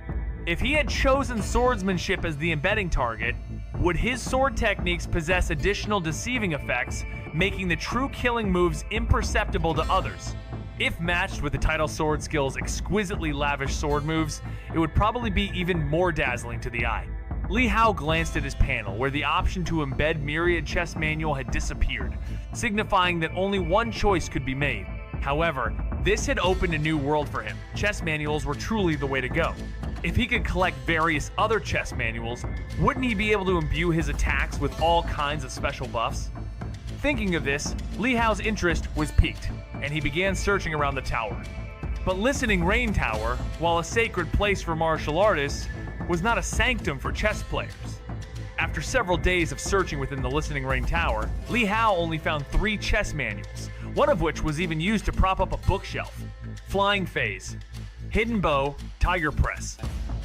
If he had chosen swordsmanship as the embedding target, would his sword techniques possess additional deceiving effects, making the true killing moves imperceptible to others? If matched with the title sword skill's exquisitely lavish sword moves, it would probably be even more dazzling to the eye. Li Hao glanced at his panel, where the option to embed Myriad Chess Manual had disappeared, signifying that only one choice could be made. However, this had opened a new world for him. Chess manuals were truly the way to go. If he could collect various other chess manuals, wouldn't he be able to imbue his attacks with all kinds of special buffs? Thinking of this, Li Hao's interest was piqued, and he began searching around the tower. But Listening Rain Tower, while a sacred place for martial artists, was not a sanctum for chess players. After several days of searching within the Listening Rain Tower, Li Hao only found 3 chess manuals, one of which was even used to prop up a bookshelf. Flying Phase, Hidden Bow, Tiger Press.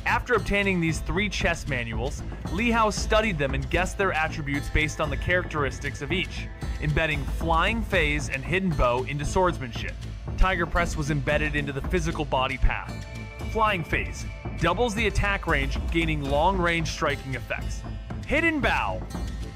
After obtaining these 3 chess manuals, Li Hao studied them and guessed their attributes based on the characteristics of each, embedding Flying Phase and Hidden Bow into swordsmanship. Tiger Press was embedded into the physical body path. Flying Phase doubles the attack range, gaining long-range striking effects. Hidden Bow.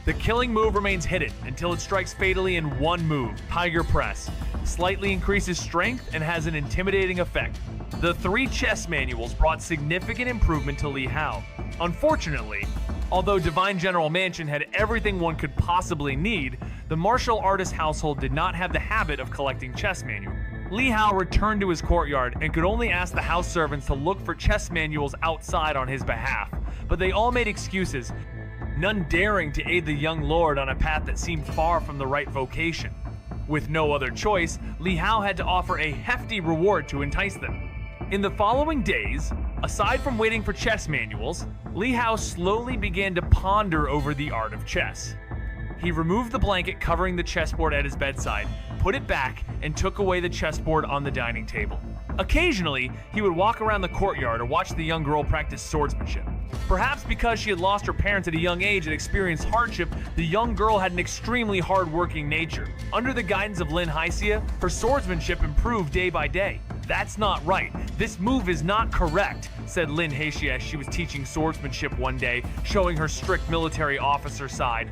The killing move remains hidden until it strikes fatally in one move. Tiger Press slightly increases strength and has an intimidating effect. The 3 chess manuals brought significant improvement to Li Hao. Unfortunately, although Divine General Mansion had everything one could possibly need, the martial artist household did not have the habit of collecting chess manuals. Li Hao returned to his courtyard and could only ask the house servants to look for chess manuals outside on his behalf, but they all made excuses, none daring to aid the young lord on a path that seemed far from the right vocation. With no other choice, Li Hao had to offer a hefty reward to entice them. In the following days, aside from waiting for chess manuals, Li Hao slowly began to ponder over the art of chess. He removed the blanket covering the chessboard at his bedside, put it back, and took away the chessboard on the dining table. Occasionally, he would walk around the courtyard or watch the young girl practice swordsmanship. Perhaps because she had lost her parents at a young age and experienced hardship, the young girl had an extremely hard-working nature. Under the guidance of Xianxia, her swordsmanship improved day by day. "That's not right. This move is not correct," said Xianxia as she was teaching swordsmanship one day, showing her strict military officer side.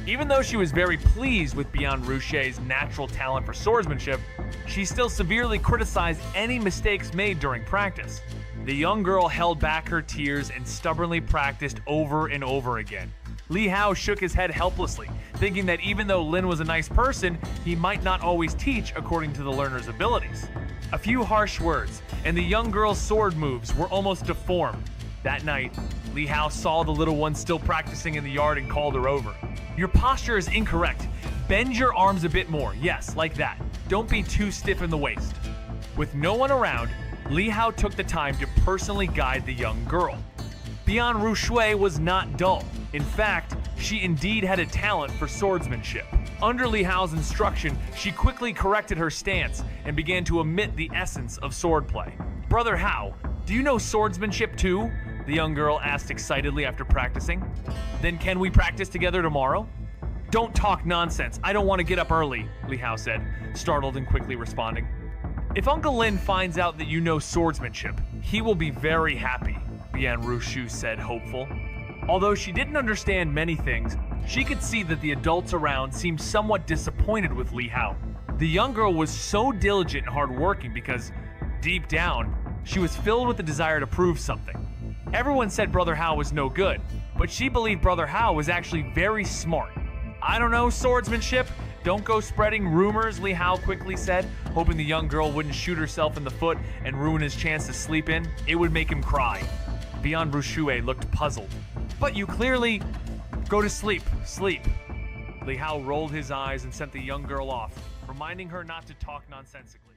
Even though she was very pleased with Bian Ruche's natural talent for swordsmanship, she still severely criticized any mistakes made during practice. The young girl held back her tears and stubbornly practiced over and over again. Li Hao shook his head helplessly, thinking that even though Lin was a nice person, he might not always teach according to the learner's abilities. A few harsh words, and the young girl's sword moves were almost deformed. That night, Li Hao saw the little one still practicing in the yard and called her over. "Your posture is incorrect. Bend your arms a bit more. Yes, like that. Don't be too stiff in the waist." With no one around, Li Hao took the time to personally guide the young girl. Bian Rushui was not dull. In fact, she indeed had a talent for swordsmanship. Under Li Hao's instruction, she quickly corrected her stance and began to omit the essence of swordplay. Brother Hao, do you know swordsmanship too? The young girl asked excitedly after practicing. Then can we practice together tomorrow? Don't talk nonsense. I don't want to get up early, Li Hao said, startled and quickly responding. If Uncle Lin finds out that you know swordsmanship, he will be very happy, Bian Rushu said, hopeful. Although she didn't understand many things, she could see that the adults around seemed somewhat disappointed with Li Hao. The young girl was so diligent and hardworking because, deep down, she was filled with the desire to prove something. Everyone said Brother Hao was no good, but she believed Brother Hao was actually very smart. I don't know swordsmanship. Don't go spreading rumors, Li Hao quickly said, hoping the young girl wouldn't shoot herself in the foot and ruin his chance to sleep in. It would make him cry. Bian Rushue looked puzzled. But you clearly... Go to sleep. Sleep. Li Hao rolled his eyes and sent the young girl off, reminding her not to talk nonsensically.